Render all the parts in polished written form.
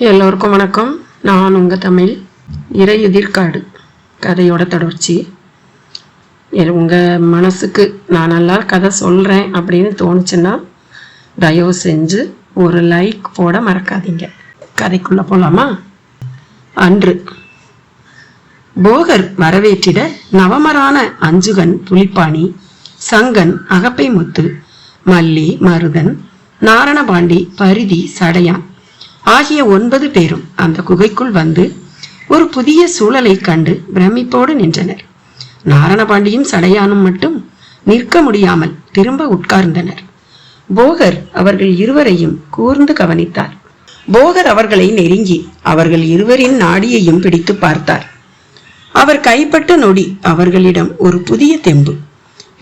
எல்லோருக்கும் வணக்கம். நான் உங்கள் தமிழ். இறை எதிர்காடு கதையோட தொடர்ச்சி. உங்கள் மனசுக்கு நான் நல்லா கதை சொல்கிறேன் அப்படின்னு தோணுச்சுன்னா தயவு செஞ்சு ஒரு லைக் போட மறக்காதீங்க. கதைக்குள்ளே போகலாமா? அன்று போகர் வரவேற்றிட நவமரான அஞ்சுகன் புலிப்பாணி, சங்கன், அகப்பை முத்து, மல்லி, மருதன், நாரணபாண்டி, பரிதி, சடையான் ஆகிய 9 பேரும் அந்த குகைக்குள் வந்து ஒரு புதிய சூழலை கண்டு பிரமிப்போடு நின்றனர். நாரணபாண்டியும் சடையானும் மட்டும் நிற்க முடியாமல் திரும்ப உட்கார்ந்தனர். போகர் அவர்கள் இருவரையும் கூர்ந்து கவனித்தார். போகர் அவர்களை நெருங்கி அவர்கள் இருவரின் நாடியையும் பிடித்து பார்த்தார். அவர் கைப்பட்ட நொடி அவர்களிடம் ஒரு புதிய தெம்பு.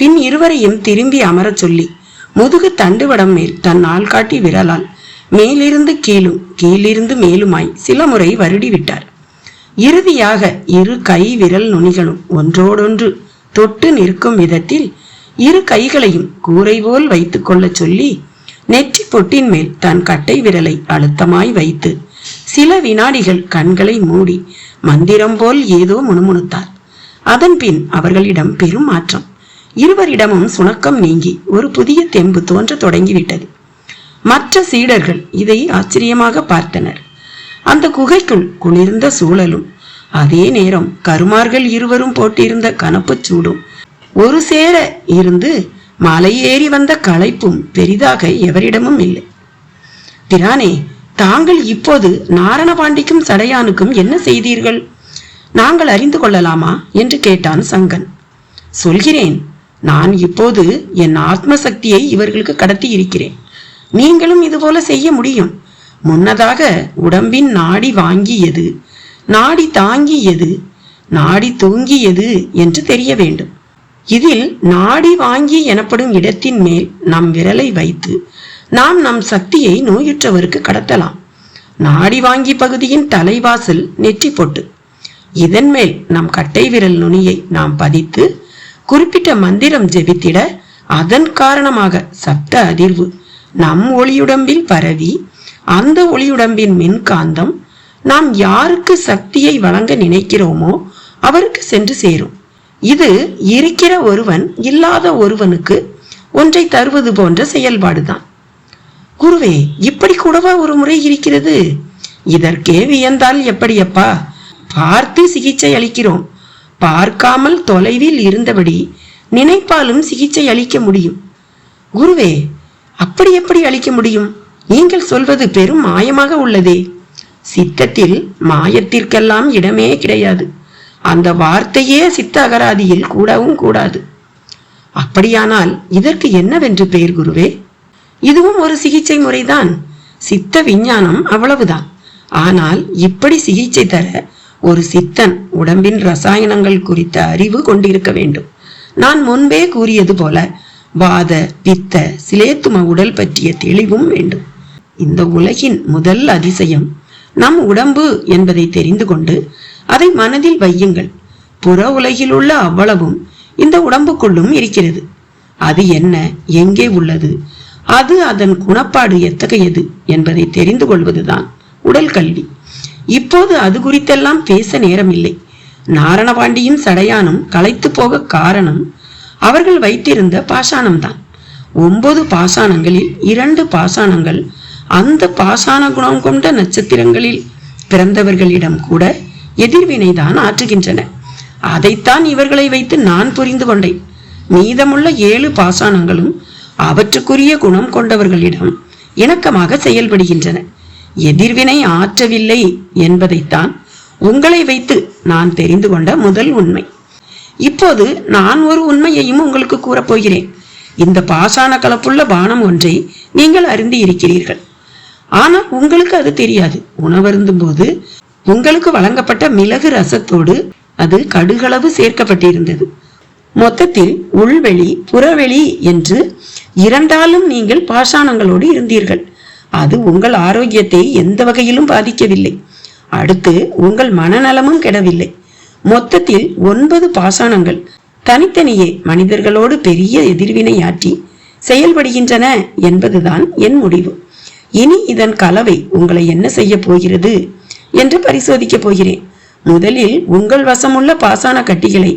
பின் இருவரையும் திரும்பி அமரச் சொல்லி முதுகு தண்டுவடம் மேல் தன் ஆள்காட்டி விரலால் மேலிருந்து கீழும் கீழிருந்து மேலுமாய் சில முறை வருடி விட்டார். இறுதியாக இரு கை விரல் நுனிகளும் ஒன்றோடொன்று தொட்டு நிற்கும் விதத்தில் இரு கைகளையும் கூரை போல் வைத்துக் கொள்ள சொல்லி நெற்றி பொட்டின் மேல் தன் கட்டை விரலை அழுத்தமாய் வைத்து சில வினாடிகள் கண்களை மூடி மந்திரம் போல் ஏதோ முணுமுணுத்தார். அதன் பின் அவர்களிடம் பெரும் மாற்றம். இருவரிடமும் சுணக்கம் நீங்கி ஒரு புதிய தெம்பு தோன்ற தொடங்கிவிட்டது. மற்ற சீடர்கள் இதை ஆச்சரியமாக பார்த்தனர். அந்த குகைக்குள் குளிர்ந்த சூழலும் அதே நேரம் கருமார்கள் இருவரும் போட்டிருந்த கனப்பு சூடும் ஒரு சேர இருந்து மலை ஏறி வந்த களைப்பும் பெரிதாக எவரிடமும் இல்லை. பிரானே, தாங்கள் இப்போது நாரணபாண்டிக்கும் சடையானுக்கும் என்ன செய்தீர்கள்? நாங்கள் அறிந்து கொள்ளலாமா என்று கேட்டான் சங்கன். சொல்கிறேன். நான் இப்போது என் ஆத்ம சக்தியை இவர்களுக்கு கடத்தி இருக்கிறேன். நீங்களும் இதுபோல செய்ய முடியும். முன்னதாக உடம்பின் நாடி வாங்கியது, நாடி தாங்கியது, நாடி தூங்கியது என்று தெரிய வேண்டும். இதில் நாடி வாங்கி எனப்படும் இடத்தின் மேல் நம் விரலை வைத்து நாம் நம் சக்தியை நோயுற்றவருக்கு கடத்தலாம். நாடி வாங்கி பகுதியின் தலைவாசல் நெற்றி பொட்டு. இதன் மேல் நம் கட்டை விரல் நுனியை நாம் பதித்து குறிப்பிட்ட மந்திரம் ஜெபித்திட அதன் காரணமாக சப்த அதிர்வு நம் ஒளியுடம்பில் பரவி அந்த ஒளியுடம்பின் மின்காந்தம் நாம் யாருக்கு சக்தியை வழங்க நினைக்கிறோமோ அவருக்கு சென்று சேரும். இது இருக்கிற ஒருவன் இல்லாத ஒருவனுக்கு ஒன்றை தருவது போன்ற செயல்பாடுதான். குருவே, இப்படி கூடவா ஒரு முறை இருக்கிறது? இதற்கே வியந்தால் எப்படியப்பா? பார்த்து சிகிச்சை அளிக்கிறோம். பார்க்காமல் தொலைவில் இருந்தபடி நினைப்பாலும் சிகிச்சை அளிக்க முடியும். குருவே, அப்படி எப்படி அளிக்க முடியும்? நீங்கள் சொல்வது பெரும் மாயமாக உள்ளதே. சித்தத்தில் மாயத்திற்கெல்லாம் இடமே கிடையாது. அந்த வார்த்தையே சித்த அகராதியில் கூடவும் கூடாது. அப்படியானால் இதற்கு என்னவென்று பெயர் குருவே? இதுவும் ஒரு சிகிச்சை முறைதான். சித்த விஞ்ஞானம் அவ்வளவுதான். ஆனால் இப்படி சிகிச்சை தர ஒரு சித்தன் உடம்பின் ரசாயனங்கள் குறித்த அறிவு கொண்டிருக்க வேண்டும். நான் முன்பே கூறியது போல வாத, பித்த, சிலேத்தும உடல் பற்றிய தெளிவும் வேண்டும். இந்த உலகின் முதல் அதிசயம் நம் உடம்பு என்பதை தெரிந்து கொண்டு அதை மனதில் வையுங்கள். புற உலகில் உள்ள அவ்வளவும் இந்த உடம்புக்குள்ளும் இருக்கிறது. அது என்ன, எங்கே உள்ளது, அது அதன் குணப்பாடு எத்தகையது என்பதை தெரிந்து கொள்வதுதான் உடல் கல்வி. இப்போது அது குறித்தெல்லாம் பேச நேரமில்லை. நாரணபாண்டியும் சடையானும் களைத்து போக காரணம் அவர்கள் வைத்திருந்த பாசானம்தான். 9 பாசானங்களில் 2 பாசானங்கள் அந்த பாசான குணம் கொண்ட நட்சத்திரங்களில் பிறந்தவர்களிடம் கூட எதிர்வினைதான் ஆற்றுகின்றன. அதைத்தான் இவர்களை வைத்து நான் புரிந்து கொண்டேன். மீதமுள்ள 7 பாசானங்களும் அவற்றுக்குரிய குணம் கொண்டவர்களிடம் இணக்கமாக செயல்படுகின்றன. எதிர்வினை ஆற்றவில்லை என்பதைத்தான் உங்களை வைத்து நான் தெரிந்து கொண்ட முதல் உண்மை. இப்போது நான் ஒரு உண்மையையும் உங்களுக்கு கூறப்போகிறேன். இந்த பாசான கலப்புள்ள பானம் ஒன்றை நீங்கள் அருந்தி இருக்கிறீர்கள். ஆனால் உங்களுக்கு அது தெரியாது. உணவருந்தும் போது உங்களுக்கு வழங்கப்பட்ட மிளகு ரசத்தோடு அது கடுகளவு சேர்க்கப்பட்டிருந்தது. மொத்தத்தில் உள்வெளி புறவெளி என்று 2ஆலும் நீங்கள் பாசானங்களோடு இருந்தீர்கள். அது உங்கள் ஆரோக்கியத்தை எந்த வகையிலும் பாதிக்கவில்லை. அடுத்து உங்கள் மனநலமும் கெடவில்லை. மொத்தத்தில் 9 பாசானங்கள் தனித்தனியே மனிதர்களோடு பெரிய எதிர்வினையாற்றி செயல்படுகின்றன என்பதுதான் என் முடிவு. இனி இதன் கலவை உங்களை என்ன செய்ய போகிறது என்று பரிசோதிக்கப் போகிறேன். முதலில் உங்கள் வசமுள்ள பாசான கட்டிகளை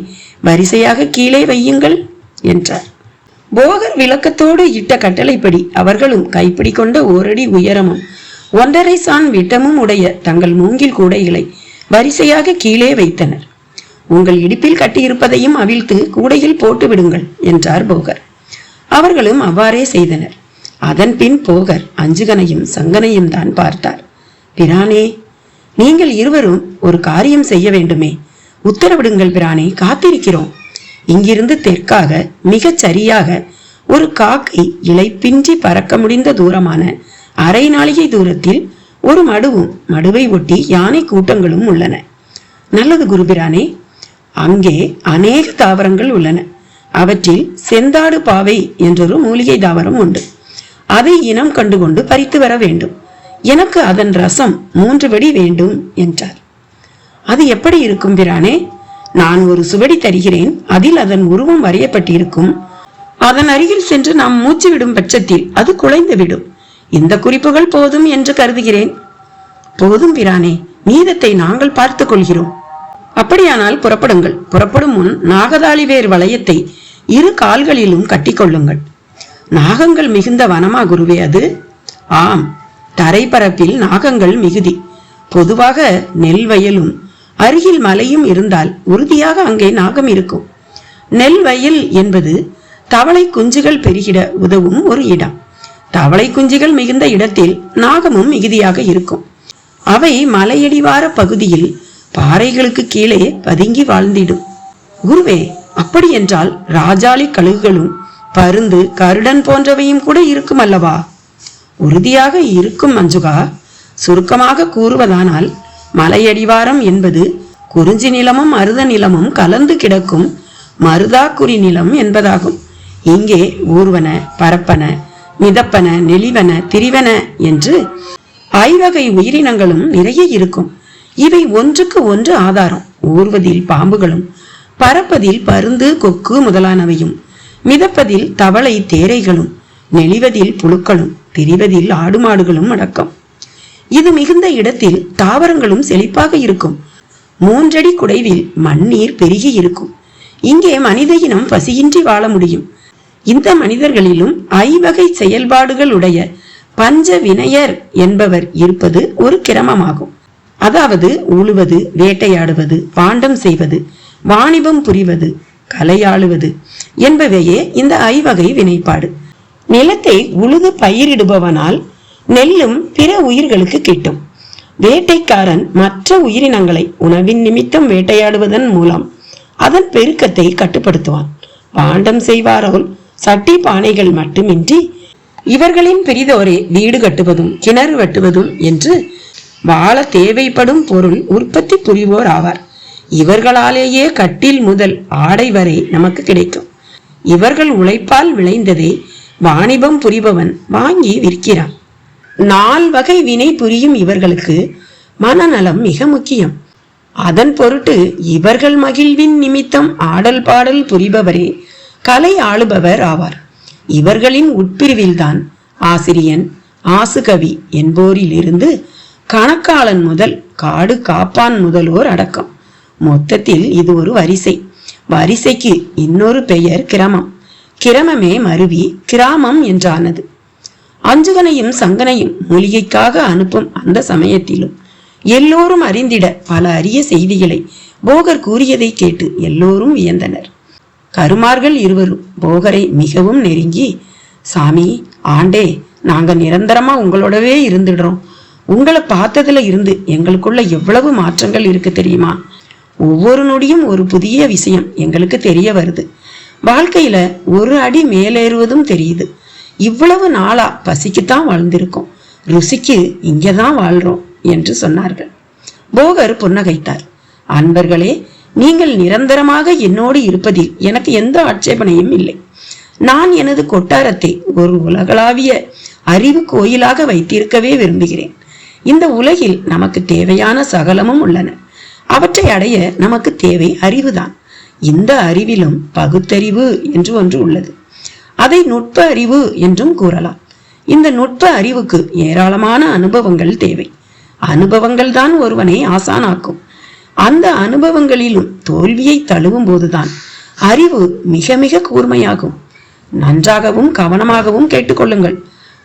வரிசையாக கீழே வையுங்கள் என்றார். போகர் விளக்கத்தோடு இட்ட கட்டளைப்படி அவர்களும் கைப்பிடி கொண்ட ஓரடி உயரமும் 1.5 சான் விட்டமும் உடைய தங்கள் மூங்கில் கூடைகளை வரிசையாக கீழே வைத்தனர். உங்கள் இடுப்பில் கட்டியிருப்பதையும் அவிழ்த்து கூடையில் போட்டு விடுங்கள் என்றார் போகர். அவர்களும் அவ்வாறே செய்தனர். அதன் பின் போகர் அஞ்சுகனையும் சங்கனையும் தான் பார்த்தார். பிரானே, நீங்கள் இருவரும் ஒரு காரியம் செய்ய வேண்டுமே, உத்தரவிடுங்கள் பிரானே, காத்திருக்கிறோம். இங்கிருந்து தெற்காக மிகச் சரியாக ஒரு காக்கை இலைப்பின்றி பறக்க முடிந்த தூரமான அரை நாளிகை தூரத்தில் ஒரு மடுவும் மடுவை ஒட்டி யானை கூட்டங்களும் உள்ளன. நல்லது குருபிரானே. அங்கே அநேக தாவரங்கள் உள்ளன. அவற்றில் செந்தாடு பாவை என்றொரு மூலிகை தாவரம் உண்டு. அதை இனம் கண்டுகொண்டு பறித்து வர வேண்டும். எனக்கு அதன் ரசம் 3 வெடி வேண்டும் என்றார். அது எப்படி இருக்கும் பிரானே? நான் ஒரு சுவடி தருகிறேன். அதில் அதன் உருவம் வரையப்பட்டிருக்கும். அதன் அருகில் சென்று நாம் மூச்சு விடும் பட்சத்தில் அது குலைந்து விடும். இந்த குறிப்புகள் போதும் என்று கருதுகிறேன். போதும் பிரானே, மீதத்தை நாங்கள் பார்த்துக் கொள்கிறோம். அப்படியானால் புறப்படுங்கள். புறப்படும் முன் நாகதாளி வேர் வளையத்தை 2 கால்களிலும் கட்டிக்கொள்ளுங்கள். நாகங்கள் மிகுந்த வனமா குருவே அது? ஆம், தரைப்பரப்பில் நாகங்கள் மிகுதி. பொதுவாக நெல் வயலும் அருகில் மலையும் இருந்தால் உறுதியாக அங்கே நாகம் இருக்கும். நெல் வயல் என்பது தவளை குஞ்சுகள் பெருகிட உதவும் ஒரு இடம். தவளை குஞ்சுகள் மிகுந்த இடத்தில் நாகமும் மிகுதியாக இருக்கும். அவை மலையடிவார பகுதியில் பாறைகளுக்கு கீழே பதுங்கி வாழ்ந்திடும். குருவே, அப்படி என்றால் ராஜாளி கழுகுகளும் பருந்து கருடன் போன்றவையும் கூட இருக்கும் அல்லவா? உறுதியாக இருக்கும் மஞ்சுகா. சுருக்கமாக கூறுவதானால் மலையடிவாரம் என்பது குறிஞ்சி நிலமும் மருத நிலமும் கலந்து கிடக்கும் மருதாக்குறி நிலம் என்பதாகும். இங்கே ஊர்வன, பரப்பன, மிதப்பன, நெளிவன, திரிவன என்று 5 வகை உயிரினங்களும் நிறைய இருக்கும். இவை ஒன்றுக்கு ஒன்று ஆதாரம். ஊர்வதில் பாம்புகளும், பரப்பதில் பருந்து, கொக்கு முதலானவையும், மிதப்பதில் தவளை தேரைகளும், நெளிவதில் புழுக்களும், திரிவதில் ஆடு மாடுகளும் அடக்கம். இது மிகுந்த இடத்தில் தாவரங்களும் செழிப்பாக இருக்கும். 3 அடி குடைவில் மண்ணீர் பெருகி இருக்கும். இங்கே மனித இனம் பசியின்றி வாழ முடியும். இந்த மனிதர்களிலும் 5 வகை செயல்பாடுகள் உடைய பஞ்ச வினயர் என்பவர் இருப்பது ஒரு கிரமமாகும். அதாவது உழுவது, வேட்டையாடுவது, பாண்டம் செய்வது, வாணிபம் புரிவது, கலையாளுவது என்பவையே இந்த 5 வகை வினைப்பாடு. நிலத்தை உழுது பயிரிடுபவனால் நெல்லும் பிற உயிர்களுக்கு கிட்டும். வேட்டைக்காரன் மற்ற உயிரினங்களை உணவின் நிமித்தம் வேட்டையாடுவதன் மூலம் அதன் பெருக்கத்தை கட்டுப்படுத்துவான். பாண்டம் செய்வாரோல் சட்டி பானைகள் மட்டுமின்றி இவர்களின் பெரிதோரே வீடு கட்டுவதும் கிணறு வெட்டுவதும் என்று வாழ தேவைப்படும் பொருள் உற்பத்தி புரிவோர் ஆவார். இவர்களாலேயே கட்டில் முதல் ஆடை வரை நமக்கு கிடைக்கும். இவர்கள் உழைப்பால் விளைந்ததை வாணிபம் புரிபவன் வாங்கி விற்கிறான். 4 வகை வினை புரியும் இவர்களுக்கு மனநலம் மிக முக்கியம். அதன் பொருட்டு இவர்கள் மகிழ்வின் நிமித்தம் ஆடல் பாடல் புரிபவரே கலை ஆளுபவர் ஆவார். இவர்களின் உட்பிரிவில்தான் ஆசிரியன், ஆசுகவி என்போரில் இருந்து கணக்காளன் முதல் காடு காப்பான் முதலோர் அடக்கம். மொத்தத்தில் இது ஒரு வரிசை. வரிசைக்கு இன்னொரு பெயர் கிரமம். கிரமமே மருவி கிராமம் என்றானது. அஞ்சுகனையும் சங்கனையும் மூலிகைக்காக அனுப்பும் அந்த சமயத்திலும் எல்லோரும் அறிந்திட பல அரிய செய்திகளை போகர் கூறியதை கேட்டு எல்லோரும் வியந்தனர். கருமார்கள் இருவரும் போகரை மிகவும் நெருங்கி, சாமி, ஆண்டே, நாங்க நிரந்தரமா உங்களோடவே இருந்துடுறோம். உங்களை பார்த்ததுல இருந்து எங்களுக்குள்ள எவ்வளவு மாற்றங்கள் இருக்கு தெரியுமா? ஒவ்வொரு நொடியும் ஒரு புதிய விஷயம் எங்களுக்கு தெரிய வருது. வாழ்க்கையில ஒரு அடி மேலேறுவதும் தெரியுது. இவ்வளவு நாளா பசிக்குத்தான் வாழ்ந்திருக்கோம், ருசிக்கு இங்கதான் வாழ்றோம் என்று சொன்னார்கள். போகர் புன்னகைத்தார். அன்பர்களே, நீங்கள் நிரந்தரமாக என்னோடு இருப்பதில் எனக்கு எந்த ஆட்சேபனையும் இல்லை. நான் எனது கொட்டாரத்தை ஒரு உலகளாவிய அறிவு கோயிலாக வைத்திருக்கவே விரும்புகிறேன். இந்த உலகில் நமக்கு தேவையான சகலமும் உள்ளன. அவற்றை அடைய நமக்கு தேவை அறிவுதான். இந்த அறிவிலும் பகுத்தறிவு என்று ஒன்று உள்ளது. அதை நுட்ப அறிவு என்றும் கூறலாம். இந்த நுட்ப அறிவுக்கு ஏராளமான அனுபவங்கள் தேவை. அனுபவங்கள் தான் ஒருவனை ஆசானாக்கும். அந்த அனுபவங்களிலும் தோல்வியை தழுவும் போதுதான் அறிவு மிக மிக கூர்மையாகும். நன்றாகவும் கவனமாகவும் கேட்டுக்கொள்ளுங்கள்.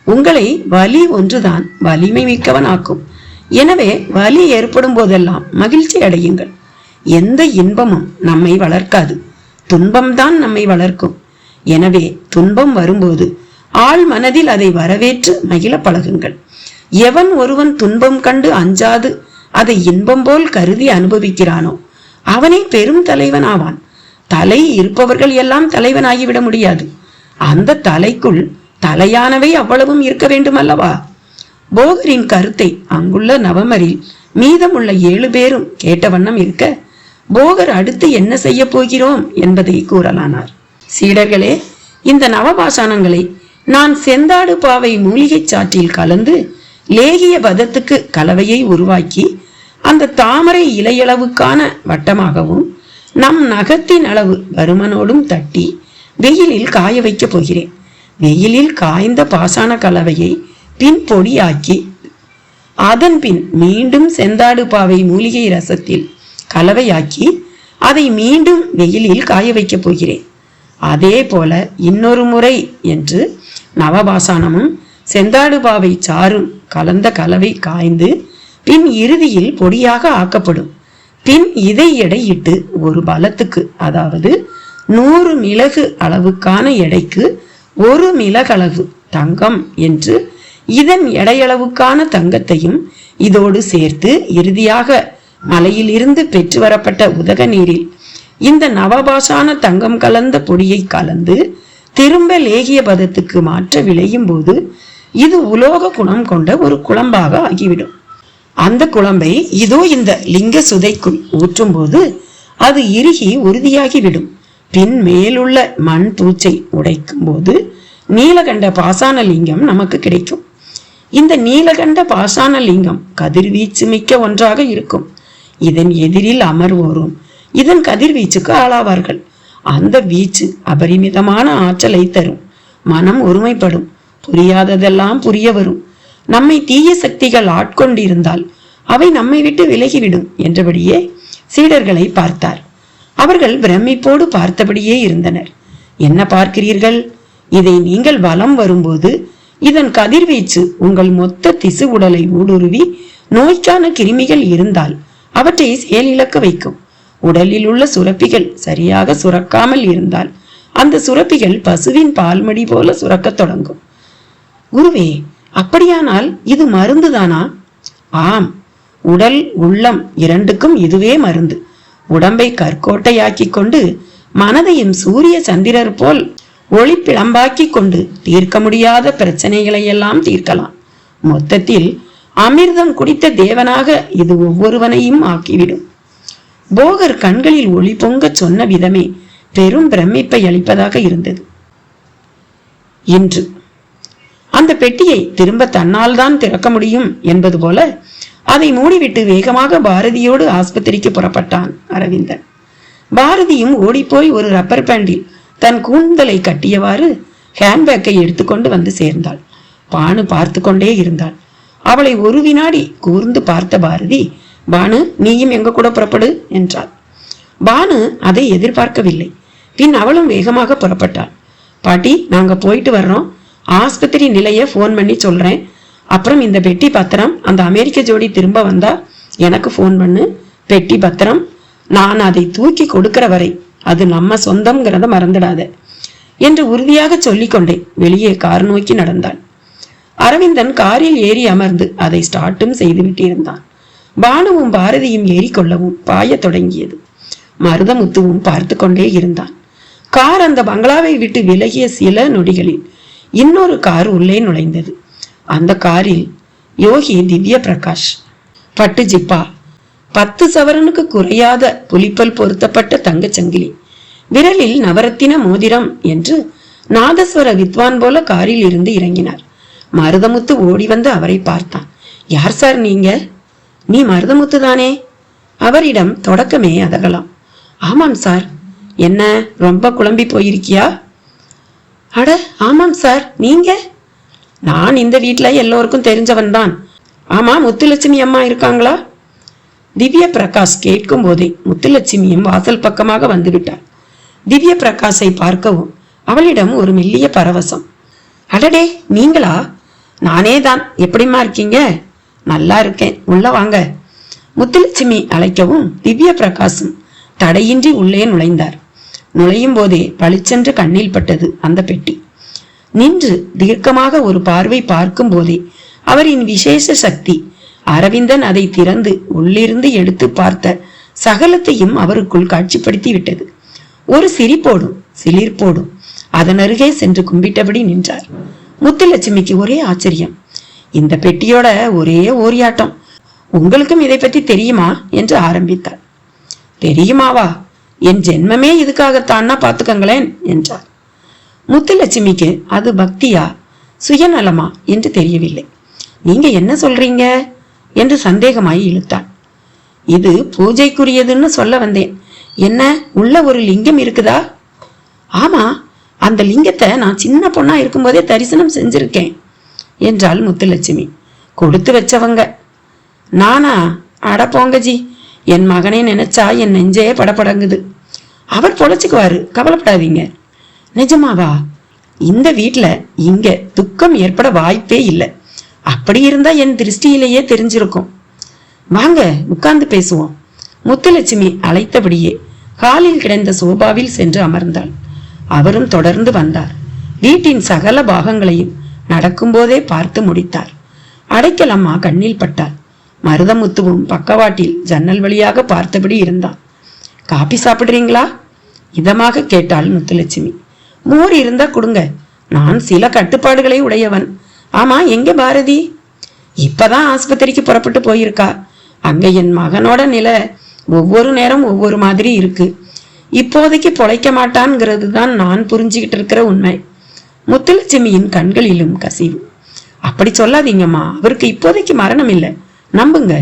உங்களை வலி ஒன்றுதான் வலிமை மிக்கவன் ஆக்கும். எனவே வலி ஏற்படும் போதெல்லாம் மகிழ்ச்சி அடையுங்கள். எந்த இன்பமும் நம்மை வளர்க்காது, துன்பம்தான் நம்மை வளர்க்கும். எனவே துன்பம் வரும்போது ஆழ் மனதில் அதை வரவேற்று மகிழ பழகுங்கள். எவன் ஒருவன் துன்பம் கண்டு அஞ்சாது அதை இன்பம் போல் கருதி அனுபவிக்கிறானோ அவனே பெரும் தலைவன் ஆவான். தலை இருப்பவர்கள் எல்லாம் தலைவனாகிவிட முடியாது. அந்த தலைக்குள் தலையானவை அவ்வளவும் இருக்க வேண்டும் அல்லவா? போகரின் கருத்தை அங்குள்ள நவமரில் மீதமுள்ள 7 பேரும் கேட்ட வண்ணம் இருக்க, போகர் அடுத்து என்ன செய்ய போகிறோம் என்பதை கூறலானார். சீடர்களே, இந்த நவபாஷாணங்களை நான் செந்தாடு பாவை மூலிகை சாற்றில் கலந்து லேகிய பதத்துக்கு கலவையை உருவாக்கி அந்த தாமரை இலையளவுக்கான வட்டமாகவும் நம் நகத்தின் அளவு பருமனோடும் தட்டி வெயிலில் காய வைக்க போகிறேன். வெயிலில் காய்ந்த பாசான கலவையை பின் பொடியாக்கி அதன் பின் மீண்டும் செந்தாடு பாவை மூலிகை ரசத்தில் கலவையாக்கி அதை மீண்டும் வெயிலில் காய வைக்க போகிறேன். அதே போல இன்னொரு முறை என்று நவபாசானமும் செந்தாடு பாவை சாறும் கலந்த கலவை காய்ந்து பின் இறுதியில் பொடியாக ஆக்கப்படும். பின் இதை எடையிட்டு ஒரு பலத்துக்கு, அதாவது 100 மிளகு அளவுக்கான எடைக்கு 1 மிளகளவு தங்கம் என்று இதன் எடையளவுக்கான தங்கத்தையும் இதோடு சேர்த்து இறுதியாக மலையில் இருந்து பெற்று வரப்பட்ட உதக நீரில் இந்த நவபாஷான தங்கம் கலந்த பொடியை கலந்து திரும்ப லேகிய பதத்துக்கு மாற்ற விளையும் போது இது உலோக குணம் கொண்ட ஒரு குழம்பாக ஆகிவிடும். அந்த குழம்பை இதோ இந்த லிங்க சுதைக்குள் ஊற்றும் போது அது இறுகி உறுதியாகிவிடும். பின் மேலுள்ள மண் தூச்சை உடைக்கும் போது நீலகண்ட பாசான லிங்கம் நமக்கு கிடைக்கும். இந்த நீலகண்ட பாசான லிங்கம் கதிர்வீச்சு மிக்க ஒன்றாக இருக்கும். இதன் எதிரில் அமர்வோரும் இதன் கதிர்வீச்சுக்கு ஆளாவார்கள். அந்த வீச்சு அபரிமிதமான ஆற்றலை தரும். மனம் ஒருமைப்படும். புரியாததெல்லாம் புரிய வரும். நம்மை தீய சக்திகள் ஆட்கொண்டிருந்தால் அவை நம்மை விட்டு விலகிவிடும் என்றபடியே சீடர்களை பார்த்தார். அவர்கள் பிரமிப்போடு பார்த்தபடியே இருந்தனர். என்ன பார்க்கிறீர்கள்? இதை நீங்கள் வலம் வரும்போது இதன் கதிர்வீச்சு உங்கள் மொத்த திசு உடலை ஊடுருவி நோய்க்கான கிருமிகள் இருந்தால் அவற்றை செயலிழக்க வைக்கும். உடலில் உள்ள சுரப்பிகள் சரியாக சுரக்காமல் இருந்தால் அந்த சுரப்பிகள் பசுவின் பால்மடி போல சுரக்கத் தொடங்கும். குருவே, அப்படியானால் இது மருந்துதானா? ஆம், உடல் உள்ளம் இரண்டுக்கும் இதுவே மருந்து. உடம்பை கற்கோட்டையாக்கி கொண்டு மனதையும் சூரிய சந்திரர் போல் ஒளி பிளம்பாக்கி கொண்டு தீர்க்க முடியாத பிரச்சனைகளை எல்லாம் தீர்க்கலாம். மொத்தத்தில் அமிர்தம் குடித்த தேவனாக இது ஒவ்வொருவனையும் ஆக்கிவிடும். போகர் கண்களில் ஒளி பொங்க சொன்ன விதமே பெரும் பிரமிப்பை அளிப்பதாக இருந்தது. இன்று அந்த பெட்டியை திரும்ப தன்னால் தான் திறக்க முடியும் என்பது போல அதை மூடிவிட்டு வேகமாக பாரதியோடு ஆஸ்பத்திரிக்கு புறப்பட்டான் அரவிந்தன். பாரதியும் ஓடிப்போய் ஒரு ரப்பர் பேண்டில் தன் கூந்தலை கட்டியவாறு ஹேண்ட்பேக்கை எடுத்துக்கொண்டு வந்து சேர்ந்தாள். பானு பார்த்து கொண்டே இருந்தாள். அவளை ஒரு வினாடி கூர்ந்து பார்த்த பாரதி, பானு, நீயும் எங்க கூட புறப்படு என்றாள். பானு அதை எதிர்பார்க்கவில்லை. பின் அவளும் வேகமாக புறப்பட்டாள். பாட்டி, நாங்க போயிட்டு வர்றோம். ஆஸ்பத்திரி நிலைய போன் பண்ணி சொல்றேன். அப்புறம் இந்த பெட்டி பத்திரம் அந்த அமெரிக்க ஜோடி திரும்ப வந்தா எனக்கு போன் பண்ணு. பெட்டி பத்திரம் நான் அதை தூக்கி கொடுக்கிற வரை அது நம்ம சொந்தம்ங்கிறத மறந்துடாத என்று உறுதியாக சொல்லிக்கொண்டே வெளியே கார் நோக்கி நடந்தாள். அரவிந்தன் காரில் ஏறி அமர்ந்து அதை ஸ்டார்ட்டும் செய்து விட்டிருந்தான். பானுவும் பாரதியும் ஏறிக்கொள்ளவும் பாய தொடங்கியது. மருதமுத்துவும் பார்த்து கொண்டே இருந்தான். கார் அந்த பங்களாவை விட்டு விலகிய சில நொடிகளில் இன்னொரு கார் உள்ளே நுழைந்தது. அந்த காரில் யோகி திவ்ய பிரகாஷ், பட்டு ஜிப்பா, 10 சவரனுக்கு குறையாத புலிப்பல் பொருத்தப்பட்ட தங்கச்சங்கிலி, விரலில் நவரத்தின மோதிரம் என்று நாதஸ்வர வித்வான் போல காரில் இருந்து இறங்கினார். மருதமுத்து ஓடி வந்து அவரை பார்த்தான். யார் சார் நீங்க? நீ மருதமுத்து தானே? அவரிடம் தொடக்கமே அதகலாம். ஆமாம் சார். என்ன ரொம்ப குழம்பி போயிருக்கியா? அட ஆமாம் சார், நீங்க? நான் இந்த வீட்டுல எல்லோருக்கும் தெரிஞ்சவன் தான். ஆமா, முத்துலட்சுமி அம்மா இருக்காங்களா? திவ்ய பிரகாஷ் கேட்கும் போதே முத்துலட்சுமியும் வாசல் பக்கமாக வந்துவிட்டாள். திவ்ய பிரகாஷை பார்க்கவும் அவளிடம் ஒரு மெல்லிய பரவசம். அடடே, நீங்களா? நானே தான். எப்படிமா இருக்கீங்க? நல்லா இருக்கேன், உள்ள வாங்க. முத்துலட்சுமி அழைக்கவும் திவ்ய பிரகாஷும் தடையின்றி உள்ளே நுழைந்தார். நுழையும் போதே பளிச்சென்று கண்ணில் பட்டது அந்த பெட்டி. நின்று தீர்க்கமாக ஒரு பார்வை பார்க்கும் போதே அவரின் விசேஷ சக்தி அரவிந்தன் அதை திறந்து உள்ளிருந்து எடுத்து பார்த்த சகலத்தையும் அவருக்குள் காட்சிப்படுத்தி விட்டது. ஒரு சிரிப்போடும் சிலிர்ப்போடும் அதன் அருகே சென்று கும்பிட்டபடி நின்றார். முத்துலட்சுமிக்கு ஒரே ஆச்சரியம். இந்த பெட்டியோட ஒரே ஓரியாட்டம். உங்களுக்கும் இதை பத்தி தெரியுமா என்று ஆரம்பித்தார். தெரியுமாவா? என் ஜென்மமே இதுக்காகத்தான்னா பாத்துக்கங்களேன் என்றார். முத்துலட்சுமிக்கு அது பக்தியா சுயநலமா என்று தெரியவில்லை. நீங்க என்ன சொல்றீங்க என்று சந்தேகமாய் இழுத்தான். இது பூஜைக்குரியதுன்னு சொல்ல வந்தேன். என்ன, உள்ள ஒரு லிங்கம் இருக்குதா? ஆமா, அந்த லிங்கத்தை நான் சின்ன பொண்ணா இருக்கும்போதே தரிசனம் செஞ்சிருக்கேன் என்றாள் முத்துலட்சுமி. கொடுத்து வச்சவங்க. நானா? அட போங்கஜி, என் மகனே நினைச்சா என் நெஞ்சே படப்படங்குது. அவர் பொழைச்சுக்குவாரு, கவலைப்படாதீங்க. நிஜமாவா? இந்த வீட்டுல இங்க துக்கம் ஏற்பட வாய்ப்பே இல்லை. அப்படி இருந்தா என் திருஷ்டியிலேயே தெரிஞ்சிருக்கும். வாங்க உட்கார்ந்து பேசுவோம். முத்துலட்சுமி அழைத்தபடியே காலில் கிடந்த சோபாவில் சென்று அமர்ந்தாள். அவரும் தொடர்ந்து வந்தார். வீட்டின் சகல பாகங்களையும் நடக்கும்போதே பார்த்து முடித்தார். அடைக்கலம்மா கண்ணில் பட்டார். மருதமுத்துவும் பக்கவாட்டில் ஜன்னல் வழியாக பார்த்தபடி இருந்தான். காபி சாப்பிடுறீங்களா? இதமாக கேட்டாள் முத்துலட்சுமி. மோர் இருந்தா கொடுங்க. நான் சில கட்டுப்பாடுகளை உடையவன். ஆமா, எங்க பாரதி? இப்பதான் ஆஸ்பத்திரிக்கு புறப்பட்டு போயிருக்கா. அங்க என் மகனோட நிலை ஒவ்வொரு நேரம் ஒவ்வொரு மாதிரி இருக்கு. இப்போதைக்கு பொழைக்க மாட்டான்ங்கிறது தான் நான் புரிஞ்சுக்கிட்டு இருக்கிற உண்மை. முத்துலட்சுமியின் கண்களிலும் கசிவு. அப்படி சொல்லாதீங்கம்மா, அவருக்கு இப்போதைக்கு மரணம் இல்லை, நம்புங்க.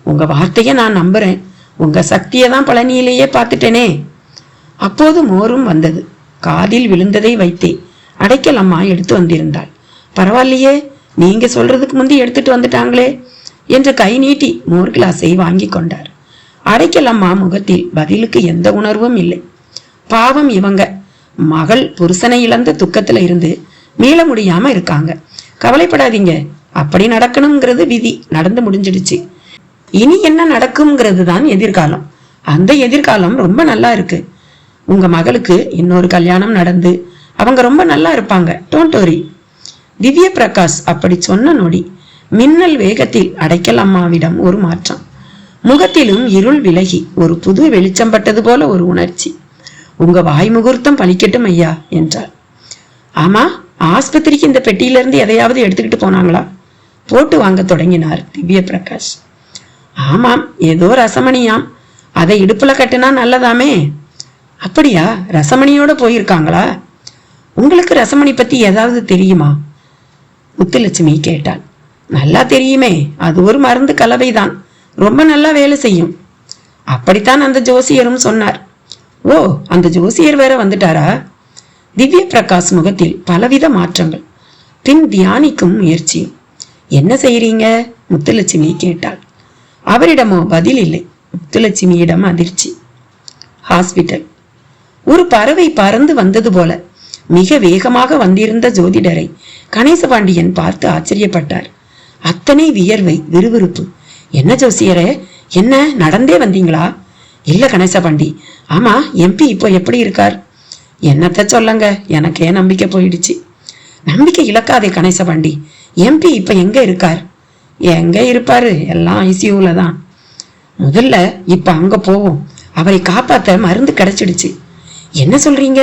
உங்க வார்த்தைய நான் நம்புறேன். உங்க சக்தியை தான் பழனியிலேயே பார்த்துட்டேனே. அப்போது மோரும் வந்தது. காதில் விழுந்ததை வைத்தே அடைக்கலம்மா எடுத்து வந்திருந்தாள். பரவாயில்லையே, நீங்க சொல்றதுக்கு முந்தி எடுத்துட்டு வந்துட்டாங்களே என்று கை நீட்டி மோர் கிளாஸை வாங்கி கொண்டார். அடைக்கலம்மா முகத்தில் பதிலுக்கு எந்த உணர்வும் இல்லை. பாவம், இவங்க மகள் புருஷனை இழந்த துக்கத்துல இருந்து மீள முடியாம இருக்காங்க. கவலைப்படாதீங்க, அப்படி நடக்கணுங்கிறது விதி, நடந்து முடிஞ்சிடுச்சு. இனி என்ன நடக்கும்ங்கிறது தான் எதிர்காலம். அந்த எதிர்காலம் ரொம்ப நல்லா இருக்கு. உங்க மகளுக்கு இன்னொரு கல்யாணம் நடந்து அவங்க ரொம்ப நல்லா இருப்பாங்க. Don't worry. திவ்ய பிரகாஷ் அப்படி சொன்ன நொடி மின்னல் வேகத்தில் அடைக்கலம்மாவிடம் ஒரு மாற்றம். முகத்திலும் இருள் விலகி ஒரு புது வெளிச்சம் பட்டது போல ஒரு உணர்ச்சி. உங்க வாய் முகூர்த்தம் பலிக்கட்டும் ஐயா என்றார். ஆமா, ஆஸ்பத்திரிக்கு இந்த பெட்டியிலிருந்து எதையாவது எடுத்துக்கிட்டு போனாங்களா? போட்டு வாங்க தொடங்கினார் திவ்ய பிரகாஷ். ஆமாம், ஏதோ ரசமணியாம், அதை இடுப்புல கட்டுனா நல்லதாமே. அப்படியா? ரசமணியோட போயிருக்காங்களா? உங்களுக்கு ரசமணி பத்தி ஏதாவது தெரியுமா? முத்துலட்சுமி கேட்டாள். நல்லா தெரியுமே, அது ஒரு மருந்து கலவைதான், ரொம்ப நல்லா வேலை செய்யும். அப்படித்தான் அந்த ஜோசியரும் சொன்னார். ஓ, அந்த ஜோசியர் வேற வந்துட்டாரா? திவ்ய பிரகாஷ் முகத்தில் பலவித மாற்றங்கள். பின் தியானிக்கும் முயற்சியும். என்ன செய்யறீங்க? முத்துலட்சுமி கேட்டாள். அவரிடமோ பதில் இல்லை. முத்துலட்சுமியிடம் அதிர்ச்சி. ஹாஸ்பிட்டல். ஒரு பறவை பறந்து வந்தது போல மிக வேகமாக வந்திருந்த ஜோதிடரை கணேசபாண்டியன் பார்த்து ஆச்சரியப்பட்டார். அத்தனை வியர்வை, விறுவிறுப்பு. என்ன ஜோசியரே, என்ன நடந்தே வந்தீங்களா? இல்ல கணேசபாண்டி. ஆமா, எம்பி இப்போ எப்படி இருக்கார்? என்னத்த சொல்லுங்க, எனக்கே நம்பிக்கை போயிடுச்சு. நம்பிக்கை இழக்காதே கணேசபாண்டி. எம்பி இப்ப எங்க இருக்கார்? எங்க இருப்பாரு, எல்லாம் ஐசியூல தான். முதல்ல இப்ப அங்க போவோம். அவரை காப்பாத்த மருந்து கிடைச்சிடுச்சு. என்ன சொல்றீங்க?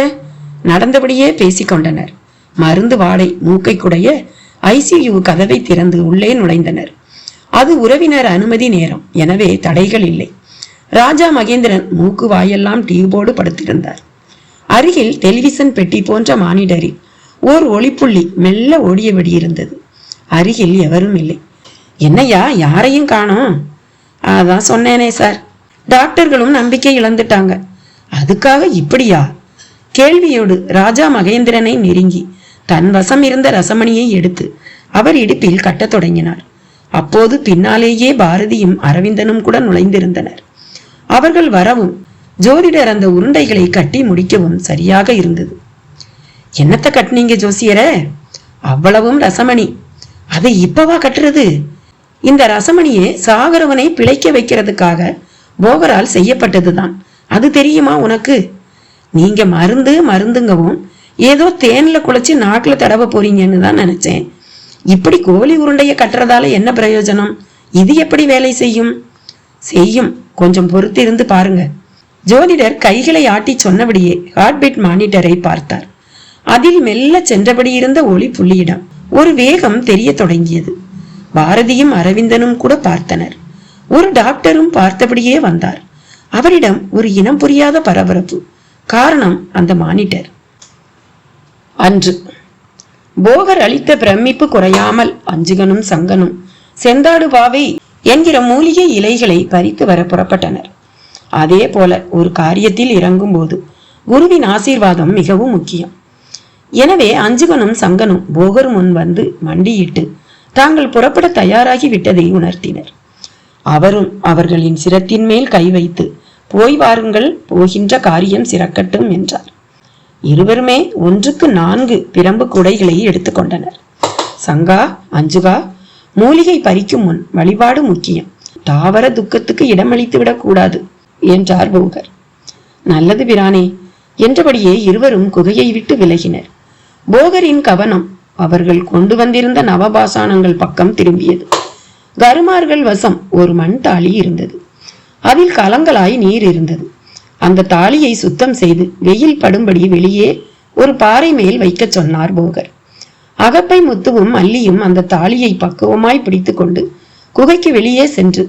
நடந்தபடியே பேசிக்கொண்டனர். மருந்து வாடை மூக்கை குடைய ஐசியூ கதவை திறந்து உள்ளே நுழைந்தனர். அது உறவினர் அனுமதி நேரம், எனவே தடைகள் இல்லை. ராஜா மகேந்திரன் மூக்கு வாயெல்லாம் டியூபோடு படுத்திருந்தார். அருகில் டெலிவிஷன் பெட்டி போன்ற மானிடரில் ஓர் ஒளிப்புள்ளி மெல்ல ஓடியபடி இருந்தது. அருகில் எவரும் இல்லை. என்னையா, யாரையும் காணோம்? அதான் சொன்னேனே சார், டாக்டர்களும் நம்பிக்கை இழந்துட்டாங்க. அதுக்காக இப்படியா? கேள்வியோடு ராஜா மகேந்திரனை நெருங்கி தன் வசம் இருந்த ரசமணியை எடுத்து அவர் இடுப்பில் கட்டத் தொடங்கினார். அப்போது பின்னாலேயே பாரதியும் அரவிந்தனும் கூட நுழைந்திருந்தனர். அவர்கள் வரவும் ஜோதிடர் அந்த உருண்டைகளை கட்டி முடிக்கவும் சரியாக இருந்தது. என்னத்த கட்டினீங்க ஜோசியர? அவ்வளவும் ரசமணி. அதை இப்பவா கட்டுறது? இந்த ரசமணியே சாகரவனை பிழைக்க வைக்கிறதுக்காக போகரால் செய்யப்பட்டதுதான். அது தெரியுமா உனக்கு? நீங்க மருந்துங்கவும் ஏதோ தேன்ல குழைச்சு நாக்குல தடவ போறீங்கன்னு தான் நினைச்சேன். இப்படி கோழி உருண்டைய கட்டுறதால என்ன பிரயோஜனம்? இது எப்படி வேலை செய்யும்? கொஞ்சம் பொறுத்து இருந்து பாருங்க. ஜோதிடர் கைகளை ஆட்டி சொன்னபடியே ஹார்ட்பீட் மானிட்டரை பார்த்தார். அதில் மெல்ல சென்றபடி இருந்த ஒளி புள்ளியிடம் ஒரு வேகம் தெரிய தொடங்கியது. பாரதியும் அரவிந்தனும் கூட பார்த்தனர். ஒரு டாக்டரும் பார்த்தபடியே வந்தார். அவரிடம் ஒரு இனம் புரியாத பரபரப்பு. காரணம் அந்த மானிட்டர். அன்று போகர் அளித்த பிரமிப்பு குறையாமல் அஞ்சுகனும் சங்கனும் செந்தாடு பாவை என்கிற மூலிகை இலைகளை பறித்து வர புறப்பட்டனர். அதே போல ஒரு காரியத்தில் இறங்கும் போது குருவின் ஆசீர்வாதம் மிகவும் முக்கியம். எனவே அஞ்சுகனும் சங்கனும் போகர் முன் வந்து மண்டியிட்டு தாங்கள் புறப்பட தயாராகி விட்டதை உணர்த்தினர். அவரும் அவர்களின் சிரத்தின் மேல் கை வைத்து போய் வாருங்கள், போகின்ற காரியம் சிறக்கட்டும் என்றார். இருவருமே 1க்கு 4 பிரம்பு குடைகளை எடுத்துக்கொண்டனர். சங்கா, அஞ்சுகா, மூலிகை பறிக்கும் முன் வழிபாடு முக்கியம். தாவர துக்கத்துக்கு இடமளித்து விடக்கூடாது என்றார் போகர். நல்லது பிரானே என்றபடியே இருவரும் குகையை விட்டு விலகினர். போகரின் கவனம் அவர்கள் கொண்டு வந்திருந்த நவபாசானங்கள் பக்கம் திரும்பியது. கருமார்கள் வசம் ஒரு மண் தாளி இருந்தது. அதில் கலங்களாய் நீர் இருந்தது. அந்த தாலியை சுத்தம் செய்து வெயில் படும்படி வெளியே ஒரு பாறை மேல் வைக்க சொன்னார் போகர். அகப்பை முத்துவும் மல்லியும் அந்த தாலியை பக்குவமாய் பிடித்து கொண்டு குகைக்கு வெளியே சென்று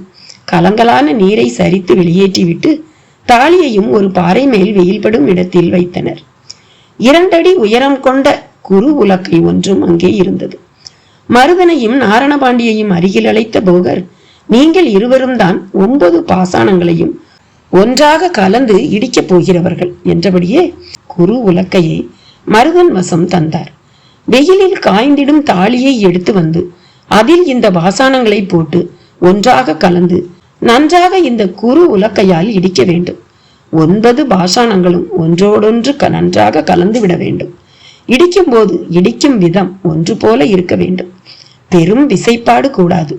கலங்களான நீரை சரித்து வெளியேற்றிவிட்டு தாலியையும் ஒரு பாறை மேல் வெயில் படும் இடத்தில் வைத்தனர். 2 அடி உயரம் கொண்ட குரு உலக்கை ஒன்றும் அங்கே இருந்தது. மருதனையும் நாரணபாண்டியையும் அருகில் அழைத்த போகர், நீங்கள் இருவரும் தான் 9 பாசானங்களையும் ஒன்றாக கலந்து இடிக்கப் போகிறவர்கள் என்றபடியே குரு உலக்கையை மருதன் வசம் தந்தார். வெயிலில் காய்ந்திடும் தாலியை எடுத்து வந்து அதில் இந்த பாசானங்களை போட்டு ஒன்றாக கலந்து நன்றாக இந்த குரு உலக்கையால் இடிக்க வேண்டும். 9 பாசானங்களும் ஒன்றோடொன்று நன்றாக கலந்து விட வேண்டும். இடிக்கும் போது இடிக்கும் விதம் ஒன்று போல இருக்க வேண்டும். பெரும் விசைப்பாடு கூடாது.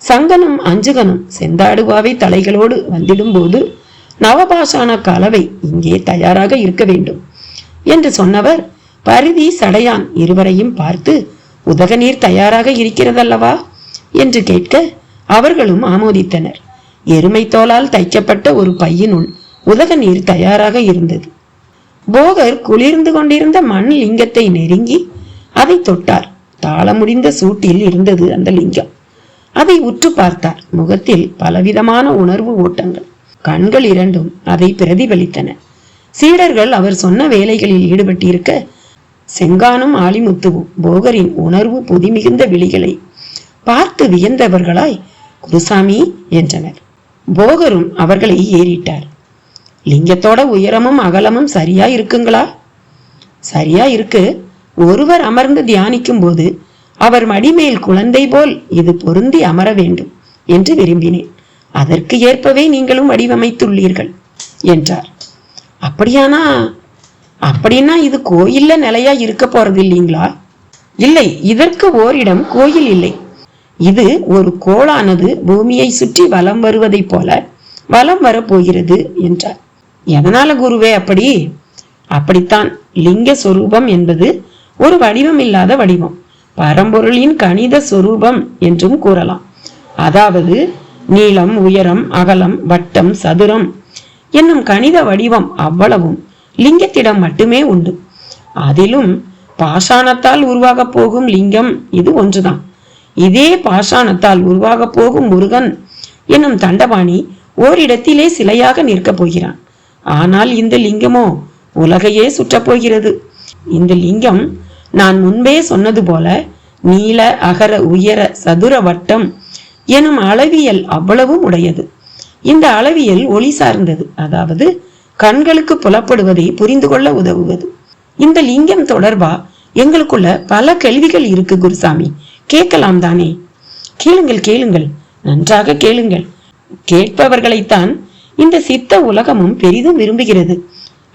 சங்கனும் அஞ்சுகனும் செந்தாடுவாவை தலைகளோடு வந்திடும் போது நவபாசான கலவை இங்கே தயாராக இருக்க வேண்டும் என்று சொன்னவர் பரிதி சடையான் இருவரையும் பார்த்து, உதக நீர் தயாராக இருக்கிறதல்லவா என்று கேட்க அவர்களும் ஆமோதித்தனர். எருமை தோலால் தைக்கப்பட்ட ஒரு பையினுள் உதக நீர் தயாராக இருந்தது. போகர் குளிர்ந்து கொண்டிருந்த மண் லிங்கத்தை நெருங்கி அதை தொட்டார். தாள முடிந்த சூட்டில் இருந்தது அந்த லிங்கம். அதை உற்று பார்த்தார். முகத்தில் பலவிதமான உணர்வு ஓட்டங்கள். கண்கள் இரண்டும் அதை பிரதிபலித்தன. சீடர்கள் அவர் சொன்ன வேலைகளில் ஈடுபட்டிருக்க செங்கானும் ஆலிமுத்துவும் போகரின் உணர்வு பொதிமிகுந்த விழிகளை பார்த்து வியந்தவர்களாய் குருசாமி என்றனர். போகரும் அவர்களை ஏறிட்டார். லிங்கத்தோட உயரமும் அகலமும் சரியா இருக்குங்களா? சரியா இருக்கு. ஒருவர் அமர்ந்து தியானிக்கும் போது அவர் மடிமேல் குழந்தை போல் இது பொருந்தி அமர வேண்டும் என்று விரும்பினேன். அதற்கு ஏற்பவே நீங்களும் வடிவமைத்துள்ளீர்கள் என்றார். அப்படின்னா இது கோயில்ல நிலையா இருக்க போறது இல்லீங்களா? இல்லை, இதற்கு ஓரிடம் கோயில் இல்லை. இது ஒரு கோளானது பூமியை சுற்றி வலம் வருவதை போல வலம் வரப்போகிறது என்றார். எதனால குருவே அப்படி? அப்படித்தான். லிங்க சொரூபம் என்பது ஒரு வடிவம் இல்லாத வடிவம், பரம்பொருளின் கணித சொரூபம் என்றும் கூறலாம். அதாவது நீளம், உயரம், அகலம், வட்டம், சதுரம் என்னும் கணித வடிவம் அவ்வளவும் லிங்கத்திடம் மட்டுமே உண்டு. அதிலும் பாஷாணத்தால் உருவாக போகும் லிங்கம் இது ஒன்றுதான். இதே பாஷாணத்தால் உருவாக போகும் முருகன் என்னும் தண்டபாணி ஓரிடத்திலே சிலையாக நிற்கப் போகிறான். ஆனால் இந்த லிங்கமோ உலகையே சுற்றப் போகிறது. இந்த லிங்கம் நான் முன்பே சொன்னது போல நீள, அகர, உயர, சதுர, வட்டம் எனும் அளவியல் அவ்வளவும் உடையது. இந்த அளவியல் ஒளி சார்ந்தது, அதாவது கண்களுக்கு புலப்படுவதை புரிந்து கொள்ள உதவுவது. இந்த லிங்கம் தொடர்பா எங்களுக்குள்ள பல கேள்விகள் இருக்கு குருசாமி, கேட்கலாம் தானே? கேளுங்கள் கேளுங்கள், நன்றாக கேளுங்கள். கேட்பவர்களைத்தான் இந்த சித்த உலகமும் பெரிதும் விரும்புகிறது.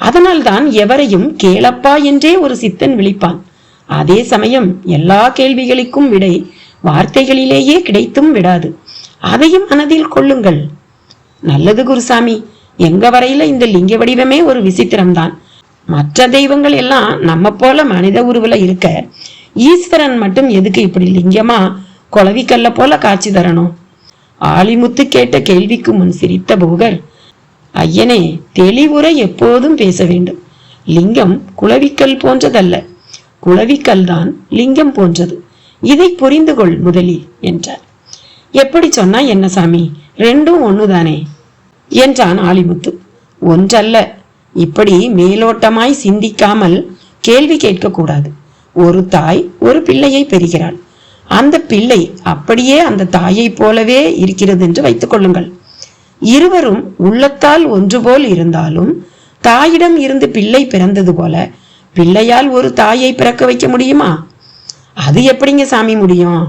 அதனால்தான் எவரையும் கேளப்பா என்றே ஒரு சித்தன் விழிப்பான். அதே சமயம் எல்லா கேள்விகளுக்கும் விடை வார்த்தைகளிலேயே கிடைத்தும் விடாது. அதையும் மனதில் கொள்ளுங்கள். நல்லது குருசாமி, எங்க வரையில இந்த லிங்க வடிவமே ஒரு விசித்திரம்தான். மற்ற தெய்வங்கள் எல்லாம் நம்ம போல மனித உருவுல இருக்க, ஈஸ்வரன் மட்டும் எதுக்கு இப்படி லிங்கமா குளவிக்கல்ல போல காட்சி தரணும்? ஆளிமுத்து கேட்ட கேள்விக்கு முன் சிரித்த போகர், ஐயனே, தெளிவுரை எப்போதும் பேச வேண்டும். லிங்கம் குளவிக்கல் போன்றதல்ல, குளவிக்கல் தான் லிங்கம் போன்றது. இதை புரிந்து கொள் முதலில் என்றார். எப்படி சொன்னா என்ன சாமி, ரெண்டும் ஒண்ணுதானே என்றான் ஆளிமுத்து. ஒன்றல்ல, இப்படி மேலோட்டமாய் சிந்திக்காமல் கேள்வி கேட்க கூடாது. ஒரு தாய் ஒரு பிள்ளையை பெறுகிறாள். அந்த பிள்ளை அப்படியே அந்த தாயை போலவே இருக்கிறது என்று வைத்துக் கொள்ளுங்கள். இருவரும் உள்ளத்தால் ஒன்று போல் இருந்தாலும் தாயிடம் இருந்து பிள்ளை பிறந்தது போல பிள்ளையால் ஒரு தாயை பிறக்க வைக்க முடியுமா? அது எப்படிங்க சாமி முடியும்?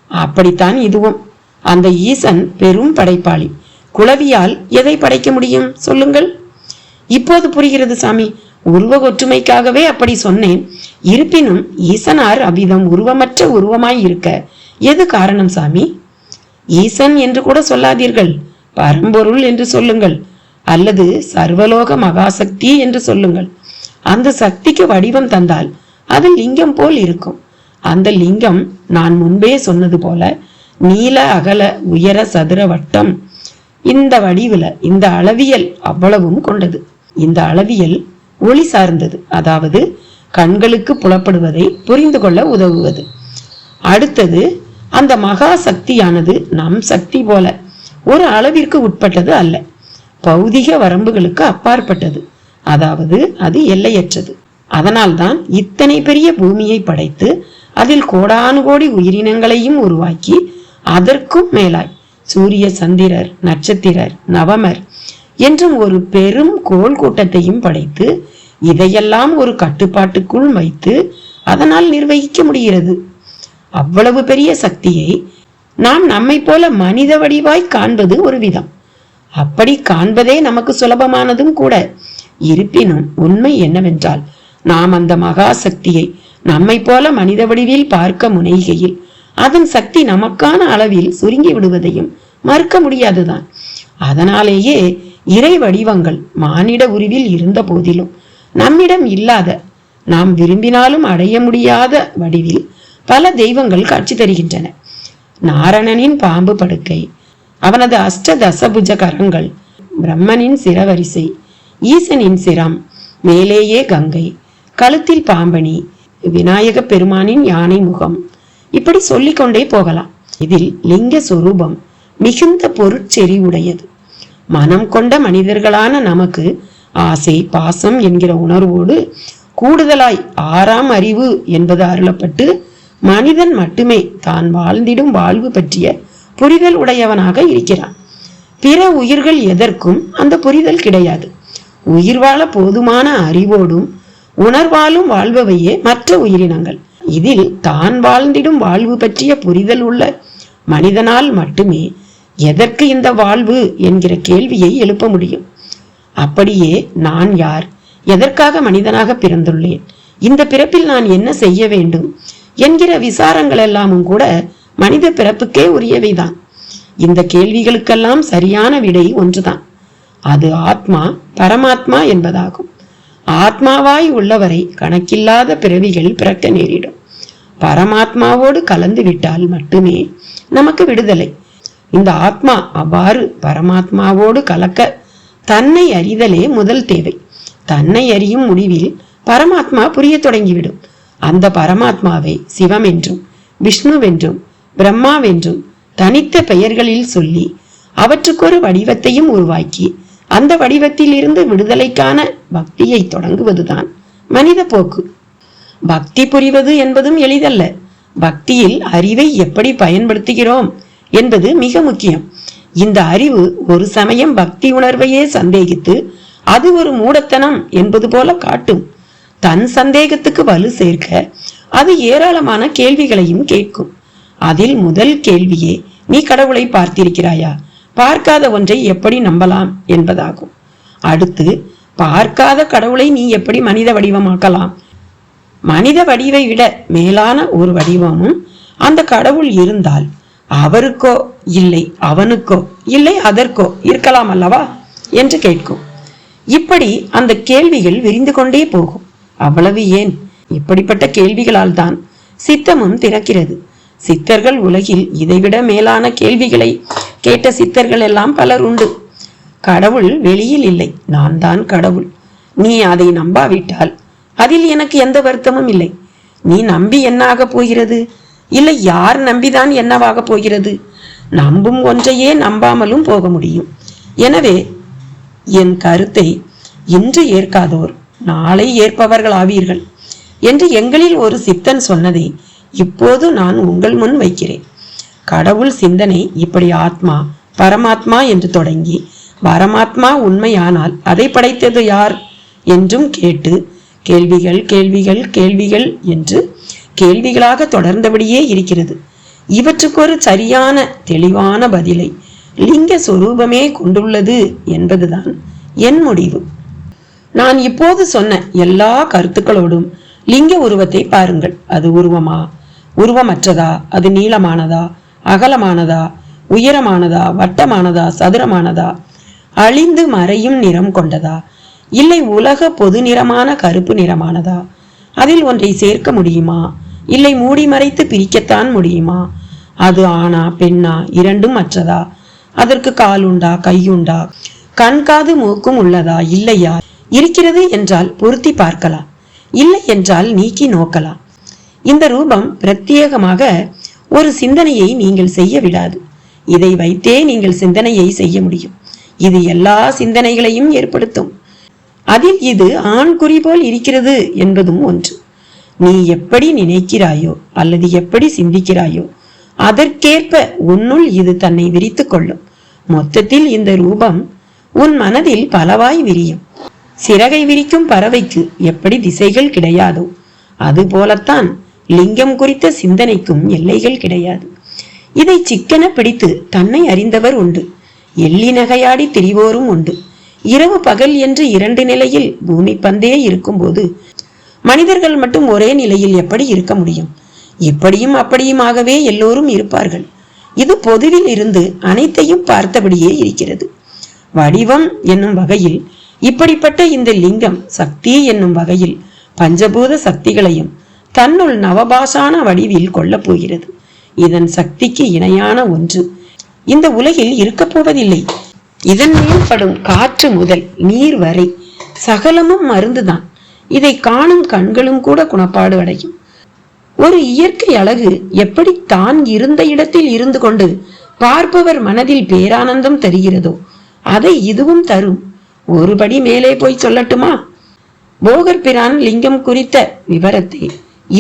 அப்படித்தான் இதுவும். அந்த ஈசன் பெரும் படைப்பாளி. குளவியால் எதை படைக்க முடியும் சொல்லுங்கள்? இப்போது புரிகிறது சாமி. உருவ ஒற்றுமைக்காகவே அப்படி சொன்னேன். இருப்பினும் ஈசனார் அவ்விதம் உருவமற்ற உருவமாய் இருக்க எது காரணம் சாமி? ஈசன் என்று கூட சொல்லாதீர்கள், பரம்பொருள் என்று சொல்லுங்கள், அல்லது சர்வலோக மகாசக்தி என்று சொல்லுங்கள். அந்த சக்திக்கு வடிவம் தந்தால் அது லிங்கம் போல் இருக்கும். அந்த லிங்கம் நான் முன்பே சொன்னது போல நீல அகல உயர சதுர வட்டம். இந்த வடிவுல இந்த அளவியல் அவ்வளவும் கொண்டது. இந்த அளவியல் ஒளி சார்ந்தது, அதாவது கண்களுக்கு புலப்படுவதை புரிந்து கொள்ள உதவுவது. அடுத்தது, அந்த மகா சக்தியானது நம் சக்தி போல ஒரு அளவிற்கு உட்பட்டது அல்ல, பௌதிக வரம்புகளுக்கு அப்பாற்பட்டது, அதாவது அது எல்லையற்றது. அதனால்தான் இத்தனை பெரிய பூமியை படைத்து அதில் கோடானு கோடி உயிரினங்களையும் உருவாக்கி அதற்கும் மேலாய் சூரிய சந்திரர் நட்சத்திரர் நவமர் என்றும் ஒரு பெரும் கோள் கூட்டத்தையும் படைத்து இதையெல்லாம் ஒரு கட்டுப்பாட்டுக்குள் வைத்து அதனால் நிர்வகிக்க முடிகிறது. அவ்வளவு பெரிய சக்தியை நாம் நம்மை போல மனித வடிவாய் காண்பது ஒரு விதம். அப்படி காண்பதே நமக்கு சுலபமானதும் கூட. இருப்பினும் உண்மை என்னவென்றால், நாம் அந்த மகா சக்தியை நம்மை போல மனித வடிவில் பார்க்க முனைகையில் அதன் சக்தி நமக்கான அளவில் சுருங்கி விடுவதையும் மறுக்க முடியாதுதான். அதனாலேயே இறை வடிவங்கள் மானிட உருவில் இருந்த போதிலும் நம்மிடம் இல்லாத, நாம் விரும்பினாலும் அடைய முடியாத வடிவில் பல தெய்வங்கள் காட்சி தருகின்றன. நாரணனின் பாம்பு படுக்கை, அவனது அஷ்ட தசபுஜ கரங்கள், பிரம்மனின் சிரவரிசை, ஈசனின் சிரம், மேலேயே கங்கை, கழுத்தில் பாம்பணி, விநாயக பெருமானின் யானை முகம், இப்படி சொல்லிக்கொண்டே போகலாம். இதில் லிங்க சொரூபம் மிகுந்த பொருட்செறி உடையது. மனம் கொண்ட மனிதர்களான நமக்கு ஆசை பாசம் என்கிற உணர்வோடு கூடுதலாய் ஆறாம் அறிவு என்பது அருளப்பட்டு மனிதன் மட்டுமே தான் வாழ்ந்திடும் வாழ்வு பற்றிய புரிதல் உடையவனாக இருக்கிறான். பிற உயிர்கள் எதற்கும் அந்த புரிதல் கிடையாது. உயிர் வாழ போதுமான அறிவோடும் உணர்வாலும் வாழ்பவையே மற்ற உயிரினங்கள். இதில் தான் வாழ்ந்திடும் வாழ்வு பற்றிய புரிதல் உள்ள மனிதனால் மட்டுமே எதற்கு இந்த வாழ்வு என்கிற கேள்வியை எழுப்ப முடியும். அப்படியே நான் யார், எதற்காக மனிதனாக பிறந்துள்ளேன், இந்த பிறப்பில் நான் என்ன செய்ய வேண்டும் என்கிற விசாரங்கள் எல்லாமும் கூட மனித பிறப்புக்கே உரியவைதான். இந்த கேள்விகளுக்கெல்லாம் சரியான விடை ஒன்றுதான். அது ஆத்மா பரமாத்மா என்பதாகும். ஆத்மாவாய் உள்ளவரை கணக்கில்லாத பிறவிகள் பிறக்க நேரிடும். பரமாத்மாவோடு கலந்து விட்டால் மட்டுமே நமக்கு விடுதலை. இந்த ஆத்மா அவ்வாறு பரமாத்மாவோடு கலக்க தன்னை அறிதலே முதல் தேவை. தன்னை அறியும் முடிவில் பரமாத்மா புரிய தொடங்கிவிடும். அந்த பரமாத்மாவை சிவம் என்றும் விஷ்ணுவென்றும் பிரம்மாவென்றும் தனித்த பெயர்களில் சொல்லி அவற்றுக்கொரு வடிவத்தையும் உருவாக்கி அந்த வடிவத்தில் இருந்து விடுதலைக்கான பக்தியை தொடங்குவதுதான் மனித போக்கு. பக்தி புரிவது என்பதும் எளிதல்ல. பக்தியில் அறிவை எப்படி பயன்படுத்துகிறோம் என்பது மிக முக்கியம். இந்த அறிவு ஒரு சமயம் பக்தி உணர்வையே சந்தேகித்து அது ஒரு மூடத்தனம் என்பது போல காட்டும். தன் சந்தேகத்துக்கு வலு சேர்க்க அது ஏராளமான கேள்விகளையும் கேட்கும். அதில் முதல் கேள்வியே, நீ கடவுளை பார்த்திருக்கிறாயா? பார்க்காத ஒன்றை எப்படி நம்பலாம் என்பதாகும். அடுத்து, பார்க்காத கடவுளை நீ எப்படி மனித வடிவமாக்கலாம்? மனித வடிவை விட மேலான ஒரு வடிவமும் அந்த கடவுள் இருந்தால் அவருக்கோ இல்லை அவனுக்கோ இல்லை அதற்கோ இருக்கலாம் அல்லவா என்று கேட்கும். இப்படி அந்த கேள்விகள் விரிந்து கொண்டே போகும். அவ்வளவு ஏன், இப்படிப்பட்ட கேள்விகளால் தான் சித்தமும் திறக்கிறது. சித்தர்கள் உலகில் இதைவிட மேலான கேள்விகளை கேட்ட சித்தர்கள் எல்லாம் பலர் உண்டு. கடவுள் வெளியில் இல்லை, நான் தான் கடவுள். நீ அதை நம்பாவிட்டால் அதில் எனக்கு எந்த வருத்தமும் இல்லை. நீ நம்பி என்ன ஆக போகிறது? இல்லை யார் நம்பிதான் என்னவாக போகிறது? நம்பும் ஒன்றையே நம்பாமலும் போக முடியும். எனவே என் கருத்தை இன்று ஏற்காதோர் நாளை ஏற்பவர்கள் ஆவீர்கள் என்று எங்களில் ஒரு சித்தன் சொன்னதை இப்போது நான் உங்கள் முன் வைக்கிறேன். கடவுள் சிந்தனை இப்படி ஆத்மா பரமாத்மா என்று தொடங்கி பரமாத்மா உண்மையானால் அதை படைத்தது யார் என்றும் கேட்டு கேள்விகள் கேள்விகள் கேள்விகள் என்று கேள்விகளாக தொடர்ந்தபடியே இருக்கிறது. இவற்றுக்கு ஒரு சரியான தெளிவான பதிலை லிங்க சொரூபமே கொண்டுள்ளது என்பதுதான் என் முடிவு. நான் இப்போது சொன்ன எல்லா கருத்துக்களோடும் லிங்க உருவத்தை பாருங்கள். அது உருவமா, உருவமற்றதா, அது நீளமானதா, அகலமானதா, உயரமானதா, வட்டமானதா, சதுரமானதா, அழிந்து மறையும் நிறம் கொண்டதா, இல்லை உலக பொது நிறமான கருப்பு நிறமானதா, அதில் ஒன்றை சேர்க்க முடியுமா, இல்லை மூடி மறைத்து பிரிக்கத்தான் முடியுமா, அது ஆணா பெண்ணா இரண்டும் அற்றதா, அதற்கு காலுண்டா கையுண்டா, கண் காது மூக்கும் உள்ளதா இல்லையா, இருக்கிறது என்றால் பொருத்தி பார்க்கலாம், இல்லை என்றால் நீக்கி நோக்கலாம். இந்த ரூபம் பிரத்யேகமாக ஒரு சிந்தனையை நீங்கள் செய்ய விடாது. இதை வைத்தே நீங்கள் சிந்தனையை செய்ய முடியும். இது எல்லா சிந்தனைகளையும் ஏற்படுத்தும். அதில் இது ஆண் குறி போல் இருக்கிறது என்பதும் ஒன்று. நீ எப்படி நினைக்கிறாயோ அல்லது எப்படி சிந்திக்கிறாயோ அதற்கேற்ப உன்னுள் இது தன்னை விரித்து கொள்ளும். மொத்தத்தில் இந்த ரூபம் உன் மனதில் பலவாய் விரியும். சிறகை விரிக்கும் பறவைக்கு எப்படி திசைகள் கிடையாதோ அது போலத்தான் லிங்கம் குறித்த சிந்தனைக்கும் எல்லைகள் கிடையாது. இதை சிக்கன பிடித்து தன்னை அறிந்தவர் உண்டு. எள்ளி நகையாடி திரிவோரும் உண்டு. இரவு பகல் என்று இரண்டு நிலையில் பூமி பந்தே இருக்கும்போது மனிதர்கள் மட்டும் ஒரே நிலையில் எப்படி இருக்க முடியும்? இப்படியும் அப்படியுமாகவே எல்லோரும் இருப்பார்கள். இது பொதுவில் இருந்து அனைத்தையும் பார்த்தபடியே இருக்கிறது. வடிவம் என்னும் வகையில் இப்படிப்பட்ட இந்த லிங்கம் சக்தி என்னும் வகையில் பஞ்சபூத சக்திகளையும் தன்னுள் நவபாசான வடிவில் கொள்ளப் போகிறது. இதன் சக்திக்கு இணையான ஒன்று இந்த உலகில் இருக்க போவதில்லை. இதன் மேல் படும் காற்று முதல் நீர் வரை சகலமும் மருந்துதான். இதை காணும் கண்களும் கூட குணப்பாடு அடையும். ஒரு இயற்கை அழகு எப்படி தான் இருந்த இடத்தில் இருந்து கொண்டு பார்ப்பவர் மனதில் பேரானந்தம் தருகிறதோ அதை இதுவும் தரும். ஒருபடி மேலே போய் சொல்லட்டுமா? போகர் பிரான் லிங்கம் குறித்த விவரத்தை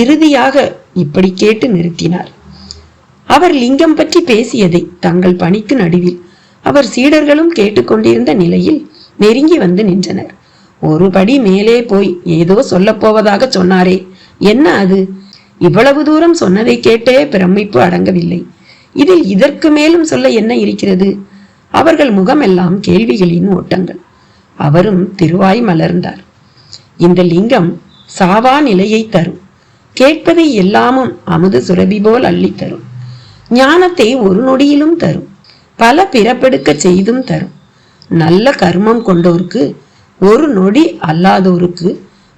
இறுதியாக இப்படி கேட்டு நிறுத்தினார். அவர் லிங்கம் பற்றி பேசியதை தங்கள் பணிக்கு நடுவில் அவர் சீடர்களும் கேட்டுக்கொண்டிருந்த நிலையில் நெருங்கி வந்து நின்றனர். ஒருபடி மேலே போய் ஏதோ சொல்ல போவதாக சொன்னாரே, என்ன அது? இவ்வளவு தூரம் சொன்னதை கேட்டே பிரமிப்பு அடங்கவில்லை. இதில் இதற்கு மேலும் சொல்ல என்ன இருக்கிறது? அவர்கள் முகமெல்லாம் கேள்விகளின் ஓட்டங்கள். அவரும் திருவாய் மலர்ந்தார். இந்த லிங்கம் சாவா நிலையை தரும். கேட்பதை எல்லாமும் அமுது சுரபி போல் அள்ளி தரும். ஞானத்தை ஒரு நொடியிலும் தரும். பல பிறப்பெடுக்க செய்தும் தரும். நல்ல கர்மம் கொண்டோருக்கு ஒரு நொடி அல்லாதோருக்கு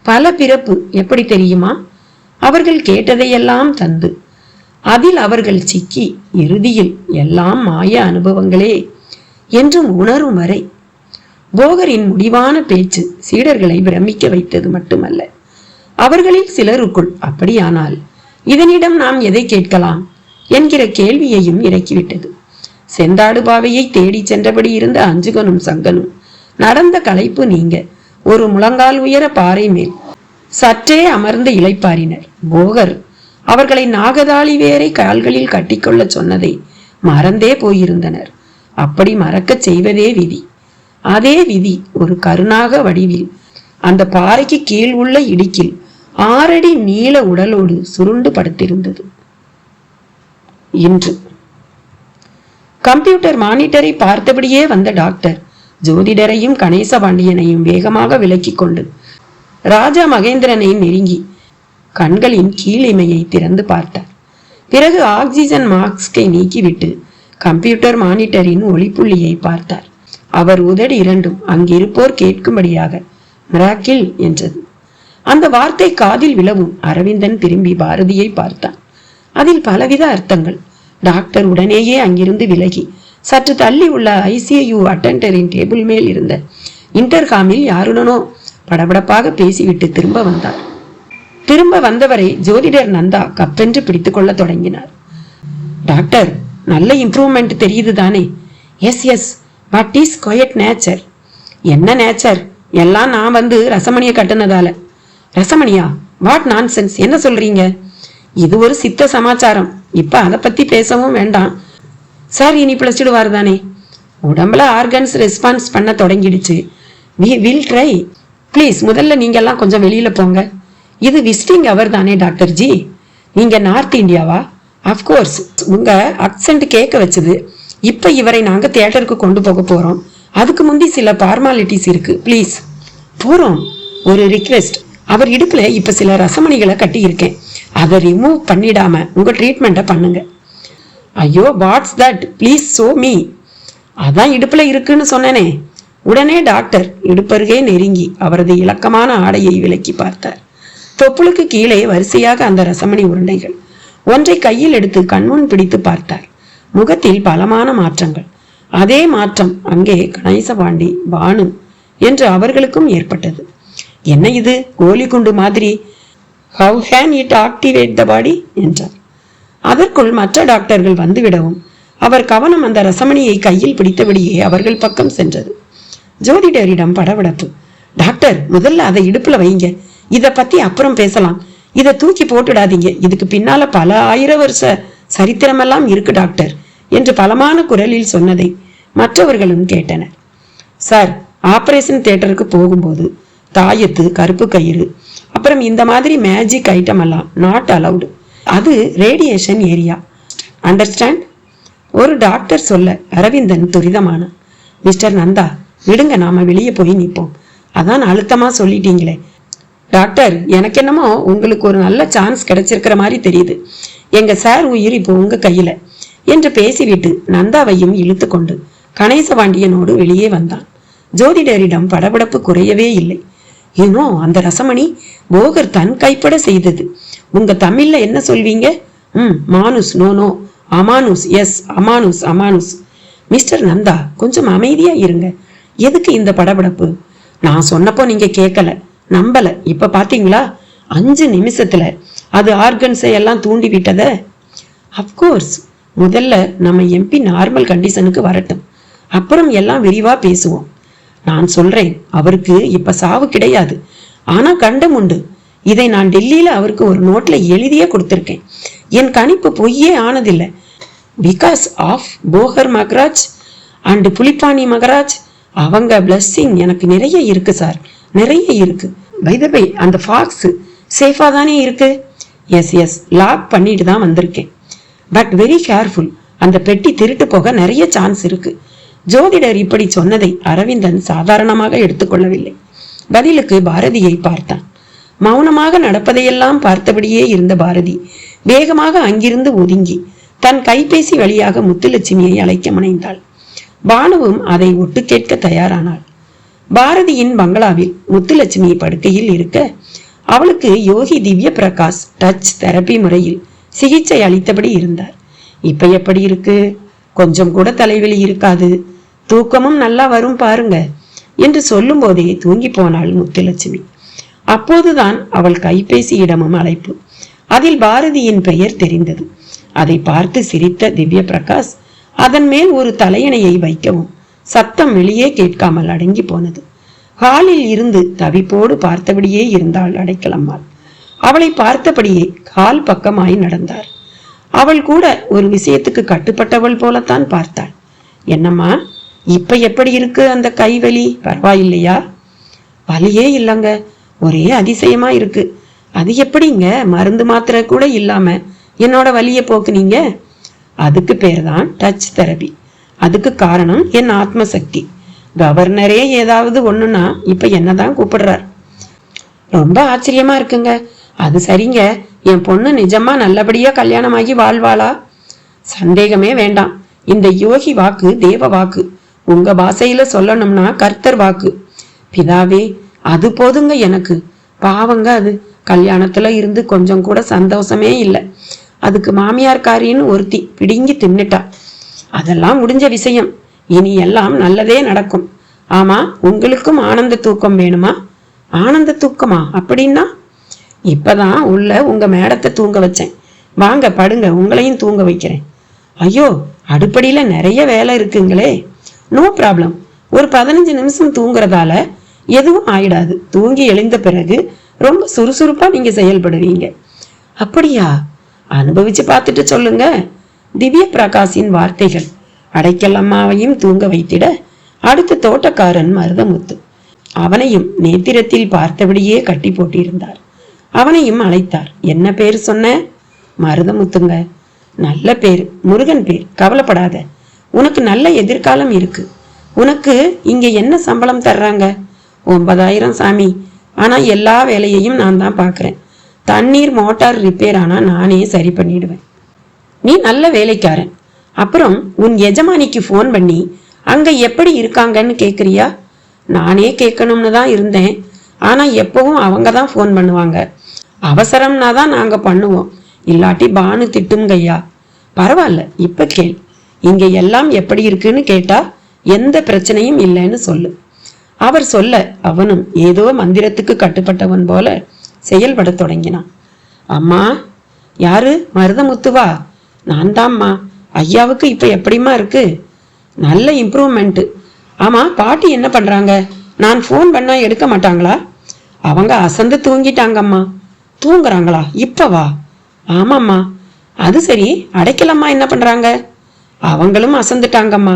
பல பிறப்பு எப்படி தெரியுமா? அவர்கள் கேட்டதையெல்லாம் தந்து அதில் அவர்கள் சிக்கி இறுதியில் எல்லாம் மாய அனுபவங்களே என்றும் உணரும் வரை. போகரின் முடிவான பேச்சு சீடர்களை பிரமிக்க வைத்தது மட்டுமல்ல, அவர்களில் சிலருக்குள் அப்படியானால் இதனிடம் நாம் எதை கேட்கலாம் என்கிற கேள்வியையும் இறக்கிவிட்டது. செந்தாடு பாவையை தேடி சென்றபடி இருந்த அஞ்சுகனும் சங்கனும் நடந்த களைப்பு நீங்க ஒரு முழங்கால் உயர பாறை மேல் சற்றே அமர்ந்து இளைப்பாரினர். போகர் அவர்களை நாகதாளி வேரை கால்களில் கட்டிக்கொள்ள சொன்னதை மறந்தே போயிருந்தனர். அப்படி மறக்க செய்வதே விதி. அதே விதி ஒரு கருணாக வடிவில் அந்த பாறைக்கு கீழ் உள்ள இடுக்கில் 6 அடி நீள உடலோடு சுருண்டு படுத்திருந்தது. இன்று கம்ப்யூட்டர் மானிட்டரை பார்த்தபடியே வந்த டாக்டர் ஜோதிடரையும் கணேசபாண்டியனையும் வேகமாக விலக்கிக் கொண்டு ராஜா மகேந்திரனை நெருங்கி கண்களின் கீழிமையை திறந்து பார்த்தார். பிறகு ஆக்சிஜன் மாஸ்கை நீக்கிவிட்டு கம்ப்யூட்டர் மானிட்டரின் ஒளிப்புள்ளியை பார்த்தார். அவர் உதடு இரண்டும் அங்கிருப்போர் கேட்கும்படியாக மிராக்கிள் என்றது. அந்த வார்த்தை காதில் விழவும் அரவிந்தன் திரும்பி பாரதியை பார்த்தான். அதில் பலவித அர்த்தங்கள். டாக்டர் உடனேயே அங்கிருந்து விலகி சற்று தள்ளி உள்ள ஐசியு அட்டெண்டரின் டேபிள் மேல் இருந்த இன்டர்காமில் யாருடனோ படபடப்பாக பேசிவிட்டு திரும்ப வந்தார். திரும்ப வந்தவரை ஜோதிடர் நந்தா கப்பென்று பிடித்துக் கொள்ள தொடங்கினார். டாக்டர், நல்ல இம்ப்ரூவ்மெண்ட் தெரியுது தானே? Yes yes, what is quiet nature? என்ன நேச்சர்? எல்லாம் நான் வந்து ரசமணியை கட்டுனதால. ரசமணியா? வாட் நான்சென்ஸ், என்ன சொல்றீங்க? இது ஒரு சித்த சமாச்சாரம், இப்ப அதை பத்தி பேசவும் வேண்டாம். சார் இனி பிழைச்சிடுவார் தானே? உடம்புல ஆர்கன்ஸ் ரெஸ்பான்ஸ் பண்ண தொடங்கிடுச்சு. We will try. ப்ளீஸ் முதல்ல நீங்க எல்லாம் கொஞ்சம் வெளியில போங்க. இது விசிட்டிங் அவர் தானே டாக்டர் ஜி? நீங்க நார்த் இந்தியாவா? அப்கோர்ஸ், உங்க அக்சென்ட் கேட்க வச்சது. இப்ப இவரை நாங்க தியேட்டருக்கு கொண்டு போக போறோம். அதுக்கு முந்தி சில ஃபார்மாலிட்டிஸ் இருக்கு. ப்ளீஸ். போறோம். ஒரு ரிக்வெஸ்ட், அவர் இடுப்புல இப்ப சில ரசமணிகளை கட்டி இருக்கேன், அதை ரிமூவ் பண்ணிடாம உங்க ட்ரீட்மெண்ட்டை பண்ணுங்க. ஐயோ, what's that? Please show me. அதான் இடுப்புல இருக்குன்னு சொன்னனே. உடனே டாக்டர் இடுப்பருகே நெருங்கி அவரது இலக்கமான ஆடையை விலக்கி பார்த்தார். தொப்புளுக்கு கீழே வரிசையாக அந்த ரசமணி உருண்டைகள். ஒன்றை கையில் எடுத்து கண்முன் பிடித்து பார்த்தார். முகத்தில் பலமான மாற்றங்கள். அதே மாற்றம் அங்கே கணேசபாண்டி, பானு என்று அவர்களுக்கும் ஏற்பட்டது. என்ன இது கோலி குண்டு மாதிரி? How can it activate the body என்றார். அதற்குள் மற்ற டாக்டர்கள் வந்துவிடவும் அவர் கவனம் அந்த ரசமணியை கையில் பிடித்தபடியே அவர்கள் பக்கம் சென்றது. ஜோதிடரிடம் படபடப்பு. டாக்டர், முதல்ல அதை இடுப்புல வைங்க, இத பத்தி அப்புறம் பேசலாம். இதை தூக்கி போட்டுடாதீங்க, இதுக்கு பின்னால பல 1000 வருஷ சரித்திரமெல்லாம் இருக்கு டாக்டர் என்று பலமான குரலில் சொன்னதை மற்றவர்களும் கேட்டனர். சார், ஆபரேஷன் தியேட்டருக்கு போகும்போது தாயத்து, கருப்பு கயிறு, அப்புறம் இந்த மாதிரி மேஜிக் ஐட்டம் எல்லாம் நாட் அலவுடு. அது ரேடியேஷன் ஏரியா, அண்டர்ஸ்டாண்ட்? ஒரு டாக்டர் சொல்ல அரவிந்தன் துரிதமான, மிஸ்டர் நந்தா விடுங்க, நாம வெளியே போய் நிற்போம். அதான் அழுத்தமா சொல்லிட்டீங்களே. டாக்டர், எனக்கு என்னமோ உங்களுக்கு ஒரு நல்ல சான்ஸ் கிடைச்சிருக்கிற மாதிரி தெரியுது. எங்க சார் உயிர் இப்போ உங்க கையில என்று பேசிவிட்டு நந்தாவையும் இழுத்து கொண்டு கணேசபாண்டியனோடு வெளியே வந்தான். ஜோதிடரிடம் படபடப்பு குறையவே இல்லை. ஏனோ அந்த ரசமணி போகர் தன் கைப்பட செய்தது. உங்க தமிழ்ல என்ன சொல்வீங்க? மானுஸ். நோ நோ, அமானுஸ். எஸ், அமானுஸ் அமானுஸ். மிஸ்டர் நந்தா, கொஞ்சம் அமைதியா இருங்க. எதுக்கு இந்த படபடப்பு? நான் சொன்னப்போ நீங்க கேட்கல, நம்பல. இப்ப பாத்தீங்களா, 5 நிமிஷத்துல அது ஆர்கன்ஸை எல்லாம் தூண்டி விட்டத. அப்கோர்ஸ், முதல்ல நம்ம எம்பி நார்மல் கண்டிஷனுக்கு வரட்டும், அப்புறம் எல்லாம் விரிவா பேசுவோம். நான் சொல்றேன், அவருக்கு இப்ப சாவு கிடையாது, ஆனா கண்டம் உண்டு. இதை நான் டெல்லியில அவருக்கு ஒரு நோட்ல எழுதியே கொடுத்திருக்கேன். என் கணிப்பு பொய்யே ஆனதில்லை. Because of Bogar Maharaj and Pulippani Maharaj, அவங்க பிளஸ்ஸிங் எனக்கு நிறைய இருக்கு சார், நிறைய இருக்கு. பை த பை, அந்த ஃபாக்ஸ் சேஃபா தானே இருக்கு? எஸ் எஸ், லாக் பண்ணிட்டு தான் வந்திருக்கேன். பட் வெரி கேர்ஃபுல், அந்த பெட்டி திருட்டு போக நிறைய சான்ஸ் இருக்கு. ஜோதிடர் இப்படி சொன்னதை அரவிந்தன் சாதாரணமாக எடுத்துக்கொள்ளவில்லை. பதிலுக்கு பாரதியை பார்த்தான். மௌனமாக நடப்பதையெல்லாம் பார்த்தபடியே இருந்த பாரதி வேகமாக அங்கிருந்து ஒதுங்கி தன் கைபேசி வழியாக முத்துலட்சுமியை அழைக்க முனைந்தாள். பானுவும் அதை ஒட்டு கேட்க தயாரானாள். பாரதியின் பங்களாவில் முத்துலட்சுமி படுக்கையில் இருக்க அவளுக்கு யோகி திவ்ய பிரகாஷ் டச் தெரப்பி முறையில் சிகிச்சை அளித்தபடி இருந்தார். இப்ப எப்படி இருக்கு? கொஞ்சம் கூட தலைவலி இருக்காது, தூக்கமும் நல்லா வரும் பாருங்க என்று சொல்லும் போதே தூங்கி போனாள் முத்துலட்சுமி. அப்போதுதான் அவள் கைபேசியிடமும் அழைப்பு. அதில் பாரதியின் பெயர் தெரிந்தது. அதை பார்த்து சிரித்த திவ்ய பிரகாஷ் அதன் மேல் ஒரு தலையணையை வைக்கவும் சத்தம் வெளியே கேட்காமல் அடங்கி போனது. ஹாலில் இருந்து தவிப்போடு பார்த்தபடியே இருந்தாள் அடைக்கலம்மாள். அவளை பார்த்தபடியே கால் பக்கமாய் நடந்தார். அவள் கூட ஒரு விஷயத்துக்கு கட்டுப்பட்டவள் போலத்தான் பார்த்தாள். என்னம்மா, இப்ப எப்படி இருக்கு அந்த கைவலி? பரவாயில்லையா? வலியே இல்லைங்க, ஒரே அதிசயமா இருக்கு. அது எப்படிங்க மருந்து மாத்திரை கூட இல்லாம என்னோட வலிய போக்குனீங்க? அதுக்கு பேர் தான் டச் தெரபி. அதுக்கு காரணம் என் ஆத்மசக்தி. கவர்னரே ஏதாவது ஒண்ணுன்னா இப்ப என்னதான் கூப்பிடுறார். ரொம்ப ஆச்சரியமா இருக்குங்க. அது சரிங்க, என் பொண்ணு நிஜமா நல்லபடியா கல்யாணமாகி வாழ்வாளா? சந்தேகமே வேண்டாம். இந்த யோகி வாக்கு தேவ வாக்கு, உங்க பாஷையில சொல்லணும்னா கர்த்தர் வாக்கு. பிதாவே, அது போதுங்க எனக்கு. பாவங்க, அது கல்யாணத்துல இருந்து கொஞ்சம் கூட சந்தோஷமே இல்லை. அதுக்கு மாமியார்காரின்னு ஒருத்தி பிடுங்கி தின்னுட்டா. அதெல்லாம் முடிஞ்ச விஷயம். இனி எல்லாம் நல்லதே நடக்கும். ஆமா, உங்களுக்கும் ஆனந்த தூக்கம் வேணுமா? ஆனந்த தூக்கமா? அப்படின்னா இப்பதான் உள்ள உங்க மேடத்தை தூங்க வச்சேன். வாங்க படுங்க, உங்களையும் தூங்க வைக்கிறேன். ஐயோ, அடுப்படியில நிறைய வேலை இருக்குங்களே. No problem. ஒரு 15 நிமிஷம் தூங்குறதால எதுவும் ஆயிடாது. தூங்கி எழுந்த பிறகு ரொம்ப சுறுசுறுப்பா நீங்க செயல்படுவீங்க. அப்படியா? அனுபவிச்சு பார்த்துட்டு சொல்லுங்க. திவ்ய பிரகாஷின் வார்த்தைகள் அடைக்கல் அம்மாவையும் தூங்க வைத்திட அடுத்த தோட்டக்காரன் மருதமுத்து அவனையும் நேத்திரத்தில் பார்த்தபடியே கட்டி போட்டிருந்தார். அவனையும் அழைத்தார். என்ன பேர் சொன்ன? மருதமுத்துங்க. நல்ல பேர், முருகன் பேர். கவலைப்படாத, உனக்கு நல்ல எதிர்காலம் இருக்கு. உனக்கு இங்க என்ன சம்பளம் தர்றாங்க? 9,000 சாமி. ஆனா எல்லா வேலையையும் நான் தான் பாக்குறேன். தண்ணீர் மோட்டார் ரிப்பேர் ஆனா நானே சரி பண்ணிடுவேன். நீ நல்ல வேலைக்காரன். அப்புறம் உன் எஜமானிக்கு போன் பண்ணி அங்க எப்படி இருக்காங்கன்னு கேக்குறியா? நானே கேட்கணும்னு தான் இருந்தேன். ஆனா எப்பவும் அவங்க தான் போன் பண்ணுவாங்க. அவசரம்னா தான் நாங்க பண்ணுவோம், இல்லாட்டி பானு திட்டுங்கய்யா. பரவாயில்ல, இப்ப கேள். இங்க எல்லாம் எப்படி இருக்குன்னு கேட்டா எந்த பிரச்சனையும் இல்லைன்னு சொல்லு. அவர் சொல்ல அவனும் ஏதோ மந்திரத்துக்கு கட்டுப்பட்டவன் போல செயல்பட தொடங்கினான். அம்மா. யாரு? மருதமுத்துவா? நான் தான்மா. ஐயாவுக்கு இப்ப எப்படிமா இருக்கு? நல்ல இம்ப்ரூவ்மெண்ட். ஆமா, பாட்டி என்ன பண்றாங்க? நான் போன் பண்ணா எடுக்க மாட்டாங்களா? அவங்க அசந்து தூங்கிட்டாங்கம்மா. தூங்குறாங்களா இப்பவா? ஆமாம்மா. அது சரி, அடைக்கலம்மா என்ன பண்றாங்க? அவங்களும் அசந்துட்டாங்கம்மா.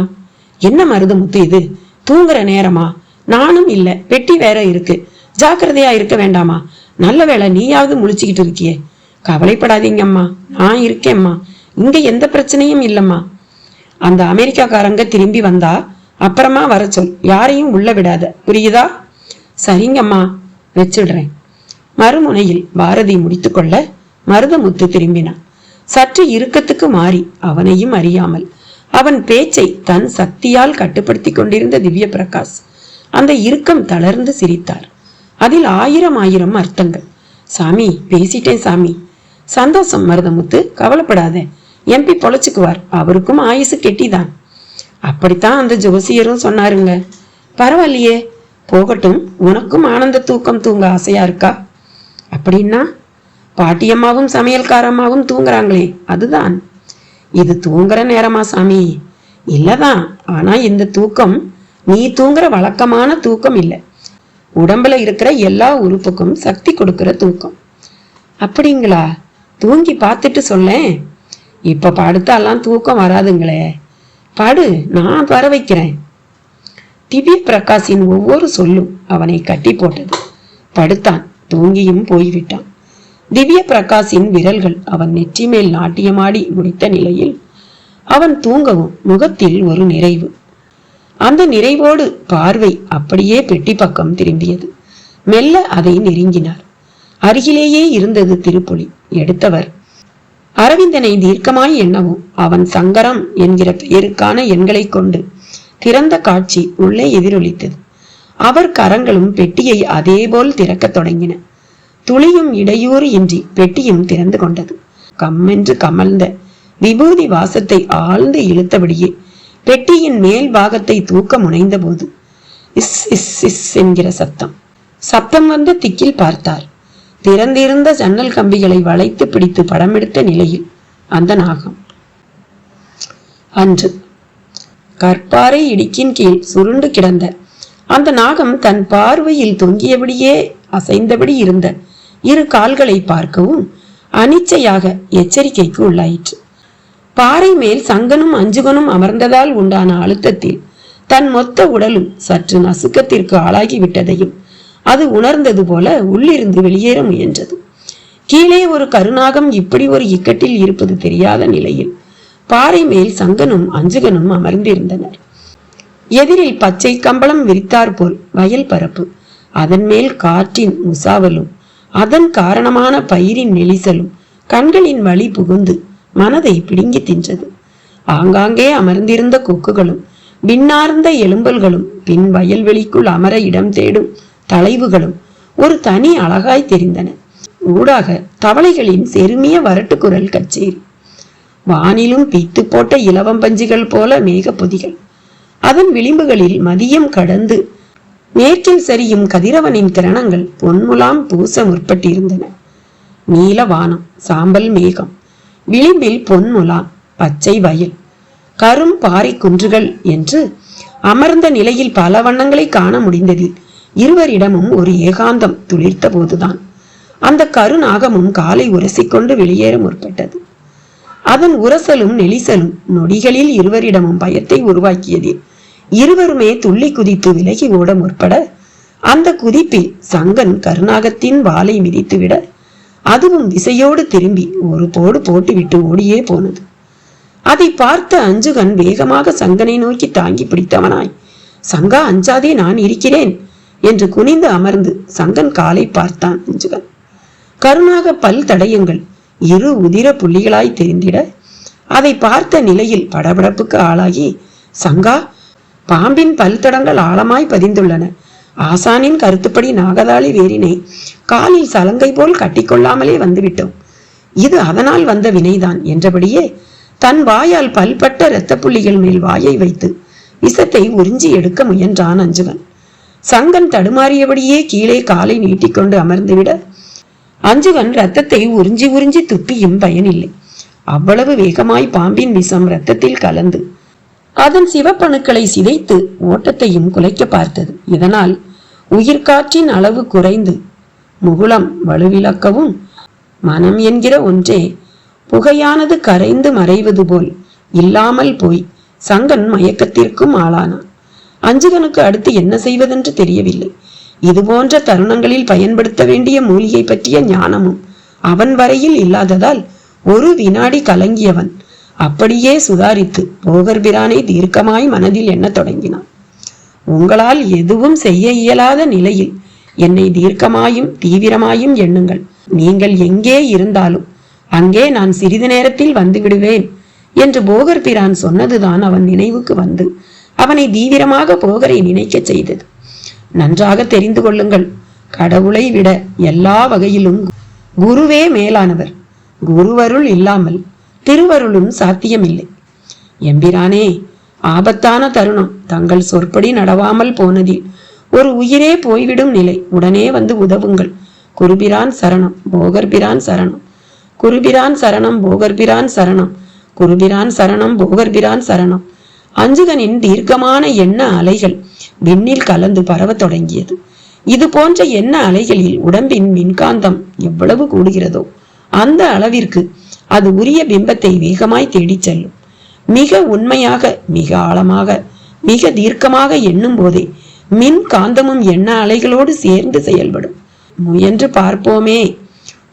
என்ன மருதமுத்து இது, தூங்குற நேரமா? நானும் இல்ல, பெட்டி வேற இருக்கு. ஜாக்கிரதையா இருக்க வேண்டாமா? நல்ல வேளை நீயாவது முழிச்சுக்கிட்டு இருக்கியே. கவலைப்படாதீங்கம்மா, நான் இருக்கேம்மா. இங்க எந்த பிரச்சனையும் இல்லம்மா. அந்த அமெரிக்காக்காரங்க திரும்பி வந்தா அப்புறமா வர சொல். யாரையும் உள்ள விடாத, புரியுதா? சரிங்கம்மா, வச்சிடுறேன். மறுமுனையில் பாரதி முடித்துக்கொள்ள மருதமுத்து திரும்பினான். சற்று இறுக்கத்துக்கு மாறி அவனையும் அறியாமல் அவன் பேச்சை தன் சக்தியால் கட்டுப்படுத்தி கொண்டிருந்த திவ்ய பிரகாஷ் அந்த இறுக்கம் தளர்ந்து சிரித்தார். அதில் 1000 அர்த்தங்கள். சாமி, பேசிட்டேன் சாமி. சந்தோஷம் மருதமுத்து, கவலைப்படாத. எம்பி பொழைச்சுக்குவார். அவருக்கும் ஆயுசு கெட்டிதான். அப்படித்தான் அந்த ஜோசியரும் சொன்னாருங்க. பரவாயில்லையே, போகட்டும். உனக்கும் ஆனந்த தூக்கம் தூங்க ஆசையா இருக்கா? அப்படின்னா பாட்டியம்மாவும் சமையல்காரம்மாவும் தூங்குறாங்களே, அதுதான். இது தூங்குற நேரமா சாமி? இல்லதான். ஆனா இந்த தூக்கம் நீ தூங்குற வழக்கமான தூக்கம் இல்லை. உடம்புல இருக்கிற எல்லா உறுப்புக்கும் சக்தி கொடுக்கிற தூக்கம். அப்படிங்களா? தூங்கி பார்த்துட்டு சொல்லேன். இப்ப படுத்தாலாம் தூக்கம் வராதுங்களே. படு, நான் வர வைக்கிறேன். திவ்ய பிரகாஷின் ஒவ்வொரு சொல்லும் அவனை கட்டி போட்டது. படுத்தான், தூங்கியும் போய்விட்டான். திவ்ய பிரகாஷின் விரல்கள் அவன் நெற்றி மேல் நாட்டியமாடி முடித்த நிலையில் அவன் தூங்கவும் முகத்தில் ஒரு நிறைவு. அந்த நிறைவோடு பார்வை அப்படியே பெட்டி பக்கம் திரும்பியது. மெல்ல அதை நெருங்கினார். அருகிலேயே இருந்தது திருப்புலி. எடுத்தவர் அரவிந்தனை தீர்க்கமாய் எண்ணவும் அவன் சங்கரம் என்கிற பெயருக்கான எண்களை கொண்டு திறந்த காட்சி உள்ளே எதிரொலித்தது. அவர் கரங்களும் பெட்டியை அதேபோல் திறக்க தொடங்கின. துளியும் இடையூறு இன்றி பெட்டியும் திறந்து கொண்டது. கம்மென்று கமழ்ந்த விபூதி வாசத்தை ஆழ்ந்து இழுத்தபடியே பெட்டியின் மேல் பாகத்தை தூக்க முனைந்த போது இஸ் இஸ் இஸ் என்கிற சப்தம் வந்த திக்கில் பார்த்தார். திறந்திருந்த ஜன்னல் கம்பிகளை வளைத்து பிடித்து படமெடுத்த நிலையில் அந்த நாகம். அன்று கற்பாறை இடுக்கின் கீழ் சுருண்டு கிடந்த அந்த நாகம் தன் பார்வையில் தொங்கியபடியே அசைந்தபடி இருந்த 2 கால்களை பார்க்கவும் அனிச்சையாக எச்சரிக்கைக்கு உள்ளாயிற்று. பாறை மேல் சங்கனும் அஞ்சுகனும் அமர்ந்ததால் உண்டான அழுத்தத்தில் தன் மொத்த உடலும் சற்று நசுக்கத்திற்கு ஆளாகி விட்டதையும் அது உணர்ந்தது போல உள்ளிருந்து வெளியேற முயன்றது. கீழே ஒரு கருநாகம் இப்படி ஒரு இக்கட்டில் இருப்பது தெரியாத நிலையில் பாறை மேல் சங்கனும் அஞ்சுகனும் அமர்ந்திருந்தனர். எதிரில் பச்சை கம்பளம் விரித்தாற்போல் வயல் பரப்பு, அதன் மேல் காற்றின் உசாவலும் அதன் காரணமான பயிரின் நெளிசலும் கண்களின் வழி புகுந்து மனதை பிடுங்கி தின்றது. ஆங்காங்கே அமர்ந்திருந்த கொக்குகளும் விண்ணார்ந்த எலும்பல்களும் பின் வயல்வெளிக்குள் அமர இடம் தேடும் தலைவுகளும் ஒரு தனி அழகாய் தெரிந்தன. ஊடாக தவளைகளின் செருமிய வரட்டு குரல் கச்சேரி. வானிலும் பீத்து போட்ட இலவம்பஞ்சிகள் போல மேக பொதிகள். அதன் விளிம்புகளில் மதியம் கடந்து மேற்கில் சரியும் கதிரவனின் கிரணங்கள் பொன்முலாம் பூச முற்பட்டிருந்தன. நீல வானம், சாம்பல் மேகம், விளிம்பில் பொன்முலாம், பச்சை வயல், கரும் பாறை குன்றுகள் என்று அமர்ந்த நிலையில் பல வண்ணங்களை காண முடிந்ததில் இருவரிடமும் ஒரு ஏகாந்தம் துளிர்த்த போதுதான் அந்த கருநாகமும் காலை உரசிக்கொண்டு வெளியேற முற்பட்டது. அதன் உரசலும் நெளிசலும் நொடிகளில் இருவரிடமும் பயத்தை உருவாக்கியதில் இருவருமே துள்ளி குதித்து விலகி ஓட முற்பட அந்த குதிப்பில் சங்கன் கருநாகத்தின் வாளை மிதித்துவிட அதுவும் விசையோடு திரும்பி ஒரு போடு போட்டுவிட்டு ஓடியே போனது. அதை பார்த்த அஞ்சுகன் வேகமாக சங்கனை நோக்கி தாங்கி பிடித்தவனாய், சங்கா அஞ்சாதே, நான் இருக்கிறேன் என்று குனிந்து அமர்ந்து சங்கன் காலை பார்த்தான். அஞ்சுகன் கருணாக பல் தடயங்கள் இரு உதிர புள்ளிகளாய் தெரிந்திட அதை பார்த்த நிலையில் படபடப்புக்கு ஆளாகி, சங்கா, பாம்பின் பல் தடங்கள் ஆழமாய் பதிந்துள்ளன. ஆசானின் கருத்துப்படி நாகதாளி வேரினை காலில் சலங்கை போல் கட்டிக்கொள்ளாமலே வந்துவிட்டோம். இது அதனால் வந்த வினைதான் என்றபடியே தன் வாயால் பல்பட்ட இரத்த புள்ளிகள் மேல் வாயை வைத்து விஷத்தை உறிஞ்சி எடுக்க முயன்றான் அஞ்சுகன். சங்கன் தடுமாறியபடியே கீழே காலை நீட்டிக்கொண்டு அமர்ந்துவிட அஞ்சுகன் ரத்தத்தை உறிஞ்சி உறிஞ்சி துப்பியும் பயனில்லை. அவ்வளவு வேகமாய் பாம்பின் விஷம் ரத்தத்தில் கலந்து அதன் சிவப்பணுக்களை சிதைத்து ஓட்டத்தையும் குலைக்க பார்த்தது. இதனால் உயிர்காற்றின் அளவு குறைந்து முகுளம் வலுவிழக்கவும் மனம் என்கிற ஒன்றே புகையானது கரைந்து மறைவது போல் இல்லாமல் போய் சங்கன் மயக்கத்திற்கும் ஆளானான். அஞ்சுகனுக்கு அடுத்து என்ன செய்வதென்று தெரியவில்லை. இது போன்ற தருணங்களில் பயன்படுத்த வேண்டிய மூலிகை பற்றிய ஞானமும் அவன் வரையில் இல்லாததால் ஒரு வினாடி கலங்கியவன் அப்படியே சுதாரித்து போகர் பிரானை தீர்க்கமாய் மனதில் எண்ண தொடங்கினான். உங்களால் எதுவும் செய்ய இயலாத நிலையில் என்னை தீர்க்கமாயும் தீவிரமாயும் எண்ணுங்கள். நீங்கள் எங்கே இருந்தாலும் அங்கே நான் சிறிது நேரத்தில் வந்து விடுவேன் என்று போகர் பிரான் சொன்னதுதான் அவன் நினைவுக்கு வந்து அவனை தீவிரமாக போகரை நினைக்க செய்தது. நன்றாக தெரிந்து கொள்ளுங்கள், கடவுளை விட எல்லா வகையிலும் குருவே மேலானவர். குருவருள் இல்லாமல் திருவருளும் சாத்தியமில்லை. எம்பிரானே, ஆபத்தான தருணம் தங்கள் சொற்படி நடவாமல் போனதில் ஒரு உயிரே போய்விடும் நிலை. உடனே வந்து உதவுங்கள். குருபிரான் சரணம், போகர்பிரான் சரணம். குருபிரான் சரணம், போகர்பிரான் சரணம். குருபிரான் சரணம், போகர்பிரான் சரணம். அஞ்சுகனின் தீர்க்கமான எண்ண அலைகள் விண்ணில் கலந்து பரவ தொடங்கியது. இது போன்ற எண்ண அலைகளில் உடம்பின் மின்காந்தம் எவ்வளவு கூடுகிறதோ அந்த அளவிற்கு அது உரிய பிம்பத்தை வேகமாய் தேடிச் செல்லும். மிக உண்மையாக, மிக ஆழமாக, மிக தீர்க்கமாக எண்ணும் போதே மின் காந்தமும் எண்ண அலைகளோடு சேர்ந்து செயல்படும். முயன்று பார்ப்போமே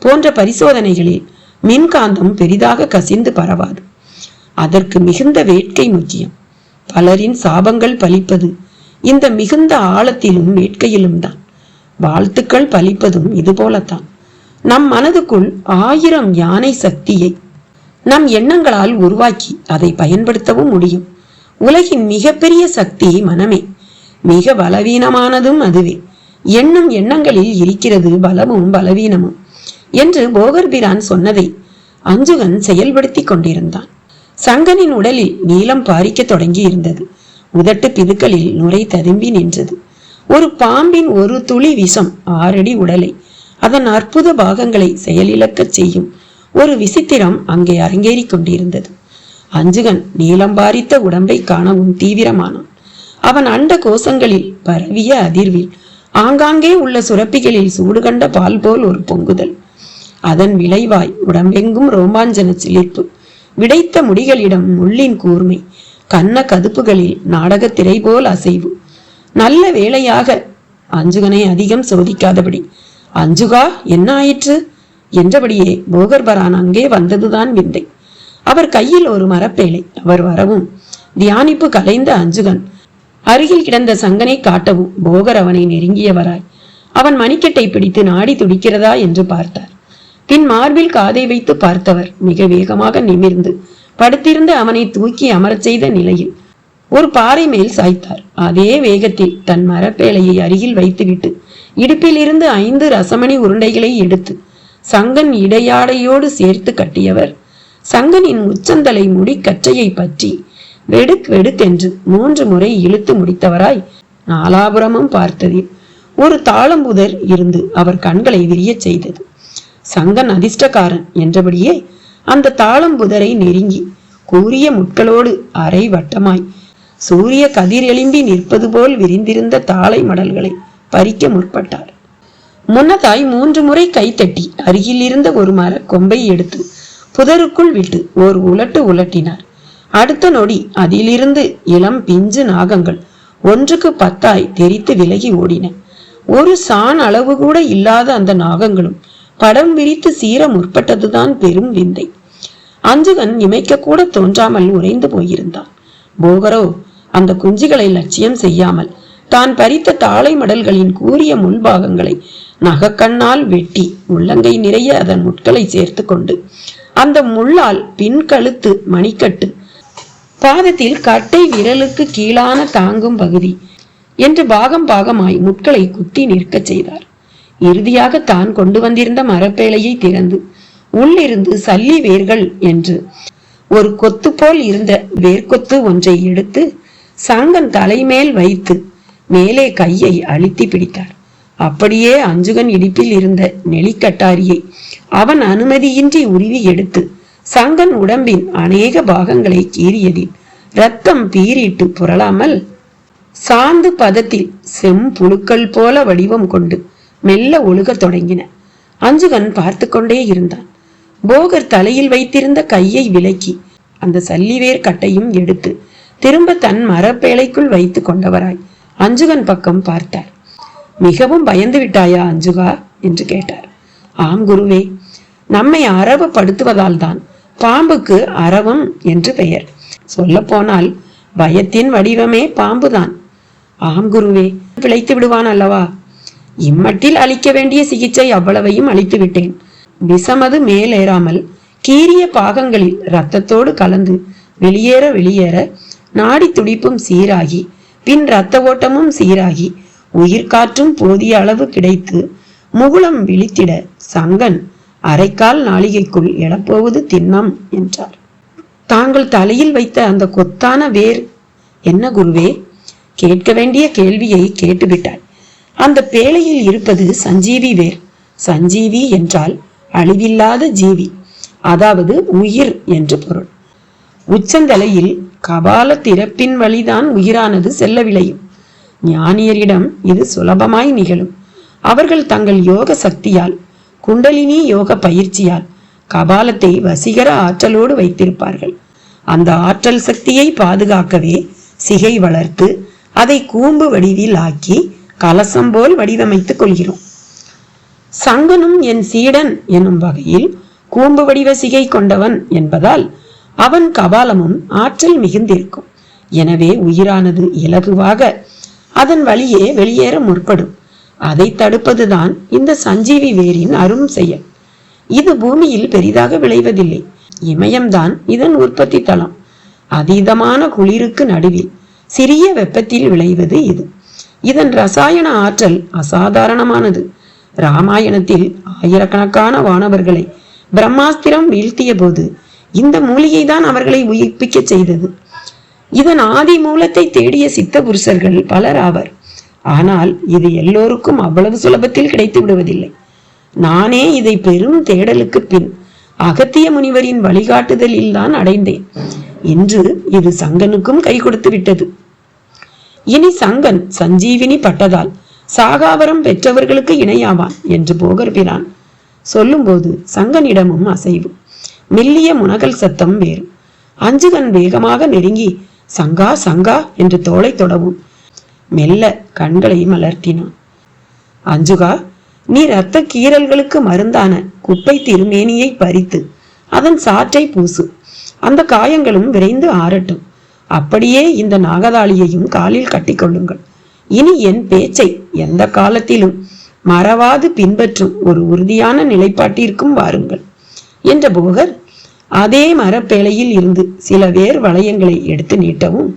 போன்ற பரிசோதனைகளில் மின்காந்தம் பெரிதாக கசிந்து பரவாது. அதற்கு மிகுந்த வேட்கை முக்கியம். பலரின் சாபங்கள் பலிப்பது இந்த மிகுந்த ஆழத்திலும் வேட்கையிலும் தான். வாழ்த்துக்கள் பலிப்பதும் இது போலத்தான். நம் மனதுக்குள் 1000 யானை சக்தியை நம் எண்ணங்களால் உருவாக்கி அதை பயன்படுத்தவும் முடியும். உலகின் மிகப்பெரிய சக்தி மனமே. மிக பலவீனமானதும் அதுவே. எண்ணும் எண்ணங்களில் இருக்கிறது பலமும் பலவீனமும் என்று போகர்பிரான் சொன்னதை அஞ்சுகன் செயல்படுத்தி கொண்டிருந்தான். சங்கனின் உடலில் நீலம் பாரிக்க தொடங்கி இருந்தது. உதட்டு பிதுக்களில் நுரை ததும்பி நின்றது. ஒரு பாம்பின் ஒரு துளி விஷம் 6 அடி உடலை, அதன் அற்புத பாகங்களை செயலிழக்கச் செய்யும் ஒரு விசித்திரம் அங்கே அரங்கேறி கொண்டிருந்தது. அஞ்சுகன் நீலம் பாரித்த உடம்பை காணவும் தீவிரமானான். அவன் அண்ட கோஷங்களில் பரவிய அதிர்வில் ஆங்காங்கே உள்ள சுரப்பிகளில் சூடு கண்ட பால் போல் ஒரு பொங்குதல். அதன் விளைவாய் உடம்பெங்கும் ரோமாஞ்சன சிலிர்ப்பு, விடைத்த முடிகளிடம் முள்ளின் கூர்மை, கன்ன கதுப்புகளில் நாடக திரை போல் அசைவு. நல்ல வேளையாக அஞ்சுகனை அதிகம் சோதிக்காதபடி. அஞ்சுகா, என்ன ஆயிற்று என்றபடியே போகர்பரான் அங்கே வந்ததுதான் விந்தை. அவர் கையில் ஒரு மரப்பேலை. அவர் வரவும் தியானிப்பு கலைந்த அஞ்சுகன் அருகில் கிடந்த சங்கனை காட்டவும் போகர் அவனை நெருங்கியவராய் அவன் மணிக்கட்டை பிடித்து நாடி துடிக்கிறதா என்று பார்த்தார். பின் மார்பில் காதை வைத்து பார்த்தவர் மிக வேகமாக நிமிர்ந்து படுத்திருந்த அவனை தூக்கி அமரச் செய்த நிலையில் ஒரு பாறை மேல் சாய்த்தார். அதே வேகத்தில் தன் மரப்பேலையை அருகில் வைத்துவிட்டு இடுப்பில் இருந்து 5 ரசமணி உருண்டைகளை எடுத்து சங்கன் இடையாடையோடு சேர்த்து கட்டியவர் சங்கனின் உச்சந்தலை முடி கச்சையை பற்றி வெடுக் வெடுக்கென்று 3 முறை இழுத்து முடித்தவராய் நாலாபுரமும் பார்த்ததில் ஒரு தாளம்புதர் இருந்து அவர் கண்களை விரிய செய்தது. சங்கன் அதிர்ஷ்டக்காரன் என்றபடியே அந்த தாளம்புதரை நெருங்கி கூரிய முட்களோடு அரை வட்டமாய் சூரிய கதிர் எழும்பி நிற்பது போல் விரிந்திருந்த தாளை மடல்களை பறிக்க முற்பட்டார். முன்னதாய் 3 முறை கைத்தட்டி அருகில் இருந்த ஒரு மர கொம்பை எடுத்து புதருக்குள் விட்டு ஓர் உலட்டு உலட்டினார். அடுத்த நொடி அதிலிருந்து இளம் பிஞ்சு நாகங்கள் 1க்கு 10 தெரித்து விலகி ஓடின. ஒரு சான் அளவு கூட இல்லாத அந்த நாகங்களும் படம் விரித்து சீர முற்பட்டதுதான் பெரும் விந்தை. அஞ்சுகன் இமைக்க கூட தோன்றாமல் உறைந்து போயிருந்தான். போகரோ அந்த குஞ்சுகளை லட்சியம் செய்யாமல் தான் பறித்த தாளை மடல்களின் கூரிய முள்பாகங்களை நகக்கண்ணால் வெட்டி உள்ளங்கை நிறைய அதன் முட்களை சேர்த்து கொண்டு அந்த முள்ளால் பின் கழுத்து மணிக்கட்டு பாதத்தில் கட்டை விரலுக்கு கீழான தாங்கும் பகுதி என்று பாகம் பாகமாய் முட்களை குத்தி நிற்க செய்தார். இறுதியாக தான் கொண்டு வந்திருந்த மரப்பேலையை திறந்து உள்ளிருந்து சல்லி வேர்கள் என்று ஒரு கொத்து போல் இருந்த வேர்க்கொத்து ஒன்றை எடுத்து சங்கன் தலைமேல் வைத்து மேலே கையை அழுத்தி பிடித்தார். அப்படியே அஞ்சுகன் இடுப்பில் இருந்த நெளிக்கட்டாரியை அவன் அனுமதியின்றி உருவி எடுத்து சங்கன் உடம்பின் அநேக பாகங்களை கீறியதில் இரத்தம் பீறிட்டு புரளாமல் சாந்து பதத்தில் செம்புழுக்கள் போல வடிவம் கொண்டு மெல்ல ஒழுகத் தொடங்கின. அஞ்சுகன் பார்த்து கொண்டே இருந்தான். போகர் தலையில் வைத்திருந்த கையை விலக்கி அந்த சல்லிவேர் கட்டையும் எடுத்து திரும்ப தன் மரப்பேலைக்குள் வைத்து கொண்டவராய் அஞ்சுகன் பக்கம் பார்த்தார். மிகவும் பயந்து விட்டாயா அஞ்சுகா என்று கேட்டார். ஆம் குருவே, நம்மை அரவப்படுத்துவதால் தான் பாம்புக்கு அரவம் என்று பெயர். சொல்ல போனால் பயத்தின் வடிவமே பாம்புதான். ஆம் குருவே, பிழைத்து விடுவான் அல்லவா? இம்மட்டில் அளிக்க வேண்டிய சிகிச்சை அவ்வளவையும் அளித்து விட்டேன். விஷமது மேலேறாமல் கீரிய பாகங்களில் இரத்தத்தோடு கலந்து வெளியேற நாடி துடிப்பும் சீராகி பின் இரத்த ஓட்டமும் சீராகி உயிர்காற்றும் போதிய அளவு கிடைத்து முகுளம் விழித்திட சங்கன் அரைக்கால் நாளிகைக்குள் எழப்போவது திண்ணம் என்றார். தாங்கள் தலையில் வைத்த அந்த கொத்தான வேர் என்ன குருவே? கேட்க வேண்டிய கேள்வியை கேட்டுவிட்டாய். அந்த பேழையில் இருப்பது சஞ்சீவி வேர். சஞ்சீவி என்றால் அழிவில்லாத ஜீவி, அதாவது உயிர் என்று பொருள். உச்சந்தலையில் கபால திறப்பின் வழிதான் உயிரானது செல்ல விளையும். ஞானியரிடம் இது சுலபமாய் நிகழும். அவர்கள் தங்கள் யோக சக்தியால் குண்டலினி யோக பயிற்சியால் கபாலத்தை வசீகர ஆற்றலோடு வைத்திருப்பார்கள். அந்த ஆற்றல் சக்தியை பாதுகாக்கவே சிகை வளர்த்து அதை கூம்பு வடிவில் ஆக்கி கலசம் போல் வடிவமைத்துக் கொள்கிறோம். சங்கனும் என் சீடன் எனும் வகையில் கூம்பு வடிவ சிகை கொண்டவன் என்பதால் அவன் கபாலமும் ஆற்றல் மிகுந்திருக்கும். எனவே உயிரானது இலகுவாக அதன் வழியே வெளியேற முற்படும். அதை தடுப்பதுதான் இந்த சஞ்சீவி வேரின் அரும் செயல். இது பூமியில் பெரிதாக விளைவதில்லை. இமயம்தான் இதன் உற்பத்தி தளம். அதீதமான குளிருக்கு நடுவில் சிறிய வெப்பத்தில் விளைவது இது. இதன் ரசாயன ஆற்றல் அசாதாரணமானது. ராமாயணத்தில் ஆயிரக்கணக்கான வானவர்களை பிரம்மாஸ்திரம் வீழ்த்திய போது இந்த மூலிகை தான் அவர்களை உயிர்ப்பிக்க செய்தது. இதன் ஆதி மூலத்தை தேடிய சித்த புருஷர்கள் பலர் ஆவர். ஆனால் இது எல்லோருக்கும் அவ்வளவு சுலபத்தில் கிடைத்து விடுவதில்லை. நானே இதை பெரும் தேடலுக்கு பின் அகத்திய முனிவரின் வழிகாட்டுதலில் தான் அடைந்தேன். இன்று இது சங்கனுக்கும் கை கொடுத்து விட்டது. இனி சங்கன் சஞ்சீவினி பட்டதால் சாகாவரம் பெற்றவர்களுக்கு இணையாவான் என்று போகர் பிரான் சொல்லும் போது சங்கனிடமும் அசைவு, மெல்லிய முனகல் சத்தம் வேறு. அஞ்சுகன் வேகமாக நெருங்கி சங்கா சங்கா என்று தோளை தொடவும் மெல்ல கண்களை மலர்த்தினான். அஞ்சுகா, நீ இரத்த கீறல்களுக்கு மருந்தான குப்பை திருமேனியை பறித்து அதன் சாற்றை பூசு. அந்த காயங்களும் விரைந்து ஆறட்டும். அப்படியே இந்த நாகதாளியையும் காலில் கட்டிக்கொள்ளுங்கள். இனி என் பேச்சை எந்த காலத்திலும் மறவாது பின்பற்றும் ஒரு உறுதியான நிலைப்பாட்டிற்கும் வாருங்கள் என்ற போகர் அதே மரப்பேழையில் இருந்து சில வேர் வளையங்களை எடுத்து நீட்டவும்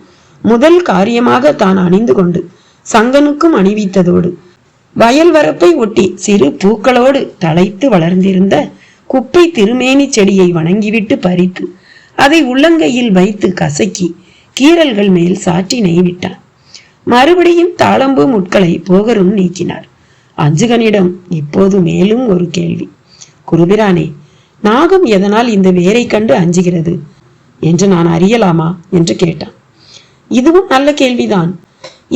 முதல் காரியமாக தான் அணிந்து கொண்டு சங்கனுக்கும் அணிவித்ததோடு வயல் வரப்பை ஒட்டி சிறு பூக்களோடு தழைத்து வளர்ந்திருந்த குப்பை திருமேனி செடியை வணங்கிவிட்டு பறித்து அதை உள்ளங்கையில் வைத்து கசக்கி கீறல்கள் மேல் சாற்றி நெய்விட்டான். மறுபடியும் தாளம்பூ முட்களை போகரும் நீக்கினார். அஞ்சுகனிடம் இப்போது மேலும் ஒரு கேள்வி. குருபிரானே, நாகம் எதனால் இந்த வேரை கண்டு அஞ்சுகிறது என்று நான் அறியலாமா என்று கேட்டான். இதுவும் நல்ல கேள்விதான்.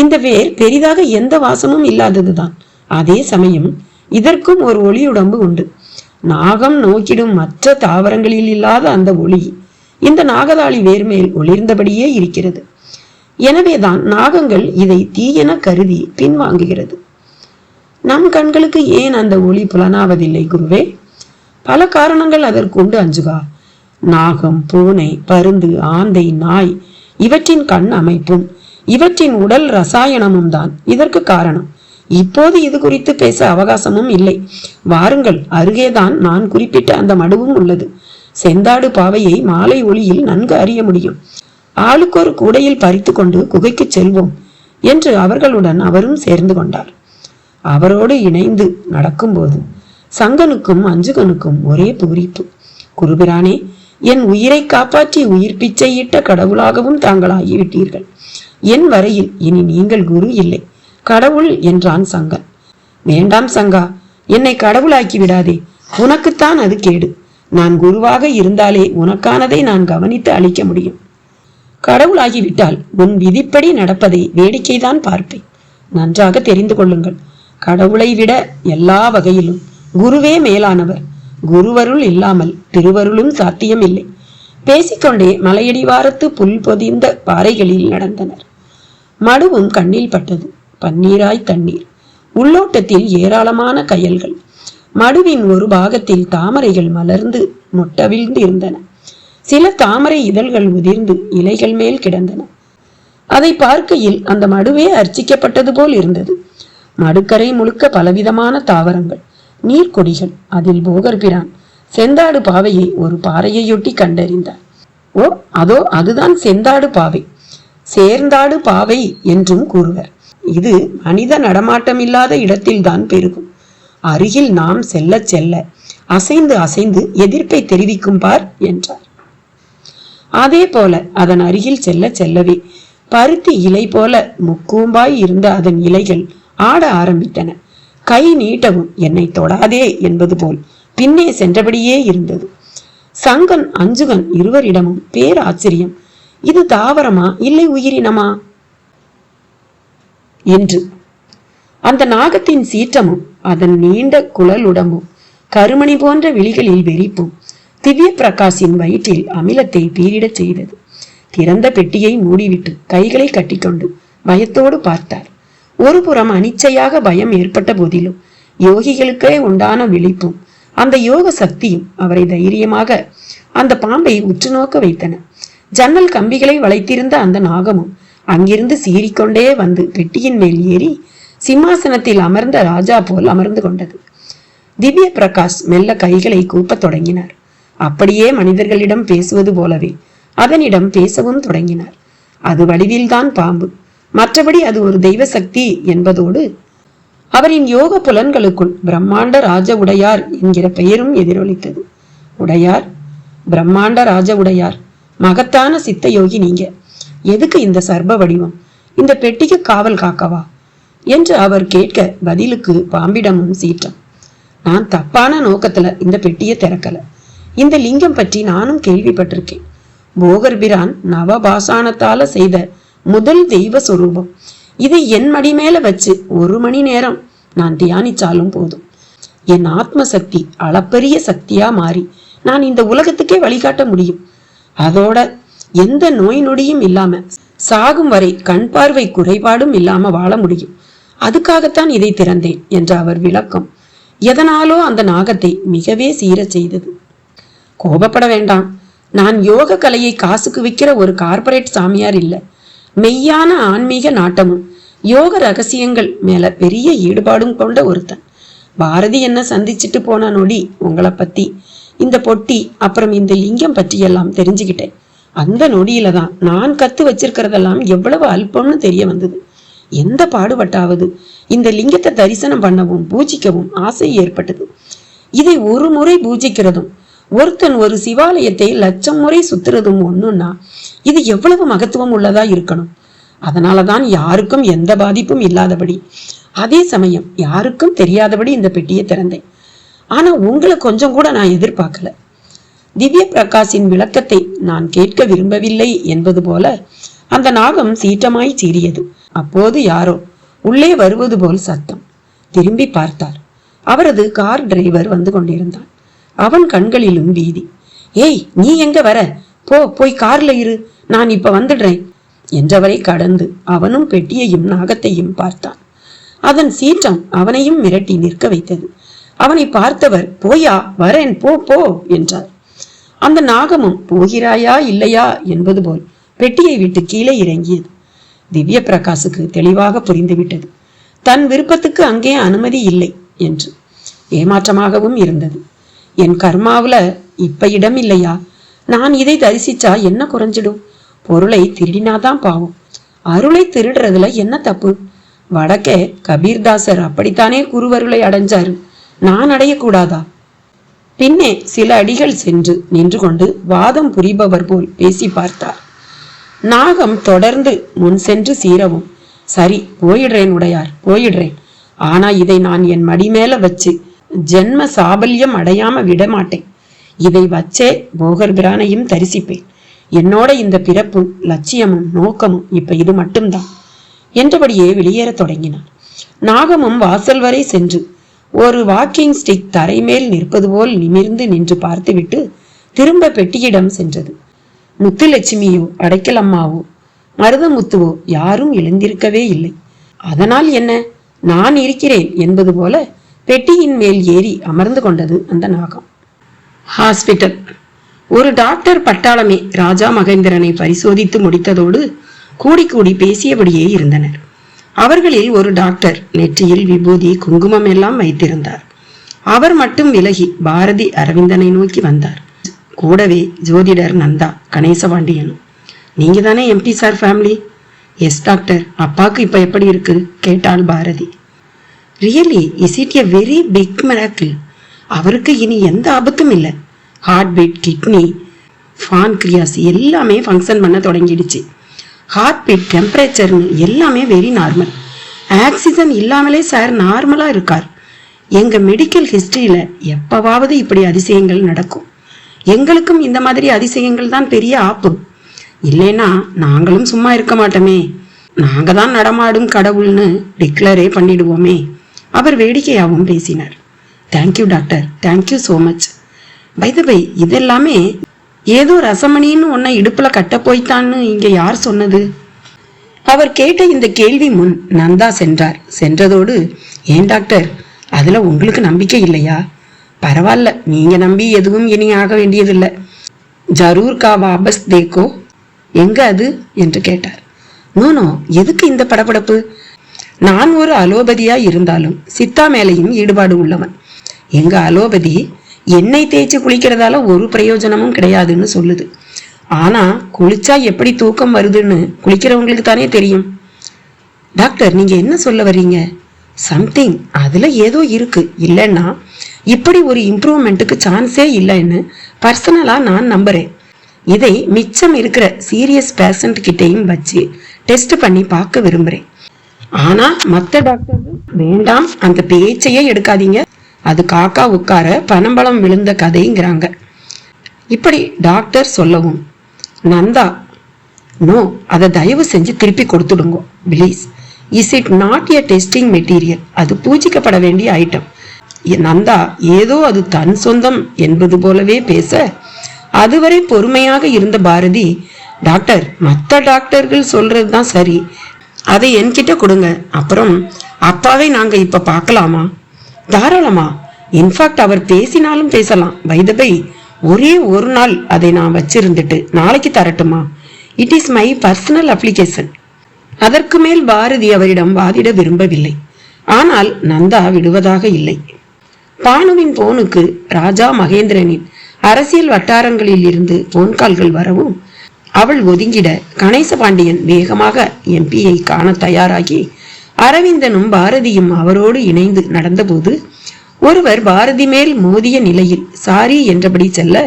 இந்த வேர் பெரிதாக எந்த வாசமும் இல்லாததுதான். அதே சமயம் இதற்கும் ஒரு ஒளியுடம்பு உண்டு. நாகம் நோக்கிடும் மற்ற தாவரங்களில் இல்லாத அந்த ஒளி இந்த நாகதாளி வேர் மேல் ஒளிர்ந்தபடியே இருக்கிறது. எனவேதான் நாகங்கள் இதை தீயென கருதி பின்வாங்குகிறது. நம் கண்களுக்கு ஏன் அந்த ஒளி புலனாவதில்லை குருவே? பல காரணங்கள் அதற்கு உண்டு அஞ்சுகா. நாகம், பூனை, பருந்து, ஆந்தை, நாய் இவற்றின் கண் அமைப்பும் இவற்றின் உடல் ரசாயனமும் தான் இதற்கு காரணம். இப்போது இது குறித்து பேச அவகாசமும் இல்லை. வாருங்கள், அருகேதான் நான் குறிப்பிட்ட அந்த மடுவும் உள்ளது. செந்தாடு பாவையை மாலை ஒளியில் நன்கு அறிய முடியும். ஆளுக்கு ஒரு கூடையில் பறித்து கொண்டு குகைக்கு செல்வோம் என்று அவர்களுடன் அவரும் சேர்ந்து கொண்டார். அவரோடு இணைந்து நடக்கும்போது சங்கனுக்கும் அஞ்சுகனுக்கும் ஒரே பூரிப்பு. குருபிரானே, என் உயிரை காப்பாற்றி உயிர் பிச்சையிட்ட கடவுளாகவும் தாங்கள் ஆகிவிட்டீர்கள். என் வரையில் இனி நீங்கள் குரு இல்லை, கடவுள் என்றான் சங்கன். வேண்டாம் சங்கா, என்னை கடவுளாக்கி விடாதே. உனக்குத்தான் அது கேடு. நான் குருவாக இருந்தாலே உனக்கானதை நான் கவனித்து அளிக்க முடியும். கடவுளாகிவிட்டால் உன் விதிப்படி நடப்பதை வேடிக்கைதான் பார்ப்பேன். நன்றாக தெரிந்து கொள்ளுங்கள், கடவுளை விட எல்லா வகையிலும் குருவே மேலானவர். குருவருள் இல்லாமல் திருவருளும் சாத்தியம் இல்லை. பேசிக்கொண்டே மலையடிவாரத்து புல் பொதிந்த பாறைகளில் நடந்தனர். மடுவும் கண்ணில் பட்டது. பன்னீராய் தண்ணீர், உள்ளோட்டத்தில் ஏராளமான கயல்கள். மடுவின் ஒரு பாகத்தில் தாமரைகள் மலர்ந்து மொட்டவிழ்ந்து இருந்தன. சில தாமரை இதழ்கள் உதிர்ந்து இலைகள் மேல் கிடந்தன. அதை பார்க்கையில் அந்த மடுவே அர்ச்சிக்கப்பட்டது போல் இருந்தது. மடுக்கரை முழுக்க பலவிதமான தாவரங்கள், நீர்க்கொடிகள். அதில் போகர்பிரான் செந்தாடு பாவையை ஒரு பாறையொட்டி கண்டறிந்தார். ஓ, அதோ அதுதான் செந்தாடு பாவை. சேர்ந்தாடு பாவை என்றும் கூறுவர். இது மனித நடமாட்டமில்லாத இடத்தில்தான் பெருகும். அருகில் நாம் செல்ல செல்ல அசைந்து அசைந்து எதிர்ப்பை தெரிவிக்கும் பார் என்றார். அதே போல அதன் அருகில் செல்ல செல்லவே பருத்தி இலை போல முக்கூம்பாய் இருந்த அதன் இலைகள் ஆட ஆரம்பித்தன. கை நீட்டவும் என்னை தொடாதே என்பது போல் பின்னே சென்றபடியே இருந்தது. சங்கன் அஞ்சுகன் இருவரிடமும் பேராச்சரியம். இது தாவரமா இல்லை உயிரினமா என்று. அந்த நாகத்தின் சீற்றமும் அதன் நீண்ட குழல் உடம்பும் கருமணி போன்ற விழிகளில் வெறிப்பும் திவ்ய பிரகாஷின் வயிற்றில் அமிலத்தை பீரிடச் செய்தது. திறந்த பெட்டியை மூடிவிட்டு கைகளை கட்டிக்கொண்டு பயத்தோடு பார்த்தார். ஒரு புறம் அனிச்சையாக பயம் ஏற்பட்ட போதிலும் யோகிகளுக்கே உண்டான விழிப்பும் அந்த யோக சக்தியும் அவரை தைரியமாக அந்த பாம்பை உற்று நோக்க வைத்தன. ஜன்னல் கம்பிகளை வளைத்திருந்த அந்த நாகமும் அங்கிருந்து சீறிக்கொண்டே வந்து பெட்டியின் மேல் ஏறி சிம்மாசனத்தில் அமர்ந்த ராஜா போல் அமர்ந்து கொண்டது. திவ்ய பிரகாஷ் மெல்ல கைகளை கூப்பத் தொடங்கினார். அப்படியே மனிதர்களிடம் பேசுவது போலவே அதனிடம் பேசவும் தொடங்கினார். அது வடிவில்தான் பாம்பு, மற்றபடி அது ஒரு தெய்வ சக்தி என்பதோடு அவரின் யோக புலன்களுக்குள் பிரம்மாண்ட ராஜ உடையார் என்கிற பெயரும் எதிரொலித்தது. உடையார், பிரம்மாண்ட ராஜ உடையார், மகத்தான சித்த யோகி நீங்க. எதுக்கு இந்த சர்ப வடிவம்? இந்த பெட்டிக்கு காவல் காக்கவா என்று அவர் கேட்க பதிலுக்கு பாம்பிடமும் சீற்றம். நான் தப்பான நோக்கத்துல இந்த பெட்டியை திறக்கல. இந்த லிங்கம் பற்றி நானும் கேள்விப்பட்டிருக்கேன். போகர்பிரான் நவபாசானத்தால செய்த முதல் தெய்வ சொரூபம். இதை என் மடி மேல வச்சு 1 மணி நேரம் நான் தியானிச்சாலும் போதும். என் ஆத்ம சக்தி அளப்பரிய சக்தியா மாறி நான் இந்த உலகத்துக்கே வழிகாட்ட முடியும். அதோட எந்த நோய் நொடியும் இல்லாம சாகும் வரை கண் பார்வை குறைபாடும் இல்லாம வாழ முடியும். அதுக்காகத்தான் இதை திறந்தேன் என்ற அவர் விளக்கம் எதனாலோ அந்த நாகத்தை மிகவே சீரச் செய்தது. கோபப்பட வேண்டாம். நான் யோக கலையை காசுக்கு விற்கிற ஒரு கார்பரேட் சாமியார் இல்ல. மெய்யான ஆன்மீக நாட்டமும் யோக ரகசியங்கள் மேல பெரிய ஈடுபாடும் கொண்ட ஒருத்தன். பாரதி என்ன சந்திச்சுட்டு போன நொடி உங்களை பத்தி, இந்த பொட்டி, அப்புறம் இந்த லிங்கம் பற்றி எல்லாம் தெரிஞ்சுக்கிட்டேன். அந்த நொடியில தான் நான் கத்து வச்சிருக்கிறதெல்லாம் எவ்வளவு அல்பம்னு தெரிய வந்தது. எந்த பாடுபட்டாவது இந்த லிங்கத்தை தரிசனம் பண்ணவும் பூஜிக்கவும் ஆசை ஏற்பட்டது. இதை ஒரு முறை பூஜிக்கிறதும் ஒருத்தன் ஒரு சிவாலயத்தை 1,00,000 முறை சுத்துறதும் ஒண்ணுன்னா இது எவ்வளவு மகத்துவம் உள்ளதா இருக்கணும். அதனாலதான் யாருக்கும் எந்த பாதிப்பும் இல்லாதபடி, அதே சமயம் யாருக்கும் தெரியாதபடி இந்த பெட்டியை திறந்தேன். ஆனா உங்களை கொஞ்சம் கூட நான் எதிர்பார்க்கல. திவ்ய பிரகாஷின் விளக்கத்தை நான் கேட்க விரும்பவில்லை என்பது போல அந்த நாகம் சீற்றமாய் சீறியது. அப்போது யாரோ உள்ளே வருவது போல் சத்தம். திரும்பி பார்த்தார். அவரது கார் டிரைவர் வந்து கொண்டிருந்தான். அவன் கண்களிலும் பீதி. ஏய், நீ எங்க வர? போய் கார்ல இரு, நான் இப்ப வந்துடுறேன் என்றவரை கடந்து அவனும் பெட்டியையும் நாகத்தையும் பார்த்தான். அதன் சீற்றம் அவனையும் மிரட்டி நிற்க வைத்தது. அவனை பார்த்தவர் போயா, வரேன், போ என்றார். அந்த நாகமும் போகிறாயா இல்லையா என்பது போல் பெட்டியை விட்டு கீழே இறங்கியது. திவ்ய பிரகாசுக்கு தெளிவாக புரிந்துவிட்டது தன் விருப்பத்துக்கு அங்கே அனுமதி இல்லை என்று. ஏமாற்றமாகவும் இருந்தது. என் கர்மாவுல இப்ப இடம் இல்லையா? நான் இதை தரிசிச்சா என்ன குறைஞ்சிடும்? பொருளை திருடினாதான் பாவம். அருளை திருடுறதுல என்ன தப்பு? வடக்கே கபீர்தாசர் அப்படித்தானே குருவருளை அடைஞ்சாரு. நான் அடையக்கூடாதா? பின்னே சில அடிகள் சென்று நின்று கொண்டு வாதம் புரிபவர் போல் பேசி பார்த்தார். நாகம் தொடர்ந்து முன் சென்று சீரவும், சரி போயிடுறேன் உடையார், போயிடுறேன். ஆனா இதை நான் என் மடி மேல வச்சு ஜென்ம சாபல்யம் அடையாம விட மாட்டேன். இதை வச்சே போகர் பிரானையும் தரிசிப்பேன். என்னோட இந்த பிறப்பும் லட்சியமும் நோக்கமும் இப்ப இது மட்டும்தான் என்றபடியே வெளியேற தொடங்கினார். நாகமும் வாசல் வரை சென்று ஒரு வாக்கிங் ஸ்டிக் தரை மேல் நிற்பது போல் நிமிர்ந்து நின்று பார்த்துவிட்டு திரும்ப பெட்டியிடம் சென்றது. முத்துலட்சுமியோ அடைக்கலம்மாவோ மருதமுத்துவோ யாரும் எழுந்திருக்கவே இல்லை. அதனால் என்ன, நான் இருக்கிறேன் என்பது போல பெட்டியின் மேல் ஏறி அமர்ந்து கொண்டது அந்த நாகம். ஹாஸ்பிட்டல். ஒரு டாக்டர் பட்டாளமே ராஜா மகேந்திரனை பரிசோதித்து முடித்ததோடு கூடி பேசியபடியே இருந்தனர். அவர்களில் ஒரு டாக்டர் நெற்றியில் விபூதி குங்குமம் எல்லாம் வைத்திருந்தார். அவர் மட்டும் விலகி பாரதி அரவிந்தனை நோக்கி வந்தார். கூடவே ஜோதிடர் நந்தா கணேசபாண்டியனும். நீங்க தானே MP sir family? Yes doctor. அப்பாக்கு இப்ப எப்படி இருக்கு கேட்டாள் Bharathi. Really is it a very big miracle. அவருக்கு இனி எந்த ஆபத்தும் இல்லை. ஹார்ட் பீட், கிட்னி, பான்கிரியாஸ் எல்லாமே ஃபங்க்ஷன் பண்ண தொடங்கிடுச்சு. ஹார்ட் பீட், டெம்பரேச்சர்னு எல்லாமே வெரி நார்மல். ஆக்சிஜன் இல்லாமலே சார் நார்மலா இருக்கார். எங்க மெடிக்கல் ஹிஸ்டரியில எப்பவாவது இப்படி அதிசயங்கள் நடக்கும். எங்களுக்கும் இந்த மாதிரி அதிசயங்கள் தான் பெரிய ஆப்பு. இல்லைன்னா நாங்களும் சும்மா இருக்க மாட்டோமே. நாங்க தான் நடமாடும் கடவுள்னு டிக்ளரே பண்ணிடுவோமே. அவர் வேடிக்கையாகவும் பேசினார். Thank you doctor, thank you so much. By the by, இதெல்லாமே ஏதோ ரசமணின்னு உன்னை இடுப்புல கட்ட போய்த்தான்னு இங்க யார் சொன்னது? அவர் கேட்ட இந்த கேள்வி முன் நந்தா சென்றார். சென்றதோடு, ஏன் டாக்டர், அதுல உங்களுக்கு நம்பிக்கை இல்லையா? பரவாயில்ல, நீங்க நம்பி எதுவும் இனி ஆக வேண்டியதில்லை. ஜரூர் கா வாபஸ் தேக்கோ, எங்க அது என்று கேட்டார். நோ, எதுக்கு இந்த படபடப்பு? நான் ஒரு அலோபதியா இருந்தாலும் சித்தா மேலையும் ஈடுபாடு உள்ளவன். எங்க அலோபதி எண்ணெய் தேய்ச்சி குளிக்கிறதால ஒரு பிரயோஜனமும் கிடையாதுன்னு சொல்லுது. ஆனா குளிச்சா எப்படி தூக்கம் வருதுன்னு குளிக்கிறவங்களுக்கு தானே தெரியும். டாக்டர், நீங்க என்ன சொல்ல வர்றீங்க? சம்திங் அதுல ஏதோ இருக்கு. இல்லைன்னா இப்படி ஒரு இம்ப்ரூவ்மெண்ட்டுக்கு சான்ஸே இல்லைன்னு பர்சனலா நான் நம்புறேன். இதை மிச்சம் இருக்கிற சீரியஸ் பேஷண்ட் கிட்டையும் வச்சு டெஸ்ட் பண்ணி பார்க்க விரும்புறேன். ஆனா மத்த டாக்டர்கள் வேண்டாம், அந்த பேச்சையே எடுக்காதீங்க, அது காக்கா உட்கார பனம்பழம் விழுந்த கதைங்கிறாங்க. இப்படி டாக்டர் சொல்லவும் நந்தா, நோ, அதை தயவு செஞ்சு திருப்பி கொடுத்துடுங்க please. Is it not a testing material. அது பூஜிக்கப்பட வேண்டிய ஐட்டம். நந்தா ஏதோ அது தன் சொந்தம் என்பது போலவே பேச, அதுவரை பொறுமையாக இருந்த பாரதி, டாக்டர், மற்ற டாக்டர்கள் சொல்றதுதான் சரி, அதை என்கிட்ட கொடுங்க, அப்புறம் அப்பாவை நாங்க இப்ப பார்க்கலாமா? தாராளமா. இன்ஃபேக்ட் அவர் பேசினாலும் பேசலாம். பை ஒரே ஒரு நாள் அதை நான் வச்சிருந்துட்டு நாளைக்கு தரட்டுமா? It is my personal application. அதற்கு மேல் பாரதி அவரிடம் வாதிட விரும்பவில்லை. ஆனால் நந்தா விடுவதாக இல்லை. பானுவின் போனுக்கு ராஜா மகேந்திரனின் அரசியல் வட்டாரங்களில் இருந்து போன் கால்கள் வரவும் அவள் ஒதுங்கிட கணேசபாண்டியன் வேகமாக எம்பியை காண தயாராகி அரவிந்தனும் பாரதியும் அவரோடு இணைந்து நடந்தபோது ஒருவர் பாரதி மேல் மோதிய நிலையில் சாரி என்றபடி செல்ல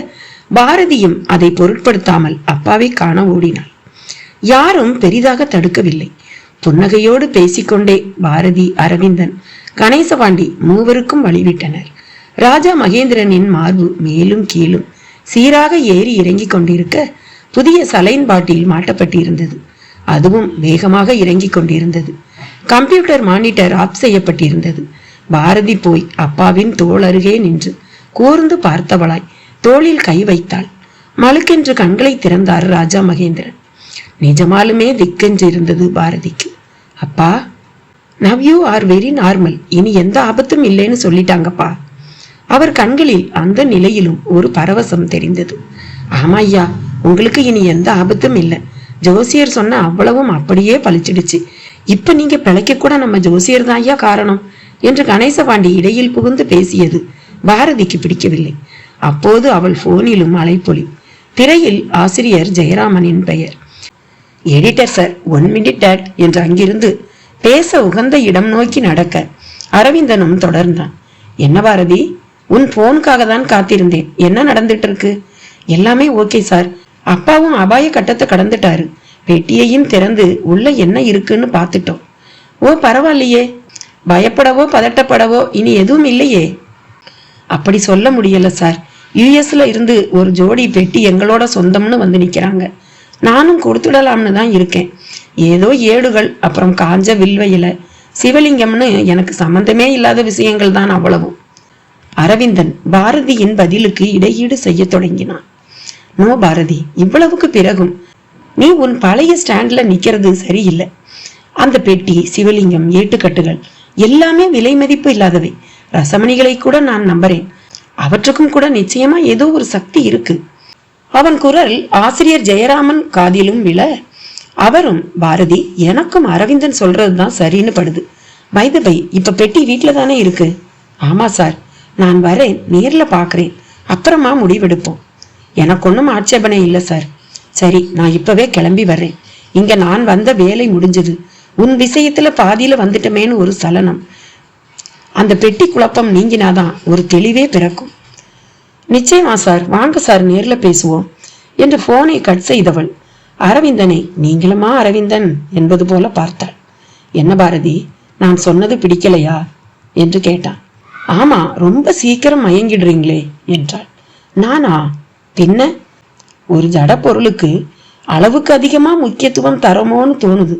பாரதியும் அதை பொருட்படுத்தாமல் அப்பாவை காண ஓடினாள். யாரும் பெரிதாக தடுக்கவில்லை. புன்னகையோடு பேசிக்கொண்டே பாரதி, அரவிந்தன், கணேசபாண்டி மூவருக்கும் வழிவிட்டனர். ராஜா மகேந்திரனின் மார்பு மேலும் கீழும் சீராக ஏறி இறங்கிக் கொண்டிருக்க புதிய சலைன் பாட்டில் மாட்டப்பட்டிருந்தது. அதுவும் வேகமாக இறங்கிக் கொண்டிருந்தது. கம்ப்யூட்டர் மானிட்டர் ஆஃப் செய்யப்பட்டிருந்தது. பாரதி போய் அப்பாவின் தோள் அருகே நின்று கூர்ந்து பார்த்தவளாய் தோளில் கை வைத்தாள். மழுக்கென்று கண்களை திறந்தார் ராஜா மகேந்திரன். நிஜமாலுமே திக்கென்று இருந்தது பாரதிக்கு. அப்பா, now you are very normal. இனி எந்த ஆபத்தும் இல்லைன்னு சொல்லிட்டாங்கப்பா. அவர் கண்களில் அந்த நிலையிலும் ஒரு பரவசம் தெரிந்தது. ஆமா ஐயா, உங்களுக்கு இனி எந்த ஆபத்தும் இல்லை. ஜோசியர் சொன்ன அவ்வளவும் அப்படியே பழிச்சிடுச்சு. இப்ப நீங்க பிழைக்க கூட நம்ம ஜோசியர் தான் ஐயா காரணம் என்று கணேசபாண்டி இடையில் புகுந்து பேசியது பாரதிக்கு பிடிக்கவில்லை. அப்போது அவள் போனிலும் அலைப்பொலி. திரையில் ஆசிரியர் ஜெயராமனின் பெயர். எடிட்டர் சார், 1 minute டாட் என்று அங்கிருந்து பேச உகந்த இடம் நோக்கி நடக்க அரவிந்தனும் தொடர்ந்தான். என்ன பாரதி, உன் போனுக்காக தான் காத்திருந்தேன். என்ன நடந்துட்டு இருக்கு? எல்லாமே ஓகே சார். அப்பாவும் அபாய கட்டத்தை கடந்துட்டாரு. பெட்டியையும் திறந்து உள்ள என்ன இருக்குன்னு பார்த்துட்டோம். ஓ பரவாயில்லையே, பயப்படவோ பதட்டப்படவோ இனி எதுவும் இல்லையே. அப்படி சொல்ல முடியல சார். யுஎஸ்ல இருந்து ஒரு ஜோடி பெட்டி எங்களோட சொந்தம்னு வந்து நிக்கிறாங்க. நானும் கொடுத்துடலாம்னு தான் இருக்கேன். ஏதோ ஏடுகள், அப்புறம் காஞ்ச வில்வையில, சிவலிங்கம்னு எனக்கு சம்பந்தமே இல்லாத விஷயங்கள் தான் அவ்வளவும். அரவிந்தன் பாரதியின் பதிலுக்கு இடையீடு செய்ய தொடங்கினான். நோ பாரதி, இவ்வளவுக்கு பிறகும் நீ உன் பழைய ஸ்டாண்ட்ல நிக்கிறது சரியில்லை. அந்த பெட்டி, சிவலிங்கம், ஏட்டுக்கட்டுகள் எல்லாமே விலை மதிப்பு இல்லாதவை. ரசமணிகளை கூட நான் நம்புறேன். அவற்றுக்கும் கூட நிச்சயமா ஏதோ ஒரு சக்தி இருக்கு. அவன் குரல் ஆசிரியர் ஜெயராமன் காதிலும் விழ அவரும், பாரதி, எனக்கும் அரவிந்தன் சொல்றதுதான் சரின்னு படுது. பை இப்ப பெட்டி வீட்டுல தானே இருக்கு? ஆமா சார், நான் வரேன், நேர்ல பாக்குறேன், அப்புறமா முடிவெடுப்போம். எனக்கு ஒன்றும் ஆட்சேபனை இல்லை சார். சரி, நான் இப்பவே கிளம்பி வர்றேன். இங்க நான் வந்த வேலை முடிஞ்சது. உன் விஷயத்துல பாதியில வந்துட்டமேன்னு ஒரு சலனம். அந்த பெட்டி குழப்பம் நீங்கினாதான் ஒரு தெளிவே பிறக்கும். நிச்சயமா சார், வாங்க சார், நேர்ல பேசுவோம் என்று போனை கட் செய்தவள் அரவிந்தனை நீங்களுமா அரவிந்தன் என்பது போல பார்த்தாள். என்ன பாரதி, நான் சொன்னது பிடிக்கலையா என்று கேட்டான். ஆமா, ரொம்ப சீக்கிரம் மயங்கிடுறீங்களே என்றாள். நானா? பின்ன ஒரு ஜட பொருளுக்கு அளவுக்கு அதிகமா முக்கியத்துவம் தரமோன்னு தோணுது.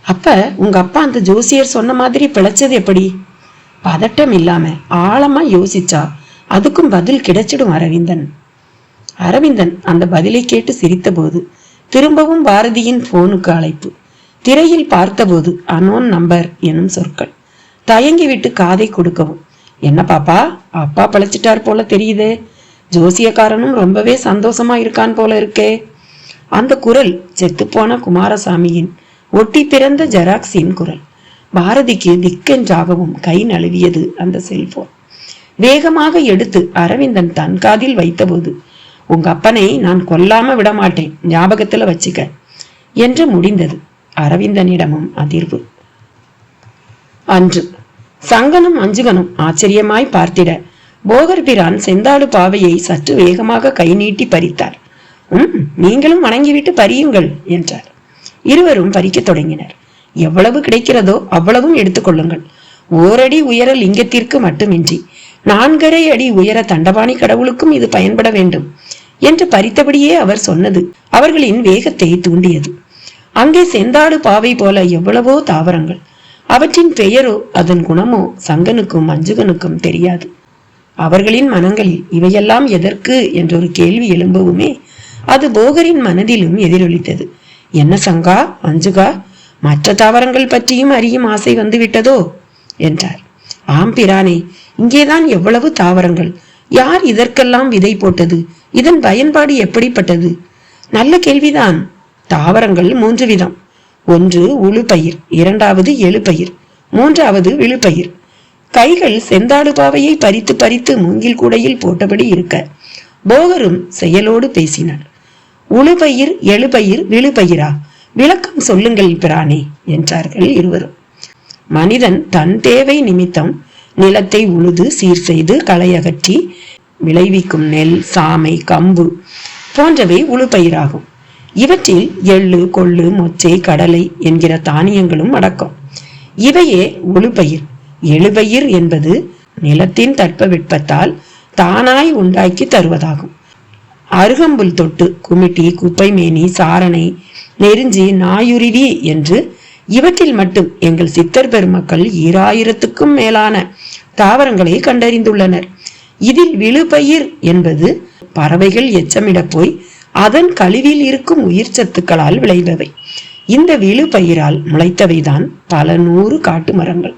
அப்ப உங்க அப்பா அந்த ஜோசியர் சொன்ன மாதிரி பிழைச்சது எப்படி? பதட்டம் இல்லாம ஆழமா யோசிச்சா அதுக்கும் பதில் கிடைச்சிடும் அரவிந்தன். அரவிந்தன் அந்த பதிலை கேட்டு சிரித்த போது திரும்பவும் பாரதியின் போனுக்கு அழைப்பு. திரையில் பார்த்தபோது அனோன் நம்பர் எனும் சொற்கள். தயங்கிவிட்டு காதை கொடுக்கவும், என்ன பாப்பா, அப்பா பிழைச்சிட்டார் போல தெரியுதே. ஜோசியக்காரனும் ரொம்பவே சந்தோஷமா இருக்கான் போல இருக்கே. அந்த குரல் செத்துப்போன குமாரசாமியின் ஒட்டி பிறந்த ஜெராக்ஸின் குரல். பாரதிக்கு திக்கென்றாகவும் கை நழுவியது அந்த செல்போன். வேகமாக எடுத்து அரவிந்தன் தன் காதில் வைத்தபோது, உங்க அப்பனை நான் கொல்லாம விட மாட்டேன், ஞாபகத்துல வச்சுக்க என்று முடிந்தது. அரவிந்தனிடமும் அதிர்வு. அன்று சங்கனும் அஞ்சுகனும் ஆச்சரியமாய் பார்த்திட போகர் பிரான் செந்தாடு பாவையை சற்று வேகமாக கை நீட்டி பறித்தார். நீங்களும் வணங்கிவிட்டு பறியுங்கள் என்றார். இருவரும் பறிக்க தொடங்கினர். எவ்வளவு கிடைக்கிறதோ அவ்வளவும் எடுத்துக்கொள்ளுங்கள். ஓரடி உயர லிங்கத்திற்கு மட்டுமின்றி 4.5 அடி உயர தண்டபாணி கடவுளுக்கும் இது பயன்பட வேண்டும் என்று பறித்தபடியே அவர் சொன்னது அவர்களின் வேகத்தை தூண்டியது. அங்கே செந்தாடு பாவை போல எவ்வளவோ தாவரங்கள். அவற்றின் பெயரோ அதன் குணமோ சங்கனுக்கும் அஞ்சுகனுக்கும் தெரியாது. அவர்களின் மனங்களில் இவையெல்லாம் எதற்கு என்றொரு கேள்வி எழும்பவுமே அது போகரின் மனதிலும் எதிரொலித்தது. என்ன சங்கா, அஞ்சுகா, மற்ற தாவரங்கள் பற்றியும் அறியும் ஆசை வந்து விட்டதோ என்றார். ஆம் பிரானே, இங்கேதான் எவ்வளவு தாவரங்கள்! யார் இதற்கெல்லாம் விதை போட்டது? இதன் பயன்பாடு எப்படிப்பட்டது? நல்ல கேள்விதான். தாவரங்கள் 3 விதம். ஒன்று உழுபயிர், இரண்டாவது எழுபயிர், மூன்றாவது விழுப்பயிர். கைகள் செந்தாடுபாவையை பறித்து பறித்து மூங்கில் கூடையில் போட்டபடி இருக்க போகரும் செயலோடு பேசினார். உழுபயிர், எழுபயிர், விழுபயிரா? விளக்கம் சொல்லுங்கள் பிரானே என்றார்கள் இருவரும். மனிதன் தன் தேவை நிமித்தம் நிலத்தை உழுது சீர் செய்து களை அகற்றி விளைவிக்கும் நெல், சாமை, கம்பு போன்றவை உழுபயிராகும். இவற்றில் எள்ளு, கொள்ளு, மொச்சை, கடலை என்கிற தானியங்களும் அடக்கம். இவையே உழுபயிர். எழுபயிர் என்பது நிலத்தின் தட்பவெட்பத்தால் தானாய் உண்டாக்கி தருவதாகும். அருகம்புல் தொட்டு, குமிட்டி, குப்பைமேனி, சாரணை, நெருஞ்சி, நாயுருவி என்று இவற்றில் மட்டும் எங்கள் சித்தர் பெருமக்கள் 2000க்கும் மேலான தாவரங்களை கண்டறிந்துள்ளனர். இதில் விழுபயிர் என்பது பறவைகள் எச்சமிட போய் அதன் கழிவில் இருக்கும் உயிர் சத்துக்களால் விளைபவை. இந்த விழுபயிரால் முளைத்தவைதான் பல 100 காட்டு மரங்கள்.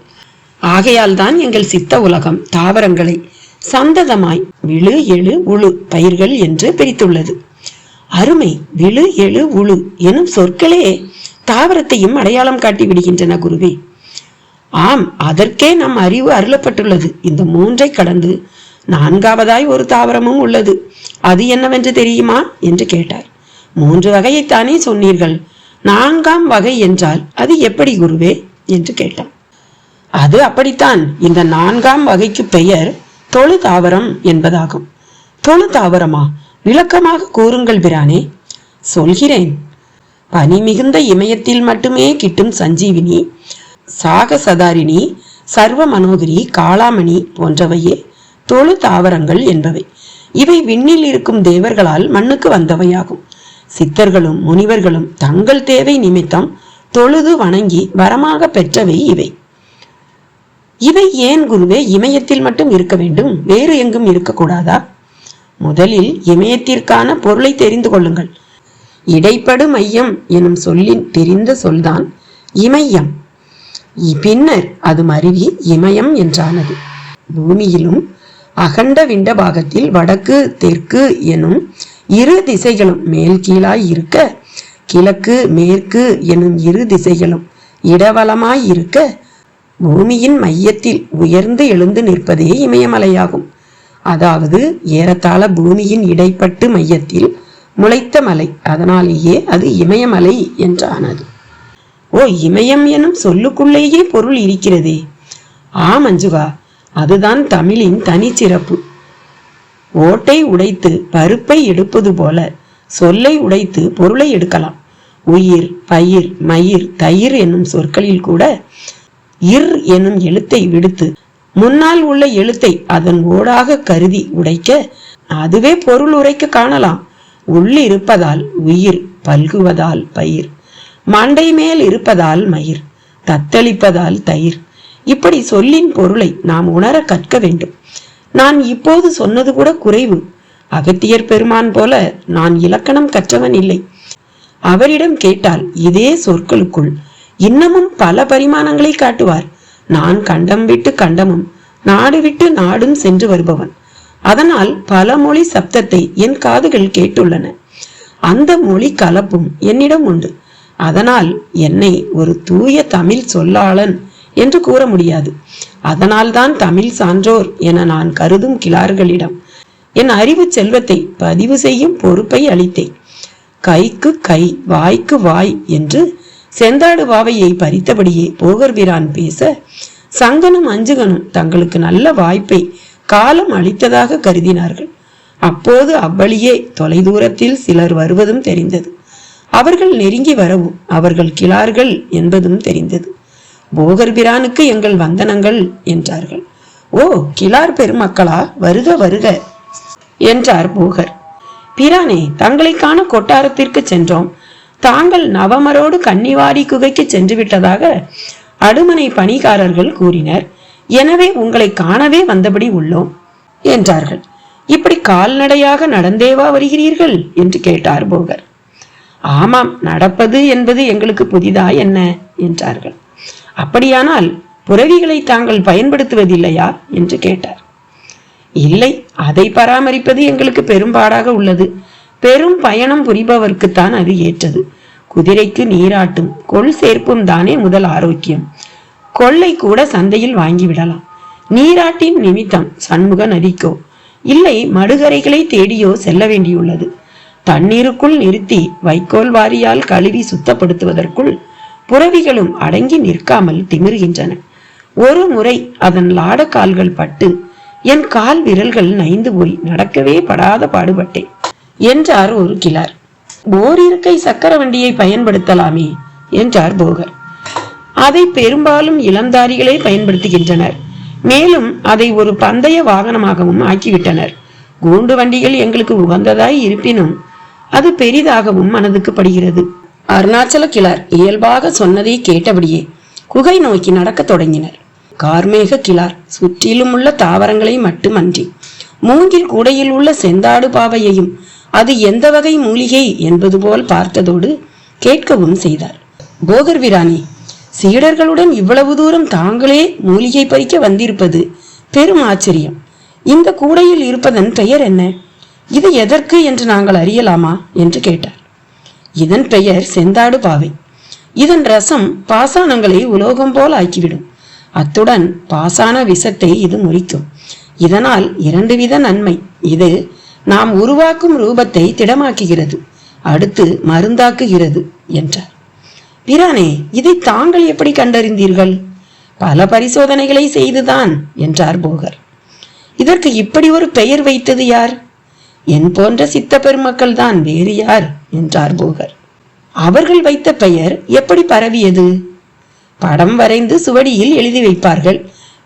ஆகையால் தான் எங்கள் சித்த உலகம் தாவரங்களை சந்ததமாய் விழு, எழு, உழு பயிர்கள் என்று பிரித்துள்ளது. அருமை! விழு, எழு, உழு எனும் சொற்களே தாவரத்தையும் அடையாளம் காட்டி விடுகின்றன குருவே. ஆம், அதற்கே நம் அறிவு அருளப்பட்டுள்ளது. இந்த 3ஐ கடந்து 4வதாய் ஒரு தாவரமும் உள்ளது. அது என்னவென்று தெரியுமா என்று கேட்டார். 3 வகையைத்தானே சொன்னீர்கள். 4ஆம் வகை என்றால் அது எப்படி குருவே என்று கேட்டான். அது அப்படித்தான். இந்த 4ஆம் வகைக்கு பெயர் தொழு தாவரம் என்பதாகும். தொழு தாவரமா? விளக்கமாக கூறுங்கள் பிரானே. சொல்கிறேன். பனி மிகுந்த இமயத்தில் மட்டுமே கிட்டும் சஞ்சீவினி, சாகசதாரிணி, சர்வ மனோகரி, காளாமணி போன்றவையே தொழு தாவரங்கள் என்பவை. இவை விண்ணில் இருக்கும் தேவர்களால் மண்ணுக்கு வந்தவையாகும். சித்தர்களும் முனிவர்களும் தங்கள் தேவை நிமித்தம் தொழுது வணங்கி வரமாக பெற்றவை இவை. இவை ஏன் குருவே இமயத்தில் மட்டும் இருக்க வேண்டும்? வேறு எங்கும் இருக்கக்கூடாதா? முதலில் இமயத்திற்கான பொருளை தெரிந்து கொள்ளுங்கள். இடைப்படு மையம் எனும் சொல்லின் தெரிந்த சொல்தான் இமயம். பின்னர் அது மருவி இமயம் என்றானது. பூமியிலும் அகண்ட விண்ட பாகத்தில் வடக்கு தெற்கு எனும் 2 திசைகளும் மேல் கீழாய் இருக்க, கிழக்கு மேற்கு எனும் 2 திசைகளும் இடவலமாய் இருக்க, பூமியின் மையத்தில் உயர்ந்து எழுந்து நிற்பதே இமயமலையாகும். அதாவது ஏறத்தாழ பூமியின் இடைப்பட்டு மையத்தில் முளைத்த மலை. அதனாலேயே அது இமயமலை என்றானது. ஓ, இமயம் எனும் சொல்லுக்குள்ளேயே பொருள் இருக்கிறதே. ஆம் அஞ்சுகா, அதுதான் தமிழின் தனி சிறப்பு. ஓட்டை உடைத்து பருப்பை எடுப்பது போல சொல்லை உடைத்து பொருளை எடுக்கலாம். உயிர், பயிர், மயிர், தயிர் என்னும் சொற்களில் கூட இர் எனும் எழுத்தை விடுத்து முன்னால் உள்ள எழுத்தை அதன் ஓடாக கருதி உடைக்க அதுவே பொருள் உரைக்க காணலாம். உள்ளிருப்பதால் உயிர், பல்குவதால் பயிர், மண்டை மேல் இருப்பதால் மயிர், தத்தளிப்பதால் தயிர். இப்படி சொல்லின் பொருளை நாம் உணர கற்க வேண்டும். நான் இப்போது சொன்னது கூட குறைவு. அகத்தியர் பெருமான் போல நான் இலக்கணம் கற்றவன் இல்லை. அவரிடம் கேட்டால் இதே சொற்களுக்குள் இன்னமும் பல பரிமாணங்களை காட்டுவார். நான் கண்டம் விட்டு கண்டமும் நாடு விட்டு நாடும் சென்று வருபவன். அதனால் பல மொழி சப்தத்தை என் காதுகள் கேட்டுள்ளன. அந்த மொழி கலப்பும் என்னிடம் உண்டு. அதனால் என்னை ஒரு தூய தமிழ் சொல்லாளன் என்று கூற முடியாது. அதனால்தான் தமிழ் சான்றோர் என நான் கருதும் கிளார்களிடம் என் அறிவு செல்வத்தை பதிவு செய்யும் பொறுப்பை அளித்தேன். கைக்கு கை, வாய்க்கு வாய் என்று செந்தாடு வாவையை பறித்தபடியே போகர்பிரான் பேச, சங்கனும் அஞ்சுகனும் தங்களுக்கு நல்ல வாய்ப்பை காலம் அளித்ததாக கருதினார்கள். அப்போது அவ்வழியே தொலைதூரத்தில் சிலர் வருவதும் தெரிந்தது. அவர்கள் நெருங்கி வரவும் அவர்கள் கிளார்கள் என்பதும் தெரிந்தது. போகர்பிரானுக்கு எங்கள் வந்தனங்கள் என்றார்கள். ஓ, கிளார் பெருமக்களா, வருக வருக என்றார் போகர். பிரானே, தங்களை காண கொட்டாரத்திற்கு சென்றோம். தாங்கள் நவமரோடு கன்னிவாடி குகைக்கு சென்று விட்டதாக அடுமனை பணிகாரர்கள் கூறினர். எனவே உங்களை காணவே வந்தபடி உள்ளோம் என்றார்கள். இப்படி கால்நடையாக நடந்தேவா வருகிறீர்கள் என்று கேட்டார் போகர். ஆமாம், நடப்பது என்பது எங்களுக்கு புதிதா என்ன என்றார்கள். அப்படியானால் புரவிகளை தாங்கள் பயன்படுத்துவதில்லையா என்று கேட்டார். இல்லை, அதை பராமரிப்பது எங்களுக்கு பெரும்பாடாக உள்ளது. பெரும் பயணம் புரிபவர்க்குத்தான் அது ஏற்றது. குதிரைக்கு நீராட்டும் கொள் சேர்ப்பும் தானே முதல் ஆரோக்கியம். கொள்ளை கூட சந்தையில் வாங்கிவிடலாம். நீராட்டின் நிமித்தம் சண்முக நதிக்கோ இல்லை மடுகரைகளை தேடியோ செல்ல வேண்டியுள்ளது. தண்ணீருக்குள் நிறுத்தி வைக்கோல் வாரியால் கழுவி சுத்தப்படுத்துவதற்குள் புரவிகளும் அடங்கி நிற்காமல் திமிர்கின்றன. ஒரு முறை அதன் லாட கால்கள் பட்டு என் கால் விரல்கள் நைந்து போய் நடக்கவே படாத பாடுபட்டேன் என்றார் ஒரு கிளார். ஓரிருக்கை சக்கர வண்டியை பயன்படுத்தலாமே என்றார் போகர். அதை பெரும்பாலும் இளந்தாரிகளே பயன்படுத்துகின்றனர். மேலும் அதை ஒரு பந்தய வாகனமாகவும் ஆக்கிவிட்டனர். கூண்டு வண்டிகள் எங்களுக்கு உகந்ததாய் இருப்பினும் அது பெரிதாகவும் மனதுக்கு படுகிறது. அருணாச்சல கிளார் இயல்பாக சொன்னதை கேட்டபடியே குகை நோக்கி நடக்க தொடங்கினர். கார்மேக கிளார் சுற்றிலும் உள்ள தாவரங்களை மட்டுமன்றி மூங்கில் கூடையில் உள்ள செந்தாடு பாவையையும் அது எந்த வகை மூலிகை என்பது போல் பார்த்ததோடு கேட்கவும் செய்தார். போகர் வீராணி, சீடர்களுடன் இவ்வளவு தூரம் தாங்களே மூலிகை பறிக்க வந்திருப்பது பெரும் ஆச்சரியம். இந்த கூடையில் இருப்பதன் பெயர் என்ன? இது எதற்கு என்று நாங்கள் அறியலாமா என்று கேட்டார். இதன் பெயர் செந்தாடு பாவை. இதன் ரசம் பாசானங்களை உலோகம் போல் ஆக்கிவிடும். அத்துடன் பாசான விஷத்தை இது முறிக்கும். இதனால் 2 வித நன்மை. இது நாம் உருவாக்கும் ரூபத்தை திடமாக்குகிறது, அடுத்து மருந்தாக்குகிறது என்றார். பிரானே, இதை தாங்கள் எப்படி கண்டறிந்தீர்கள்? பல பரிசோதனைகளை செய்துதான் என்றார் போகர். இதற்கு இப்படி ஒரு பெயர் வைத்தது யார்? என் போன்ற சித்த பெருமக்கள் தான், வேறு யார் என்றார் போகர். அவர்கள் வைத்த பெயர் எப்படி பரவியது? படம் வரைந்து சுவடியில் எழுதி வைப்பார்கள்.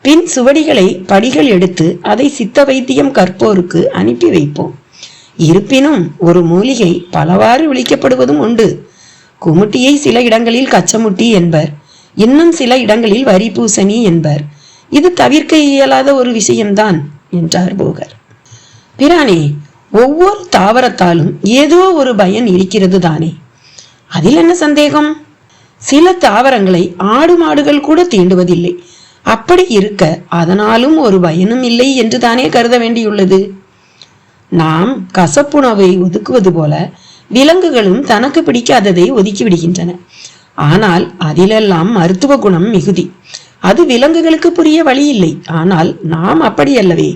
பின் சுவடிகளை படிகள் எடுத்து அதை சித்த வைத்தியம் கற்போருக்கு அனுப்பி வைப்போம். இருப்பினும் ஒரு மூலிகை பலவாறு விളിக்கப்படுவதும் உண்டு. குமுட்டியை சில இடங்களில் கச்சமுட்டி என்பர், இன்னும் சில இடங்களில் வரி பூசணி என்பர். இது தவிர்க்க இயலாத ஒரு விஷயம்தான் என்றார் போகர். பிரானே, ஒவ்வொரு தாவரத்தாலும் ஏதோ ஒரு பயன் இருக்கிறது தானே, அதில் என்ன சந்தேகம்? சில தாவரங்களை ஆடு மாடுகள் கூட தீண்டுவதில்லை. அப்படி இருக்க அதனாலும் ஒரு பயனும் இல்லை என்று தானே கருத வேண்டியுள்ளது. நாம் கசப்புணவை ஒதுக்குவது போல விலங்குகளும் தனக்கு பிடிக்காததை ஒதுக்கி விடுகின்றன. ஆனால் அதிலெல்லாம் மருத்துவ குணம் மிகுதி. அது விலங்குகளுக்கு புரிய வழி இல்லை. ஆனால் நாம் அப்படி அல்லவே,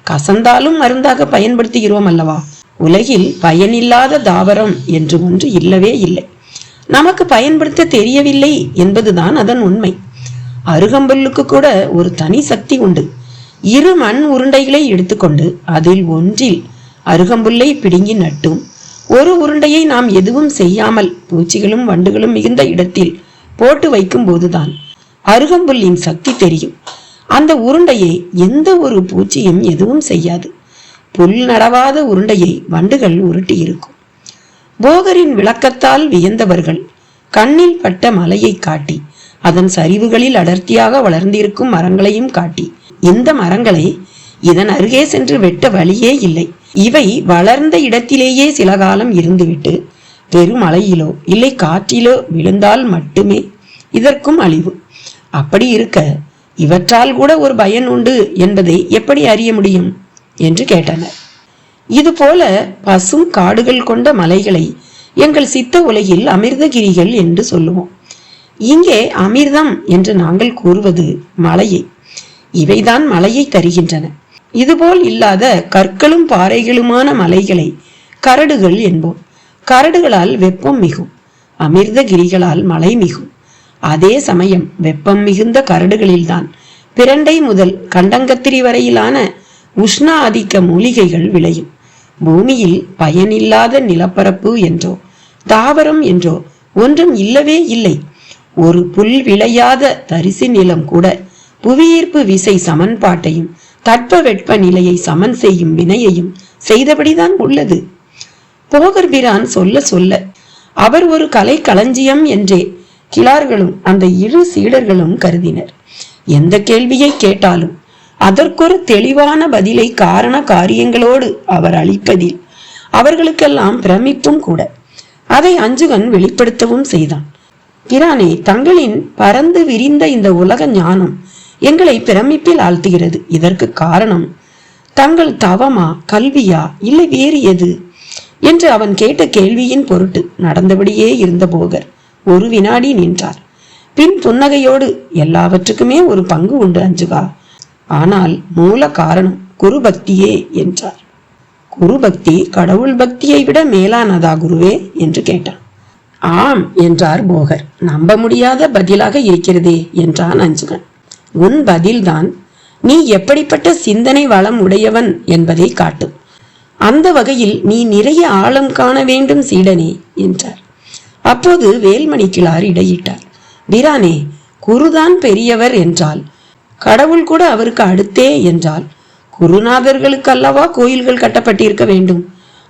கசந்தாலும் மருந்தாக பயன்படுத்துகிறோம் அல்லவா? உலகில் பயனில்லாத தாவரம் என்று ஒன்று இல்லவே இல்லை. நமக்கு பயன்படுத்த தெரியவில்லை என்பதுதான் அதன் உண்மை. அருகம்புல்லுக்கு கூட ஒரு தனி சக்தி உண்டு. 2 மண் உருண்டைகளை எடுத்துக்கொண்டு அதில் ஒன்றில் அருகம்புல்லை பிடுங்கி நட்டும், ஒரு உருண்டையை நாம் எதுவும் செய்யாமல் பூச்சிகளும் வண்டுகளும் மிகுந்த இடத்தில் போட்டு வைக்கும் போதுதான் அருகம்புல்லின் சக்தி தெரியும். அந்த உருண்டையை எந்த ஒரு பூச்சியும் எதுவும் செய்யாது. புல் நடவாத உருண்டையை வண்டுகள் உருட்டி இருக்கும். போகரின் விளக்கத்தால் வியந்தவர்கள் கண்ணில் பட்ட மலையை காட்டி அதன் சரிவுகளில் அடர்த்தியாக வளர்ந்திருக்கும் மரங்களையும் காட்டி, இந்த மரங்களை இதன் அருகே சென்று வெட்ட வழியே இல்லை. இவை வளர்ந்த இடத்திலேயே சில காலம் இருந்துவிட்டு பெருமழையிலோ இல்லை காற்றிலோ விழுந்தால் மட்டுமே இதற்கும் அழிவு. அப்படி இருக்க இவற்றால் கூட ஒரு பயன் உண்டு என்பதை எப்படி அறிய முடியும் என்று கேட்டனர். இதுபோல பசும் காடுகள் கொண்ட மலைகளை எங்கள் சித்த உலகில் அமிர்தகிரிகள் என்று சொல்லுவோம். இங்கே அமிர்தம் என்று நாங்கள் கூறுவது மலையை. இவைதான் மலையை தருகின்றன. இதுபோல் இல்லாத கற்களும் பாறைகளுமான மலைகளை கரடுகள் என்போம். கரடுகளால் வெப்பம் மிகும், அமிர்தகிரிகளால் மழை மிகும். அதே சமயம் வெப்பம் மிகுந்த கரடுகளில்தான் பிரண்டை முதல் கண்டங்கத்திரி வரையிலான உஷ்ண ஆதிக்க மூலிகைகள் விளையும். பூமியில் பயனில்லாத நிலப்பரப்பு என்றோ தாவரம் என்றோ ஒன்றும் இல்லவே இல்லை. ஒரு புல் விளையாத தரிசு நிலம் கூட புவியீர்ப்பு விசை சமன்பாட்டையும் தட்ப வெட்ப நிலையை சமன் செய்யும் வினையையும் செய்தபடிதான் உள்ளது. போகர் பிரான் சொல்ல சொல்ல அவர் ஒரு கலை களஞ்சியம் என்றே கிளார்களும் அந்த 2 சீடர்களும் கருதினர். எந்த கேள்வியை கேட்டாலும் அதற்கொரு தெளிவான பதிலை காரண காரியங்களோடு அவர் அளிப்பதில் அவர்களுக்கெல்லாம் பிரமிப்பும் கூட. அதை அஞ்சுகன் வெளிப்படுத்தவும் செய்தான். பிரானே, தங்களின் பறந்து விரிந்த இந்த உலக ஞானம் எங்களை பிரமிப்பில் ஆழ்த்துகிறது. இதற்கு காரணம் தங்கள் தவமா, கல்வியா, இல்லை வேறு எது என்று அவன் கேட்ட கேள்வியின் பொருட்டு நடந்தபடியே இருந்த போகர் ஒரு வினாடி நின்றார். பின் புன்னகையோடு, எல்லாவற்றுக்குமே ஒரு பங்கு உண்டு அஞ்சுகா, ஆனால் மூல காரணம் குருபக்தியே என்றார். குருபக்தி கடவுள் பக்தியை விட மேலானதா குருவே என்று கேட்டான். ஆம் என்றார் போகர். நம்ப முடியாத பதிலாக இருக்கிறதே என்றான் அஞ்சுகன். உன் பதில்தான் நீ எப்படிப்பட்ட சிந்தனை வளம் உடையவன் என்பதை காட்டும். அந்த வகையில் நீ நிறைய ஆழம் காண வேண்டும் சீடனே என்றார். அப்போது வேல்மணி கிழார் இடையிட்டார். பிரானே, குருதான் பெரியவர் என்றால், கடவுள் கூட அவருக்கு அடுத்தே என்றால், குருநாதர்களுக்கு அல்லவா கோயில்கள் கட்டப்பட்டிருக்க வேண்டும்.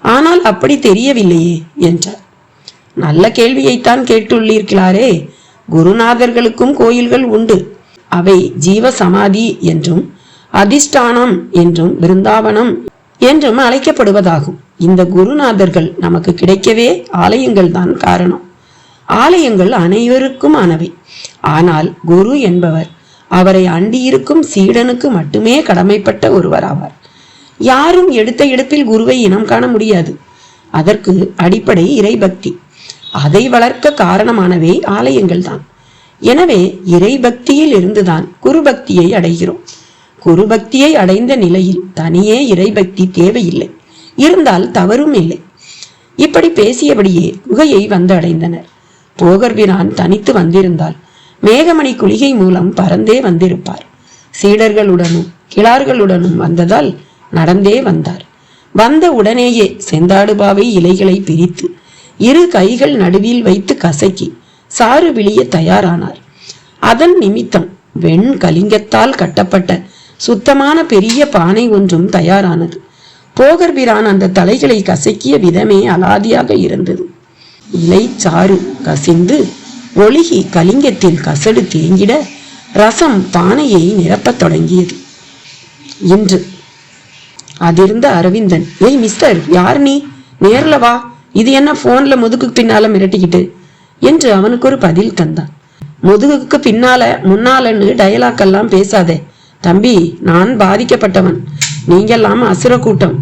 ஆனால் அப்படி தெரியவில்லையே என்றார். நல்ல கேள்வியைத்தான் கேட்டுள்ளீர்களாரே. குருநாதர்களுக்கும் கோயில்கள் உண்டு. அவை ஜீவ சமாதி என்றும் அதிஷ்டானம் என்றும் பிருந்தாவனம் என்றும் அழைக்கப்படுவதாகும். இந்த குருநாதர்கள் நமக்கு கிடைக்கவே ஆலயங்கள் தான் காரணம். ஆலயங்கள் அனைவருக்கும் ஆனவை. ஆனால் குரு என்பவர் அவரை அண்டியிருக்கும் சீடனுக்கு மட்டுமே கடமைப்பட்ட ஒருவர் ஆவார். யாரும் எடுத்த எடுப்பில் குருவை இனம் காண முடியாது. அதற்கு அடிப்படை இறைபக்தி. அதை வளர்க்க காரணமானவை ஆலயங்கள் தான். எனவே இறைபக்தியில் இருந்துதான் குருபக்தியை அடைகிறோம். குருபக்தியை அடைந்த நிலையில் தனியே இறைபக்தி தேவையில்லை, இருந்தால் தவறும் இல்லை. இப்படி பேசியபடியே குகையை வந்து அடைந்தனர். போகர்பிரான் தனித்து வந்திருந்தால் மேகமணி குளிகை மூலம் பறந்தே வந்திருப்பார். சீடர்களுடனும் கிளார்களுடனும் வந்ததால் நடந்தே வந்தார். வந்த உடனேயே செந்தாடுபாவை இலைகளை பிரித்து இரு கைகள் நடுவில் வைத்து கசக்கி சாறு விழிய தயாரானார். அதன் நிமித்தம் வெண் கலிங்கத்தால் கட்டப்பட்ட சுத்தமான பெரிய பானை ஒன்றும் தயாரானது. போகர்பிரான் அந்த தலைகளை கசக்கிய விதமே அலாதியாக இருந்தது. இலை சாறு கசிந்து ஒழுகி கலிங்கத்தில் கசடு தேங்கிட ரசம் பானையை நிரப்பத் தொடங்கியது. இன்று அதிர்ந்த அரவிந்தன், ஏய் மிஸ்டர், யார் நீ? நேர்ல வா, இது என்ன போன்ல முதுகுக்கு பின்னால மிரட்டிக்கிட்டு என்று அவனுக்கு ஒரு பதில் தந்தான். முதுகுக்கு பின்னால முன்னாலன்னு டயலாக் எல்லாம் பேசாதே தம்பி, நான் பாதிக்கப்பட்டவன், நீங்கெல்லாம் அசுர கூட்டம்.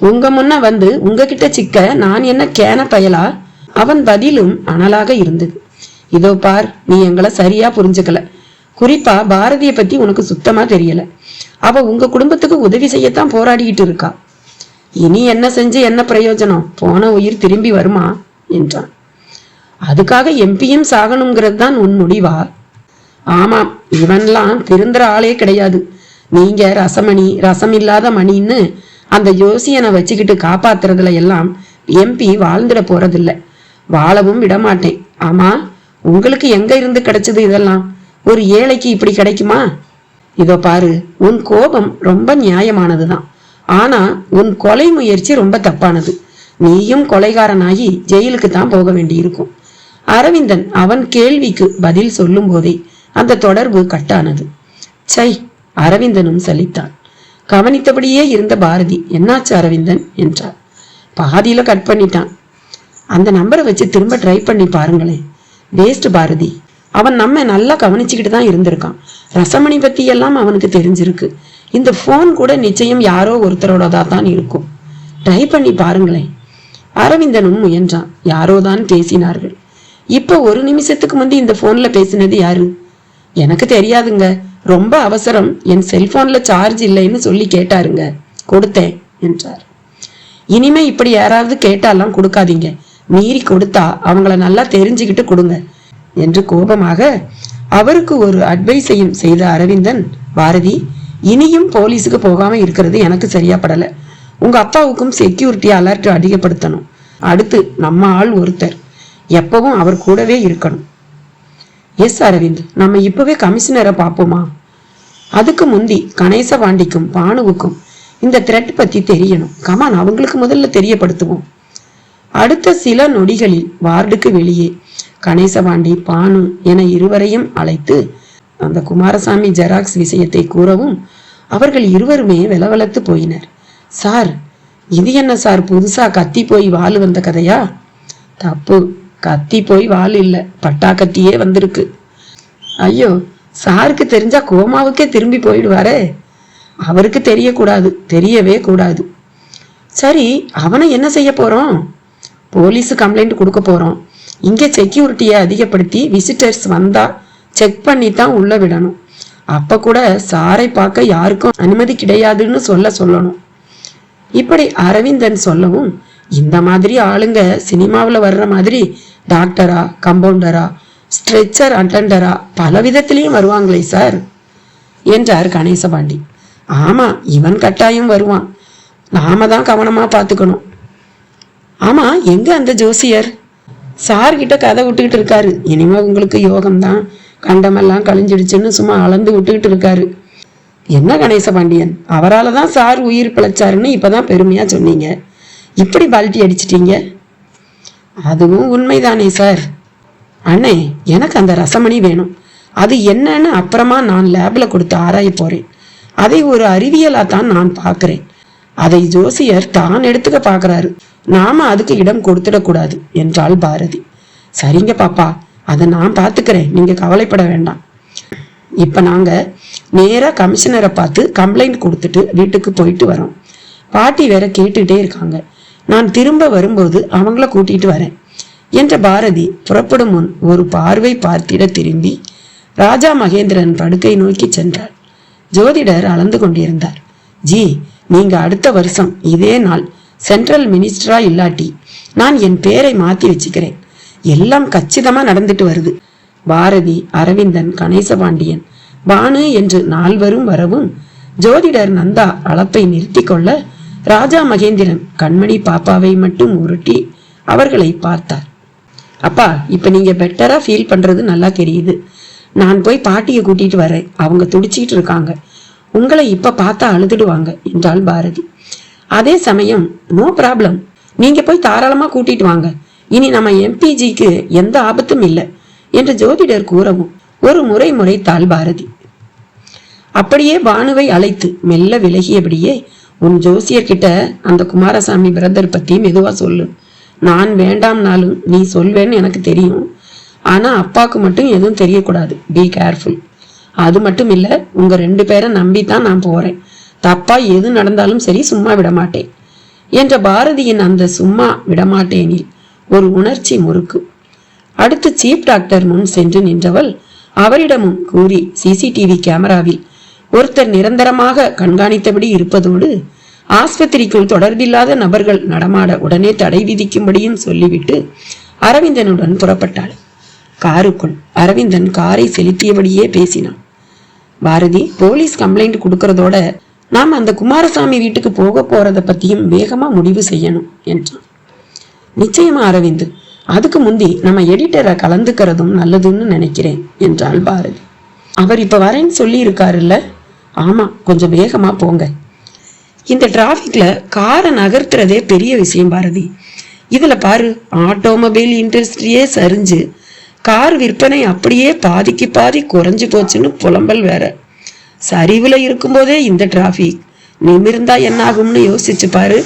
உங்க முன்ன வந்து உங்ககிட்ட சிக்க நான் என்ன கேன பயலா? அவன் பதிலும் அனலாக இருந்தது. இதோ பார், நீ எங்களை சரியா புரிஞ்சுக்கல. குறிப்பா பாரதிய பத்தி உனக்கு சுத்தமா தெரியல. அவ உங்க குடும்பத்துக்கு உதவி செய்யத்தான் போராடிக்கிட்டு இருக்கா. இனி என்ன செஞ்சு என்ன பிரயோஜனம்? போன உயிர் திரும்பி வருமா என்றான். அதுக்காக எம்பியும் சாகணுங்கிறது தான் உன் முடிவா? ஆமாம், இவன்லாம் திருந்துற ஆளே கிடையாது. நீங்க ரசமணி, ரசம் இல்லாத மணின்னு அந்த யோசியனை வச்சுக்கிட்டு காப்பாத்துறதுல எல்லாம் எம்பி வாழ்ந்துட போறதில்ல, வாழவும் விடமாட்டேன். ஆமா, உங்களுக்கு எங்க இருந்து கிடைச்சது இதெல்லாம்? ஒரு ஏழைக்கு இப்படி கிடைக்குமா? இதோ பாரு, உன் கோபம் ரொம்ப நியாயமானதுதான். ஆனா உன் கொலை முயற்சி ரொம்ப தப்பானது. நீயும் கொலைகாரனாகி ஜெயிலுக்கு தான் போக வேண்டி இருக்கும். அரவிந்தன் அவன் கேள்விக்கு பதில் சொல்லும் போதே அந்த தொடர்பு கட்டானது. சை, அரவிந்தனும் சலித்தான். கவனித்தபடியே இருந்த பாரதி, என்னாச்சு அரவிந்தன் என்றார். பாதியில கட் பண்ணிட்டான். அந்த நம்பரை வச்சு திரும்ப ட்ரை பண்ணி பாருங்களேன். வேஸ்ட் பாரதி, அவன் நம்ம நல்லா கவனிச்சுக்கிட்டு தான் இருந்திருக்கான். ரசமணி பத்தி எல்லாம் அவனுக்கு தெரிஞ்சிருக்கு. இந்த போன் கூட நிச்சயம் யாரோ ஒருத்தரோடதா தான் இருக்கும். ட்ரை பண்ணி பாருங்களேன். அரவிந்தனும் முயன்றான். யாரோதான் பேசினார்கள். இப்ப ஒரு நிமிஷத்துக்கு முந்தி இந்த போன்ல பேசினது யாரு? எனக்கு தெரியாதுங்க, ரொம்ப அவசரம், என் செல்போன்ல சார்ஜ் இல்லைன்னு சொல்லி கேட்டாருங்க, கொடுத்தேன் என்றார். இனிமே இப்படி யாராவது கேட்டாலாம் கொடுக்காதீங்க, மீறி கொடுத்தா அவங்கள நல்லா தெரிஞ்சுக்கிட்டு கொடுங்க என்று கோபமாக அவருக்கு ஒரு அட்வைஸையும் செய்த அரவிந்தன், பாரதி, இனியும் போலீஸுக்கு போகாம இருக்கிறது எனக்கு சரியா படல. உங்க அப்பாவுக்கும் செக்யூரிட்டி அலர்ட் அதிகப்படுத்தணும். அடுத்து நம்ம ஆள் ஒருத்தர் எப்பவும் அவர் கூடவே இருக்கணும். எஸ் அரவிந்த், நம்ம இப்பவே கமிஷனரை பார்ப்போமா? அதுக்கு முந்தி கணேசபாண்டிக்கும் பானுவுக்கும் இந்த த்ரெட் பத்தி தெரியணும். கமான், அவங்களுக்கு முதல்ல தெரியப்படுத்துவோம். அடுத்த சில நொடிகளில் வார்டுக்கு வெளியே கணேசபாண்டி, பானு என இருவரையும் அழைத்து அந்த குமாரசாமி ஜெராக்ஸ் விஷயத்தை கூறவும் அவர்கள் இருவருமே வெலவெலத்து போயினர். சார், இது என்ன சார், புதுசா கத்தி போய் வாழு வந்த கதையா? தப்பு, கத்தி போய் வாள் இல்ல, பட்டா கத்தியே வந்திருக்கு. ஐயோ, சாருக்கு தெரிஞ்சா கோமாவுக்கே திரும்பி போயிடுவாரே. அவருக்கு தெரியக்கூடாது, தெரியவே கூடாது. சரி, அவனை என்ன செய்ய போறோம்? போலீஸ் கம்ப்ளைண்ட் கொடுக்க போறோம். இங்க செக்யூரிட்டியை அதிகப்படுத்தி விசிட்டர்ஸ் வந்தா செக் பண்ணி தான் உள்ள விடணும். அப்ப கூட சாரை பார்க்க யாருக்கும் அனுமதி கிடையாதுன்னு சொல்லணும். இப்படி அரவிந்தன் சொல்லவும், இந்த மாதிரி ஆளுங்க சினிமாவில் வர்ற மாதிரி டாக்டரா, கம்பவுண்டரா, ஸ்ட்ரெச்சர் அட்டண்டரா பல விதத்திலையும் வருவாங்களே சார் என்றார் கணேசபாண்டி. ஆமா, இவன் கட்டாயம் வருவான். நாம தான் கவனமா பார்த்துக்கணும். ஆமா, எங்க அந்த ஜோசியர்? சார் கிட்ட கதை விட்டுக்கிட்டு இருக்காரு. இனிமே உங்களுக்கு யோகம்தான், கண்டமெல்லாம் கழிஞ்சிடுச்சுன்னு சும்மா அளந்து விட்டுக்கிட்டு இருக்காரு. என்ன கணேசபாண்டியன், அவரால் தான் சார் உயிர் பிழைச்சாருன்னு இப்பதான் பெருமையா சொன்னீங்க. இப்படி பால்ட்டி அடிச்சிட்டீங்க. அதுவும் உண்மைதானே சார். அண்ணே, எனக்கு அந்த ரசமணி வேணும். அது என்னன்னு அப்புறமா நான் லேப்ல கொடுத்து ஆராய போறேன். அதை ஒரு அறிவியலா தான் நான் பார்க்கிறேன். அதை ஜோசியர் தான் எடுத்துக்க பாக்குறாரு. நாம அதுக்கு இடம் கொடுத்துடக்கூடாது என்றாள் பாரதி. சரிங்க பாப்பா, அதை நான் பார்த்துக்கிறேன், நீங்க கவலைப்பட வேண்டாம். இப்ப நாங்க நேரா கமிஷனரை பார்த்து கம்ப்ளைண்ட் கொடுத்துட்டு வீட்டுக்கு போயிட்டு வரோம். பாட்டி வேற கேட்டுட்டே இருக்காங்க. நான் திரும்ப வரும்போது அவங்கள கூட்டிட்டு வரேன் என்ற பாரதி புறப்படும் முன் ஒரு பார்வை பார்த்திட திரும்பி ராஜா மகேந்திரன் படுக்கை நோக்கி சென்றாள். ஜோதிடர் அளந்து கொண்டிருந்தார். ஜி, நீங்க அடுத்த வருஷம் இதே நாள் சென்ட்ரல் மினிஸ்டரா இல்லாட்டி நான் என் பேரை மாத்தி வச்சுக்கிறேன். எல்லாம் கச்சிதமா நடந்துட்டு வருது. பாரதி, அரவிந்தன், கணேசபாண்டியன், பானு என்று நால்வரும் வரவும் ஜோதிடர் நந்தா அளப்பை நிறுத்தி கொள்ள ராஜா மகேந்திரன் கண்மணி பாப்பாவை மட்டும் உருட்டி அவர்களை பார்த்தார். அப்பா, இப்ப நீங்க பெட்டரா ஃபீல் பண்றது நல்லா தெரியுது. நான் போய் பாட்டியை கூட்டிட்டு வரேன். அவங்க துடிச்சிட்டு இருக்காங்க. உங்களை இப்ப பார்த்தா அழுதுடுவாங்க என்றாள் பாரதி. அதே சமயம், நோ ப்ராப்ளம், நீங்க போய் தாராளமா கூட்டிட்டு வாங்க. இனி நம்ம எம்பிஜிக்கு எந்த ஆபத்தும் இல்லை என்று ஜோதிடர் கூறவும் ஒரு முறை முறைத்தாள் பாரதி. அப்படியே பானுவை அழைத்து மெல்ல விலகியபடியே, உன் ஜோசியர்கிட்ட அந்த குமாரசாமி பிரதர் பத்தி மெதுவா சொல்லு. நான் வேண்டாம்னாலும் நீ சொல்வேன்னு எனக்கு தெரியும். ஆனா அப்பாவுக்கு மட்டும் எதுவும் தெரியக்கூடாது. Be careful. அது மட்டும் இல்ல, உங்க 2 பேரை நம்பித்தான் நான் போறேன். தப்பா எது நடந்தாலும் சரி, சும்மா விடமாட்டேன் என்ற பாரதியின் அந்த சும்மா விடமாட்டேனில் ஒரு உணர்ச்சி முறுக்கு. அடுத்து சீப் டாக்டர் முன் சென்று நின்றவள் அவரிடமும் கூறி சிசிடிவி கேமராவில் ஒருத்தர் நிரந்தரமாக கண்காணித்தபடி இருப்பதோடு ஆஸ்பத்திரிக்குள் தொடர்பில்லாத நபர்கள் நடமாட உடனே தடை விதிக்கும்படியும் சொல்லிவிட்டு அரவிந்தனுடன் புறப்பட்டாள். காருக்குள் அரவிந்தன் காரை செலுத்தியபடியே பேசினான். பாரதி, போலீஸ் கம்ப்ளைண்ட் கொடுக்கறதோட நாம் அந்த குமாரசாமி வீட்டுக்கு போக போறத பத்தியும் வேகமா முடிவு செய்யணும் என்றான். நிச்சயமா அரவிந்த், அதுக்கு முந்தி நம்ம எடிட்டரை கலந்துக்கிறதும் நல்லதுன்னு நினைக்கிறேன் என்றாள் பாரதி. அவர் இப்ப வரேன்னு சொல்லி இருக்காருல்ல? ஆமா, கொஞ்சம் வேகமா போங்க. இந்த டிராபிக்ல காரை நகர்த்துறதே பெரிய விஷயம் பாரதி. இதுல பாரு, ஆட்டோமொபைல் இண்டஸ்ட்ரியே சரிஞ்சு கார் விற்பனை அப்படியே பாதிக்கு பாதி குறைஞ்சு போச்சுன்னு புலம்பல் வேற. சரிவுல இருக்கும்போதே இந்த டிராபிக் நிமிர்ந்தா என்ன ஆகும்னு யோசிச்சு பாரு.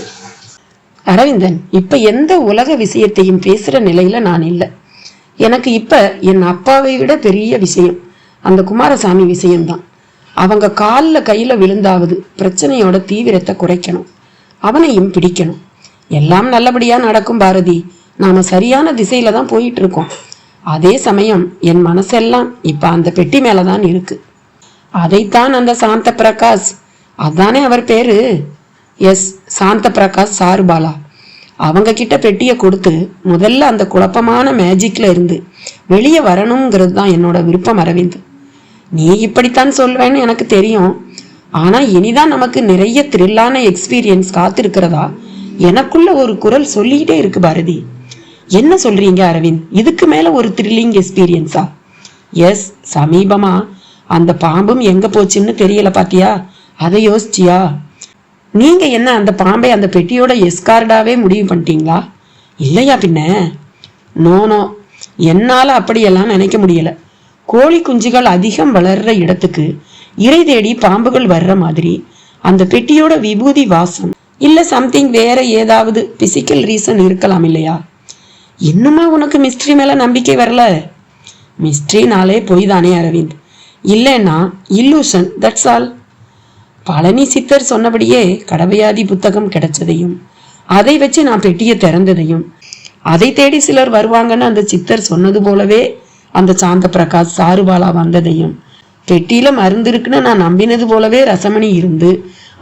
அரவிந்தன், இப்ப எந்த உலக விஷயத்தையும் பேசுற நிலையில நான் இல்லை. எனக்கு இப்ப என் அப்பாவை விட பெரிய விஷயம் அந்த குமாரசாமி விஷயம்தான். அவங்க காலில் கையில விழுந்தாவது பிரச்சனையோட தீவிரத்தை குறைக்கணும், அவனையும் பிடிக்கணும். எல்லாம் நல்லபடியா நடக்கும் பாரதி. நாம சரியான திசையில தான் போயிட்டு இருக்கோம். அதே சமயம் என் மனசெல்லாம் இப்ப அந்த பெட்டி மேலதான் இருக்கு. அதைத்தான் அந்த சாந்த பிரகாஷ், அதானே அவர் பேரு, எஸ் சாந்த பிரகாஷ் சாருபாலா, அவங்க கிட்ட பெட்டியை கொடுத்து முதல்ல அந்த குழப்பமான மேஜிக்ல இருந்து வெளியே வரணுங்கிறது தான் என்னோட விருப்பம். அரவிந்த், நீ இப்படித்தான் சொல்வேன்னு எனக்கு தெரியும். ஆனா இனிதான் நமக்கு நிறைய த்ரில்லான எக்ஸ்பீரியன்ஸ் காத்திருக்கிறதா எனக்குள்ள ஒரு குரல் சொல்லிக்கிட்டே இருக்கு பாரதி. என்ன சொல்றீங்க அரவிந்த்? இதுக்கு மேல ஒரு த்ரில்லிங் எக்ஸ்பீரியன்ஸா? எஸ், சமீபமா அந்த பாம்பும் எங்க போச்சுன்னு தெரியல பாத்தியா? அதை யோசிச்சியா? நீங்க என்ன அந்த பாம்பை அந்த பெட்டியோட எஸ்கார்டாவே முடிவு பண்ணிட்டீங்களா? இல்லையா பின்ன? நோ, என்னால அப்படியெல்லாம் நினைக்க முடியல. கோழி குஞ்சுகள் அதிகம் வளர்ற இடத்துக்கு இறை தேடி பாம்புகள் வர்ற மாதிரி அந்த பெட்டியோட விபூதி வாசம் இல்ல சம்திங் வேற ஏதாவது பிசிக்கல் ரீசன் இருக்கலாம் இல்லையா? இன்னுமா உனக்கு மிஸ்ட்ரி மேல நம்பிக்கை வரல? மிஸ்ட்ரினாலே பொய் தானே அரவிந்த், இல்லைன்னா இல்லூஷன், தட்ஸ் ஆல். பழனி சித்தர் சொன்னபடியே கடவையாதி புத்தகம் கிடைச்சதையும் அதை வச்சு நான் பெட்டியை திறந்ததையும் அதை தேடி சிலர் வருவாங்கன்னு அந்த சித்தர் சொன்னது போலவே அந்த சாந்த பிரகாஷ் சாருபாலா வந்ததையும் பெட்டியில மருந்து இருக்குன்னு நான் நம்பினது போலவே ரசமணி இருந்து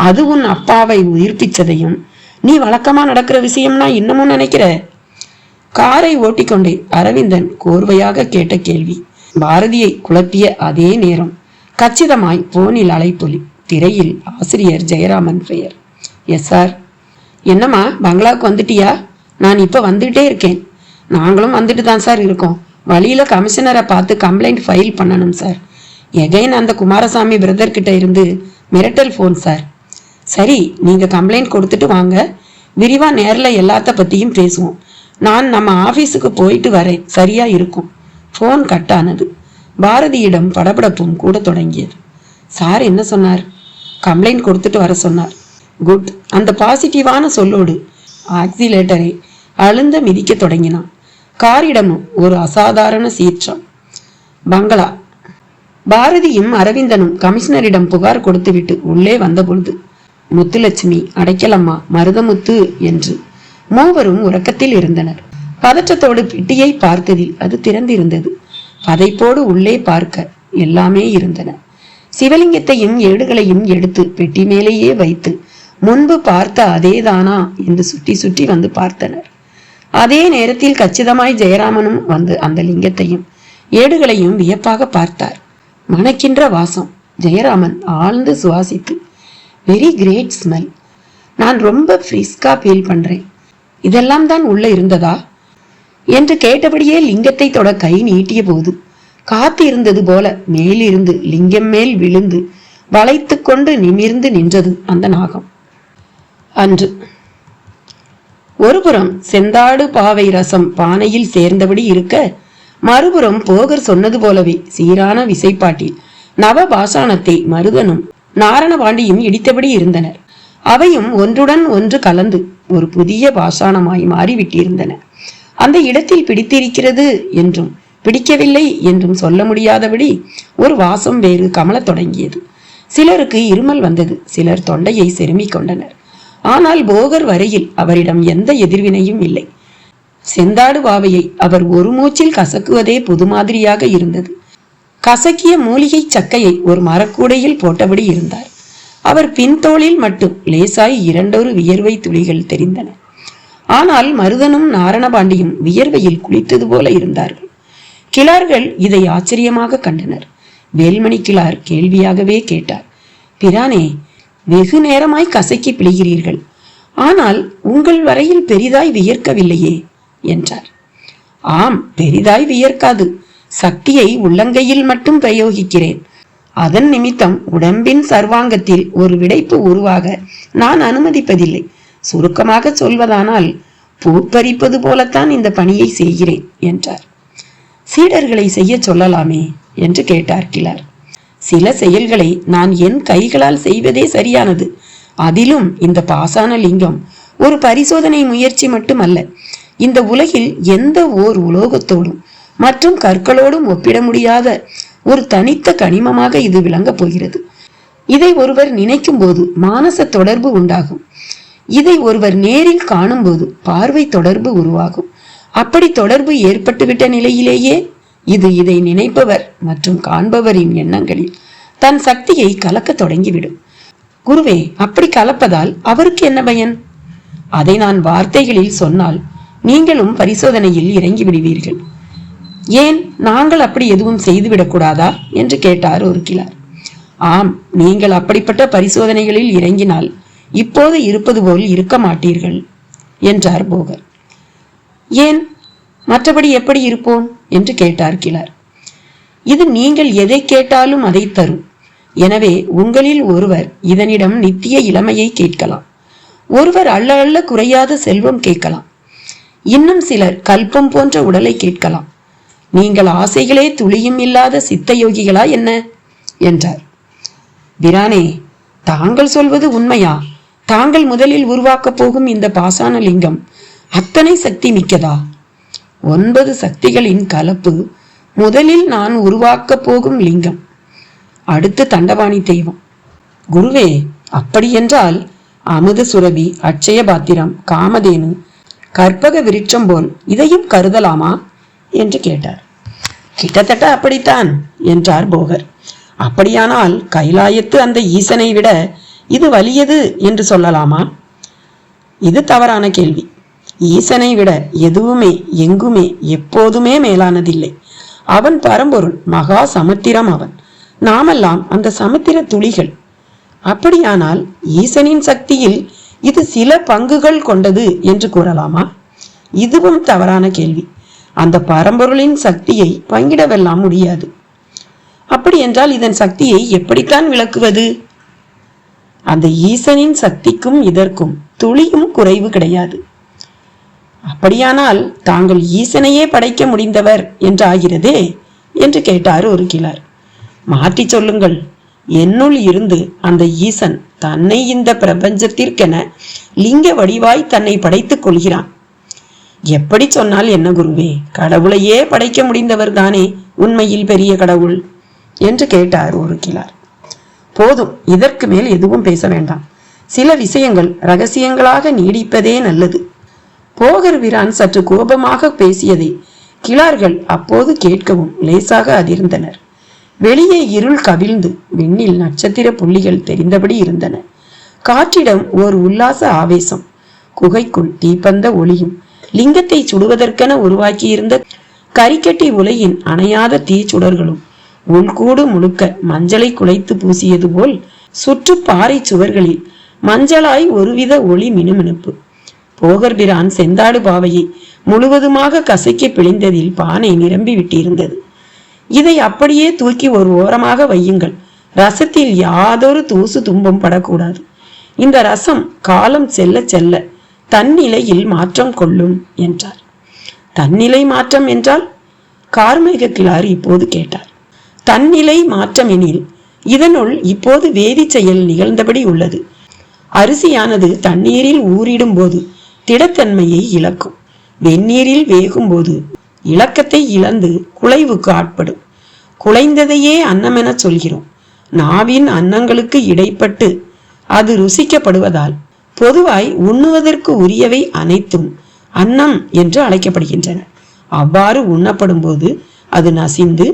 அது உன் அப்பாவை உயிர்ப்பிச்சதையும் நீ வழக்கமா நடக்கிற விஷயம்னா இன்னமும் நினைக்கிற? காரை ஓட்டிக்கொண்டே அரவிந்தன் கோர்வையாக கேட்ட கேள்வி பாரதியை குழப்பிய அதே நேரம் கச்சிதமாய் போனில் அழைப்பொலி. திரையில் ஆசிரியர் ஜெயராமன் பெயர். Yes sir. என்னம்மா பங்களாவுக்கு வந்துட்டியா? நான் இப்ப வந்துகிட்டே இருக்கேன். நாங்களும் வந்துட்டு தான் சார் இருக்கோம். வழியில கமிஷனரை பார்த்து கம்ப்ளைண்ட் ஃபைல் பண்ணணும் சார். எகைன் அந்த குமாரசாமி பிரதர் கிட்ட இருந்து மிரட்டல் போன் சார். சரி, நீங்க கம்ப்ளைண்ட் கொடுத்துட்டு வாங்க, விரிவா நேர்ல எல்லாத்த பத்தியும் பேசுவோம். நான் நம்ம ஆபீஸுக்கு போயிட்டு வரேன், சரியா இருக்கும். போன் கட் ஆனது. பாரதியிடம் படபடப்பும் கூட தொடங்கியது. சார் என்ன சொன்னார்? கம்ப்ளைண்ட் கொடுத்துட்டு வர சொன்னார். குட். அந்த பாசிட்டிவான சொல்லோடு ஆக்சிலேட்டரை அழுந்த மிதிக்க தொடங்கினான். காரிடமும் ஒரு அசாதாரண சீற்றம். பங்களா. பாரதியும் அரவிந்தனும் கமிஷனரிடம் புகார் கொடுத்துவிட்டு உள்ளே வந்த பொழுது முத்துலட்சுமி, அடைக்கலம்மா, மருதமுத்து என்று மூவரும் உறக்கத்தில் இருந்தனர். பதற்றத்தோடு பெட்டியை பார்த்ததில் அது திறந்திருந்தது. பதைப்போடு உள்ளே பார்க்க எல்லாமே இருந்தன. சிவலிங்கத்தையும் ஏடுகளையும் எடுத்து பெட்டி மேலேயே வைத்து முன்பு பார்த்த அதேதானா என்று சுற்றி சுற்றி வந்து பார்த்தனர். அதே நேரத்தில் கச்சிதமாய் ஜெயராமனும் வந்து அந்த லிங்கத்தையும் ஏடுகளையும் வியப்பாக பார்த்தார். மணக்கின்ற வாசம். ஜெயராமன் ஆழ்ந்து சுவாசித்து, வெரி கிரேட் ஸ்மெல். நான் ரொம்ப ஃப்ரிஸ்கா ஃபீல் பண்றேன். இதெல்லாம் தான் உள்ள இருந்ததா என்று கேட்டபடியே லிங்கத்தை தொட கை நீட்டிய போது காத்து இருந்தது போல மேலிருந்து லிங்கம் மேல் விழுந்து வளைத்து கொண்டு நிமிர்ந்து நின்றது அந்த நாகம். அன்று ஒருபுறம் செந்தாடு பாவை ரசம் பானையில் சேர்ந்தபடி இருக்க, மறுபுறம் போகர் சொன்னது போலவே சீரான விசைப்பாட்டில் நவ பாஷாணத்தை மருதனும் நாரணபாண்டியும் இடித்தபடி இருந்தனர். அவையும் ஒன்றுடன் ஒன்று கலந்து ஒரு புதிய பாஷாணமாய் மாறிவிட்டிருந்தன. அந்த இடத்தில் பிடித்திருக்கிறது என்றும் பிடிக்கவில்லை என்றும் சொல்ல முடியாதபடி ஒரு வாசம் வேறு கமலத் தொடங்கியது. சிலருக்கு இருமல் வந்தது, சிலர் தொண்டையை செருமிக் கொண்டனர். ஆனால் போகர் வரையில் அவரிடம் எந்த எதிர்வினையும் இல்லை. செந்தாடு பாவையை அவர் ஒரு மூச்சில் கசக்குவதே புது மாதிரியாக இருந்தது. கசக்கிய மூலிகை சக்கையை ஒரு மரக்கூடையில் போட்டபடி இருந்தார். அவர் பின்தோளில் மட்டும் லேசாய் இரண்டொரு வியர்வை துளிகள் தெரிந்தன. ஆனால் மருதனும் நாரணபாண்டியும் வியர்வையில் குளித்தது போல இருந்தார்கள். கிளார்கள் இதை ஆச்சரியமாக கண்டனர். வேல்மணி கிளார் கேள்வியாகவே கேட்டார், பிரானே, வெகு நேரமாய் கசக்கி பிழிகிறீர்கள், ஆனால் உங்கள் வரையில் பெரிதாய் வியர்க்கவில்லையே என்றார். ஆம், பெரிதாய் வியர்க்காது. சக்தியை உள்ளங்கையில் மட்டும் பிரயோகிக்கிறேன். அதன் நிமித்தம் உடம்பின் சர்வாங்கத்தில் ஒரு விடைப்பு உருவாக நான் அனுமதிப்பதில்லை. சுருக்கமாக சொல்வதானால் பூப்பறிப்பது போலத்தான் இந்த பணியை செய்கிறேன் என்றார். சீடர்களை செய்ய சொல்லலாமே என்று கேட்டார் கிளார். சில செயல்களை நான் என் கைகளால் செய்வதே சரியானது. அதிலும் இந்த பாசான லிங்கம் ஒரு பரிசோதனை முயற்சி மட்டுமல்ல. இந்த உலகில் எந்த ஓர் உலோகத்தோடும் மற்றும் கற்களோடும் ஒப்பிட முடியாத ஒரு தனித்த கனிமமாக இது விளங்கப் போகிறது. இதை ஒருவர் நினைக்கும் போது மானச தொடர்பு உண்டாகும். இதை ஒருவர் நேரில் காணும் போது பார்வை தொடர்பு உருவாகும். அப்படி தொடர்பு ஏற்பட்டுவிட்ட நிலையிலேயே இது இதை நினைப்பவர் மற்றும் காண்பவரின் எண்ணங்களில் தன் சக்தியை கலக்க தொடங்கிவிடும். குருவே, அப்படி கலப்பதால் அவருக்கு என்ன பயன்? அதை நான் வார்த்தைகளில் சொன்னால் நீங்களும் பரிசோதனையில் இறங்கி விடுவீர்கள். ஏன், நாங்கள் அப்படி எதுவும் செய்துவிடக்கூடாதா என்று கேட்டார் ஒரு கிளார். ஆம், நீங்கள் அப்படிப்பட்ட பரிசோதனைகளில் இறங்கினால் இப்போது இருப்பது போல் இருக்க மாட்டீர்கள் என்றார் போகர். ஏன், மற்றபடி எப்படி இருப்போம் என்று கேட்டார் கிளார். இது நீங்கள் எதை கேட்டாலும் அதை தரும். எனவே உங்களில் ஒருவர் இதனிடம் நித்திய இளமையை கேட்கலாம். ஒருவர் அள்ள அள்ள குறையாத செல்வம் கேட்கலாம். இன்னும் சிலர் கல்பம் போன்ற உடலை கேட்கலாம். நீங்கள் ஆசைகளே துளியும் இல்லாத சித்த யோகிகளா என்ன என்றார். பிரானே, தாங்கள் சொல்வது உண்மையா? தாங்கள் முதலில் உருவாக்கப் போகும் இந்த பாசான லிங்கம் அத்தனை சக்தி மிக்கதா? 9 சக்திகளின் கலப்பு முதலில் நான் உருவாக்கப் போகும் லிங்கம். அடுத்து தண்டபாணி தெய்வம். குருவே, அப்படியென்றால் அமுத சுரபி, அட்சய பாத்திரம், காமதேனு, கற்பக விருட்சம் போல் இதையும் கருதலாமா என்று கேட்டார். கிட்டத்தட்ட அப்படித்தான் என்றார் போகர். அப்படியானால் கைலாயத்து அந்த ஈசனை விட இது வலியது என்று சொல்லலாமா? இது தவறான கேள்வி. ஈசனை விட எதுவுமே எங்குமே எப்போதுமே மேலானதில்லை. அவன் பரம்பொருள், மகா சமுத்திரம் அவன். நாமெல்லாம் அந்த சமுத்திர துளிகள். அப்படியானால் ஈசனின் சக்தியில் இது சில பங்குகள் கொண்டது என்று கூறலாமா? இதுவும் தவறான கேள்வி. அந்த பரம்பொருளின் சக்தியை பங்கிடவெல்லாம் முடியாது. அப்படி என்றால் இதன் சக்தியை எப்படித்தான் விளக்குவது? அந்த ஈசனின் சக்திக்கும் இதற்கும் துளியும் குறைவு கிடையாது. அப்படியானால் தாங்கள் ஈசனையே படைக்க முடிந்தவர் என்று ஆகிறதே என்று கேட்டார் ஒரு கிழார். மாற்றி சொல்லுங்கள். என்னுள் இருந்து அந்த ஈசன் தன்னை இந்த பிரபஞ்சத்திற்கென லிங்க வடிவாய் தன்னை படைத்துக் கொள்கிறான். எப்படி சொன்னால் என்ன குருவே? கடவுளையே படைக்க முடிந்தவர் தானே உண்மையில் பெரிய கடவுள் என்று கேட்டார் ஒரு கிழார். போதும், இதற்கு மேல் எதுவும் பேச வேண்டாம். சில விஷயங்கள் ரகசியங்களாக நீடிப்பதே நல்லது. போகர் பிரான் சற்று கோபமாக பேசியதை கிழார்கள் அப்போது கேட்கவும் லேசாக அதிர்ந்தனர். வெளியே இருள் கவிழ்ந்து விண்ணில் நட்சத்திர புள்ளிகள் தெரிந்தபடி இருந்தன. காற்றிடம் ஓர் உல்லாச ஆவேசம். குகைக்குள் தீப்பந்த ஒளியும் லிங்கத்தை சுடுவதற்கென உருவாக்கியிருந்த கரிக்கட்டி உலையின் அணையாத தீச்சுடர்களும் உள்கூடு முழுக்க மஞ்சளை குலைத்து பூசியது போல் சுற்று பாறை சுவர்களில் மஞ்சளாய் ஒருவித ஒளி மினுமினுப்பு. போகர் பிரான் செந்தாடு பாவையை முழுவதுமாக கசக்கி பிழிந்ததில் பானை நிரம்பி விட்டிருந்தது. இதை அப்படியே தூக்கி ஒரு ஓரமாக வையுங்கள். ரசத்தில் யாதொரு தூசு தும்பும் படக்கூடாது. இந்த ரசம் காலம் செல்ல செல்ல தன்னிலையில் மாற்றம் கொள்ளும் என்றார். தன்னிலை மாற்றம் என்றால்? கார்மேக கிழார் இப்போது கேட்டார். தன்னிலை மாற்றம் எனில் இதனுள் இப்போது வேதி செயல் நிகழ்ந்தபடி உள்ளது. அரிசியானது தண்ணீரில் ஊறிடும் போது திடத்தன்மையை இழக்கும். வெந்நீரில் வேகும் போது இலக்கத்தை இழந்து குலைவுக்கு ஆட்படும். குலைந்ததையே அன்னம் என சொல்கிறோம். நாவின் அன்னங்களுக்கு இடைப்பட்டு அது ருசிக்கப்படுவதால் பொதுவாய் உண்ணுவதற்கு உரியவை அனைத்தும் அன்னம் என்று அழைக்கப்படுகின்றன. அவ்வாறு உண்ணப்படும் போது அது நசிந்து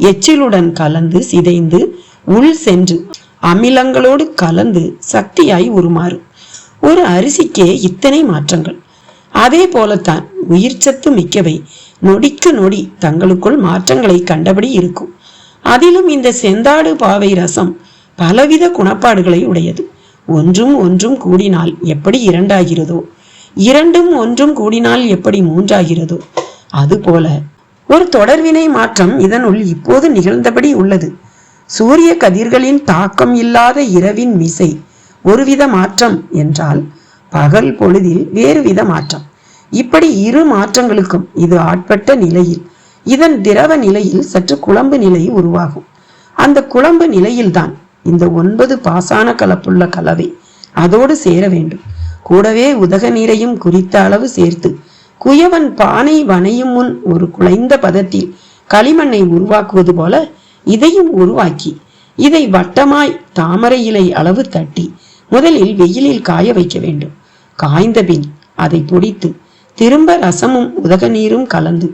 எச்சிலுடன் கலந்து சிதைந்து உள் சென்று அமிலங்களோடு கலந்து சக்தியாய் உருமாறும். ஒரு அரிசிக்கே இத்தனை மாற்றங்கள். அதே போலத்தான் உயிர்ச்சத்து மிக்கவை நொடிக்கு நொடி தங்களுக்குள் மாற்றங்களை கண்டபடி இருக்கும். அதிலும் இந்த செந்தாடு பாவை ரசம் பலவித குணப்பாடுகளை உடையது. ஒன்றும் ஒன்றும் கூடினால் எப்படி 2 ஆகிறதோ, 2ம் ஒன்றும் கூடினால் எப்படி 3 ஆகிறதோ, அதுபோல ஒரு தொடர்வினை மாற்றம் இதனுள் இப்போது நிகழ்ந்தபடி உள்ளது. சூரிய கதிர்களின் தாக்கம் இல்லாத இரவின் மிசை ஒருவித மாற்றம் என்றால் பகல் பொழுதில் வேறுவித மாற்றம். இப்படி இரு மாற்றங்களுக்கும் இது ஆட்பட்ட நிலையில் இதன் திரவ நிலையில் சற்று குழம்பு நிலை உருவாகும். அந்த குழம்பு நிலையில்தான் இந்த 9 பாசான கலப்புள்ள கலவை அதோடு சேர வேண்டும். கூடவே உதக நீரையும் குறித்த அளவு சேர்த்து குயவன் பானை வனையும் முன் ஒரு குலைந்த பதத்தில் களிமண்ணை உருவாக்குவது போல இதையும் உருவாக்கி இதை வட்டமாய் தாமரை இலை அளவு தட்டி முதலில் வெயிலில் காய வைக்க வேண்டும். காய்ந்த பின் அதை பொடித்து திரும்ப ரசமும் உதக நீரும் கலந்து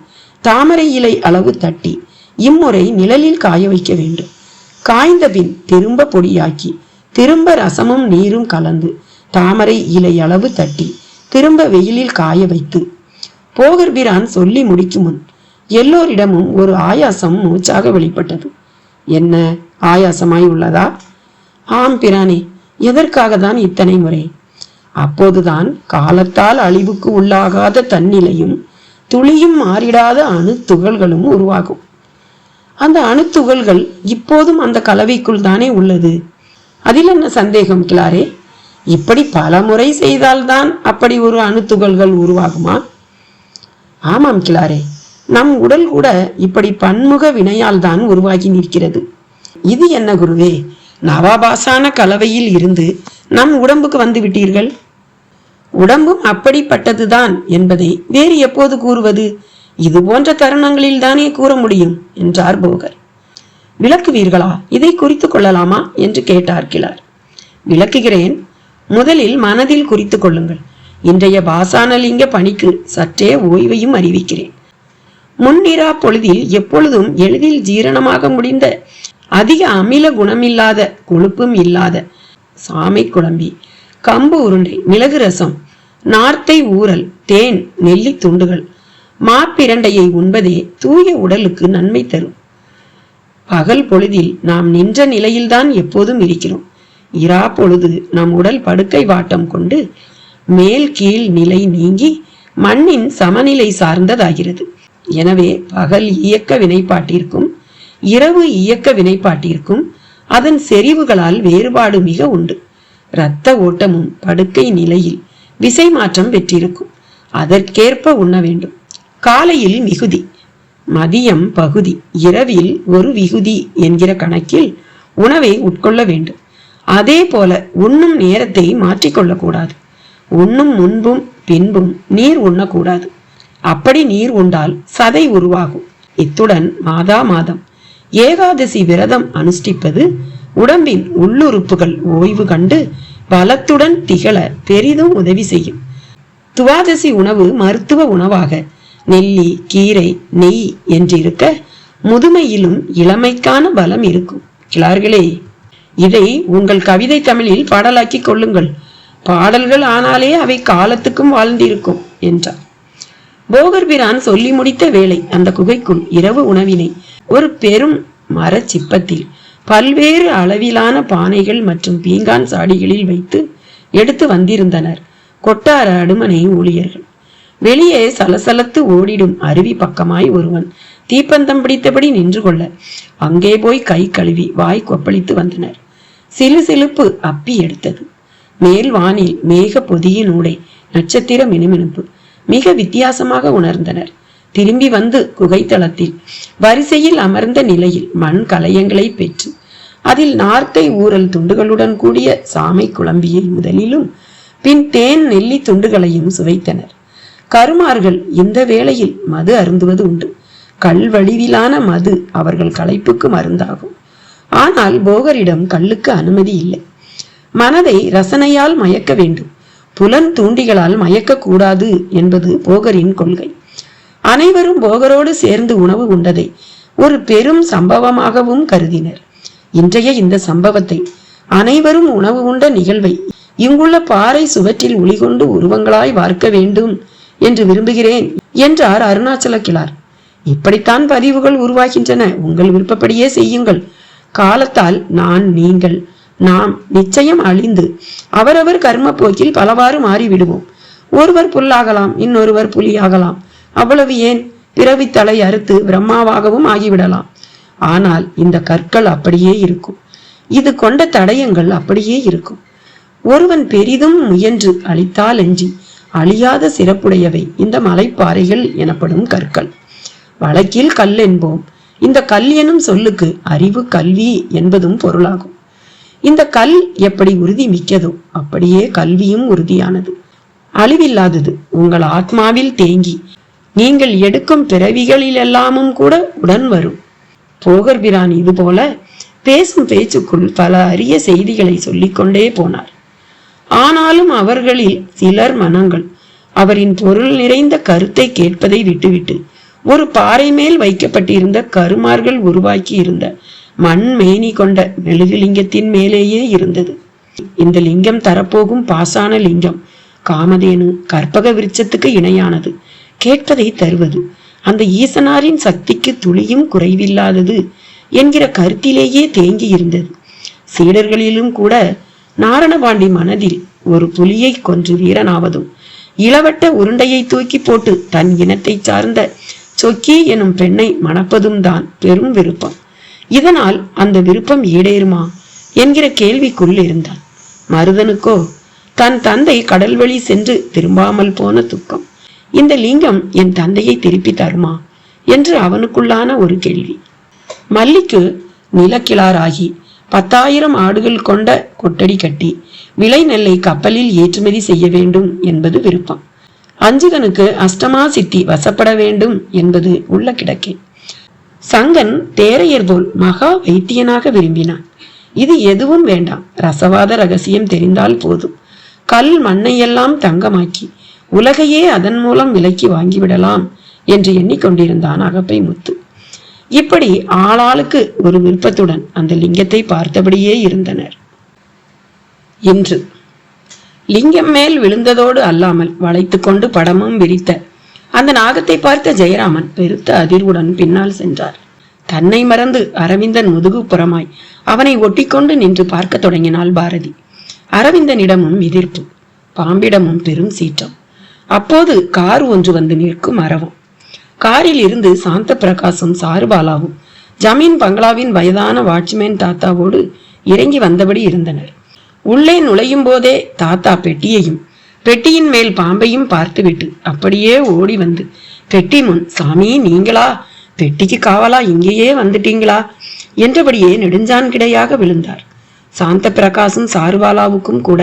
தாமரை இலை அளவு தட்டி இம்முறை நிழலில் காய வைக்க வேண்டும். காய்ந்த பின் திரும்ப பொடியாக்கி திரும்ப ரசமும் நீரும் கலந்து தாமரை இலை அளவு தட்டி திரும்ப வெயிலில் காய வைத்து. போகர் பிரான் சொல்லி முடிக்கும் முன் எல்லோரிடமும் ஒரு ஆயாசம் மூச்சாக வெளிப்பட்டது. என்ன ஆயாசமாய் உள்ளதா? ஆம் பிரானே, எதற்காக தான் இத்தனை முறை? அப்போதுதான் காலத்தால் அழிவுக்கு உள்ளாகாத தன்னிலையும் துளியும் மாறிடாத அணு துகள்களும் உருவாகும். அந்த அணு துகள்கள் இப்போதும் அந்த கலவைக்குள் தானே உள்ளது. அதில் என்ன சந்தேகம் கிளாரே? இப்படி பல முறை செய்தால்தான் அப்படி ஒரு அணு துகள்கள் உருவாகுமா? ஆமாம் கிளாரே, நம் உடல் கூட இப்படி பன்முக வினையால் தான் உருவாகி நிற்கிறது. இது என்ன குருவே, நவாபாசான கலவையில் இருந்து நம் உடம்புக்கு வந்து விட்டீர்கள். உடம்பும் அப்படிப்பட்டதுதான் என்பதை வேறு எப்போது கூறுவது? இது போன்ற தருணங்களில் தானே கூற முடியும் என்றார் போகர். விளக்குவீர்களா? இதை குறித்து கொள்ளலாமா என்று கேட்டார் கிழார். விளக்குகிறேன். முதலில் மனதில் குறித்து கொள்ளுங்கள். இன்றைய பாசானலிங்க பணிக்கு சற்றே ஓய்வையும் அறிவிக்கிறேன். முன்னிரா பொழுதில் எப்பொழுதும் எளிதில் ஜீரணமாக முடிந்த அதிக அமில குணமில்லாத கொழுப்பும் இல்லாத சாமை குழம்பி, கம்பு உருண்டை, மிளகு ரசம், நார்த்தை ஊறல், தேன், நெல்லி துண்டுகள், மாப்பிரண்டையை உண்பதே தூய உடலுக்கு நன்மை தரும். பகல் பொழுதில் நாம் நின்ற நிலையில்தான் எப்போதும் இருக்கிறோம். இரா பொழுது நம் உடல் படுக்கை வாட்டம் கொண்டு மேல் கீழ் நிலை நீங்கி மண்ணின் சமநிலை சார்ந்ததாகிறது. எனவே பகல் இயக்க வினைப்பாட்டிற்கும் இரவு இயக்க வினைப்பாட்டிற்கும் அதன் செறிவுகளால் வேறுபாடு மிக உண்டு. இரத்த ஓட்டமும் படுக்கை நிலையில் விசை மாற்றம் பெற்றிருக்கும். அதற்கேற்ப உண்ண வேண்டும். காலையில் மிகுதி, மதியம் பகுதி, இரவில் ஒரு விகுதி என்கிற கணக்கில் உணவை உட்கொள்ள வேண்டும். அதே போல உண்ணும் நேரத்தை மாற்றிக்கொள்ளக்கூடாது. உண்ணும் முன்பும் பின்பும் நீர் உண்ணக்கூடாது. அப்படி நீர் உண்டால் சதை உருவாகும். இத்துடன் மாதா மாதம் ஏகாதசி விரதம் அனுஷ்டிப்பது உடம்பின் உள்ளுறுப்புகள் ஓய்வு கண்டு பலத்துடன் திகழ பெரிதும் உதவி செய்யும். துவாதசி உணவு மருத்துவ உணவாக நெல்லி, கீரை, நெய் என்றிருக்க முதுமையிலும் இளமைக்கான பலம் இருக்கும். கிழார்களே, இதை உங்கள் கவிதை தமிழில் பாடலாக்கி கொள்ளுங்கள். பாடல்கள் ஆனாலே அவை காலத்துக்கும் வாழ்ந்திருக்கும் என்றார். போகர்பிரான் சொல்லி முடித்த வேளை அந்த குகைக்குள் இரவு உணவினை ஒரு பெரும் மர சிப்பத்தில் பல்வேறு அளவிலான பானைகள் மற்றும் பீங்கான் சாடிகளில் வைத்து எடுத்து வந்திருந்தனர் கொட்டார அடுமனை ஊழியர்கள். வெளியே சலசலத்து ஓடிடும் அருவி பக்கமாய் ஒருவன் தீப்பந்தம் பிடித்தபடி நின்று கொள்ள அங்கே போய் கை கழுவி வாய் கொப்பளித்து வந்தனர். சிலு சிலுப்பு அப்பி எடுத்தது. மேல் வானில் மேக பொதியின் ஊடே நட்சத்திர மினுமினுப்பு மிக வித்தியாசமாக உணர்ந்தனர். திரும்பி வந்து குகைத்தளத்தில் வரிசையில் அமர்ந்த நிலையில் மண் கலையங்களை பெற்று அதில் நார்த்தை ஊறல் துண்டுகளுடன் கூடிய சாமை குழம்பியை முதலிலும் பின் தேன் நெல்லி துண்டுகளையும் சுவைத்தனர். கருமார்கள் இந்த வேளையில் மது அருந்துவது உண்டு. கல் வடிவிலான மது அவர்கள் களைப்புக்கு மருந்தாகும். ஆனால் போகரிடம் கல்லுக்கு அனுமதி இல்லை. மனதை ரசனையால் மயக்க வேண்டும், புலன் தூண்டிகளால் மயக்க கூடாது என்பது போகரின் கொள்கை. அனைவரும் போகரோடு சேர்ந்து உணவு உண்டதை ஒரு பெரும் சம்பவமாகவும் கருதினர். இன்றைய இந்த சம்பவத்தை, அனைவரும் உணவு உண்ட நிகழ்வை இங்குள்ள பாறை சுவற்றில் ஒளிகொண்டு உருவங்களாய் வார்க்க வேண்டும் என்று விரும்புகிறேன் என்றார் அருணாச்சல கிழார். இப்படித்தான் பதிவுகள் உருவாகின்றன. உங்கள் விருப்பப்படியே செய்யுங்கள். காலத்தால் நான், நீங்கள், நாம் நிச்சயம் அழிந்து அவரவர் கர்ம போக்கில் பலவாறு மாறிவிடுவோம். ஒருவர் புல்லாகலாம், இன்னொருவர் புலியாகலாம். அவ்வளவு ஏன், பிறவி தலை அறுத்து பிரம்மாவாகவும் ஆகிவிடலாம். ஆனால் இந்த கற்கள் அப்படியே இருக்கும். இது கொண்ட தடயங்கள் அப்படியே இருக்கும். ஒருவன் பெரிதும் முயன்று அழித்தால் எஞ்சி அழியாத சிறப்புடையவை இந்த மலைப்பாறைகள் எனப்படும் கற்கள். வழக்கில் கல் என்போம். இந்த கல் எனும் சொல்லுக்கு அறிவு, கல்வி என்பதும் பொருளாகும். இந்த கல் எப்படி உறுதி மிக்கதோ அப்படியே கல்வியும் உறுதியானது, அழிவில்லாதது. உங்கள் ஆத்மாவில் தேங்கி நீங்கள் எடுக்கும் பிறவிகளிலெல்லாமும் கூட உடன் வரும். போகர்பிரான் இதுபோல பேசும் பேச்சுக்குள் பல அரிய செய்திகளை சொல்லிக்கொண்டே போனார். ஆனாலும் அவர்களில் சிலர் மனங்கள் அவரின் பொருள் நிறைந்த கருத்தை கேட்பதை விட்டுவிட்டு ஒரு பாறை மேல் வைக்கப்பட்டிருந்த கருமார்கள் உருவாக்கி இருந்த மண் மேனி கொண்ட மெழுகுலிங்கத்தின் மேலேயே இருந்தது. இந்த லிங்கம் தரப்போகும் பாசான லிங்கம் காமதேனு கற்பக விருட்சத்துக்கு இணையானது, கேட்பதை தருவது, அந்த ஈசனாரின் சக்திக்கு துளியும் குறைவில்லாதது என்கிற கருத்திலேயே தேங்கி இருந்தது. சீடர்களிலும் கூட நாரணபாண்டி மனதில் ஒரு புலியை கொன்று வீரனாவதும், இளவட்ட உருண்டையை தூக்கி போட்டு தன் இனத்தை சார்ந்த சொக்கி எனும் பெண்ணை மணப்பதும் தான் பெரும் விருப்பம். இதனால் அந்த விருப்பம் ஈடேறுமா என்கிற கேள்விக்குள் இருந்தான். மருதனுக்கோ தன் தந்தை கடல் வழி சென்று திரும்பாமல் போன துக்கம். இந்த லிங்கம் என் தந்தையை திருப்பி தருமா என்று அவனுக்குள்ளான ஒரு கேள்வி. மல்லிக்கு நிலக்கிழாராகி 10,000 ஆடுகள் கொண்ட கொட்டடி கட்டி விளை நெல்லை கப்பலில் ஏற்றுமதி செய்ய வேண்டும் என்பது விருப்பம். அஞ்சுகனுக்கு அஷ்டமா சித்தி வசப்பட வேண்டும் என்பது உள்ள கிடக்கே. சங்கன் தேரையர் போல் மகா வைத்தியனாக விரும்பினான். இது எதுவும் வேண்டாம், ரசவாத ரகசியம் தெரிந்தால் போதும், கல் மண்ணையெல்லாம் தங்கமாக்கி உலகையே அதன் மூலம் விலைக்கு வாங்கிவிடலாம் என்று எண்ணிக்கொண்டிருந்தான் அகப்பை முத்து. இப்படி ஆளாளுக்கு ஒரு விருப்பத்துடன் அந்த லிங்கத்தை பார்த்தபடியே இருந்தனர். இன்று லிங்கம் மேல் விழுந்ததோடு அல்லாமல் வளைத்து கொண்டு படமும் விரித்த அந்த நாகத்தை பார்த்த ஜெயராமன் பெருத்த அதிர்வுடன் பின்னால் சென்றார். தன்னை மறந்து அரவிந்தன் முதுகுப்புறமாய் அவனை ஒட்டிக்கொண்டு நின்று பார்க்க தொடங்கினாள் பாரதி. அரவிந்தனிடமும் எதிர்ப்பு, பாம்பிடமும் பெரும் சீற்றம். அப்போது கார் ஒன்று வந்து நிற்கும் அரவம். காரில் இருந்து சாந்த பிரகாசும் சாருபாலாவும் ஜமீன் பங்களாவின் வயதான வாட்ச்மேன் தாத்தாவோடு இறங்கி வந்தபடி இருந்தனர். உள்ளே நுழையும் போதே தாத்தா பெட்டியையும் பெட்டியின் மேல் பாம்பையும் பார்த்துவிட்டு அப்படியே ஓடி வந்து பெட்டி முன், சாமி நீங்களா, பெட்டிக்கு காவலா, இங்கேயே வந்துட்டீங்களா என்றபடியே நெடுஞ்சான் கிடையாக விழுந்தார். சாந்த பிரகாசும் சாருபாலாவுக்கும் கூட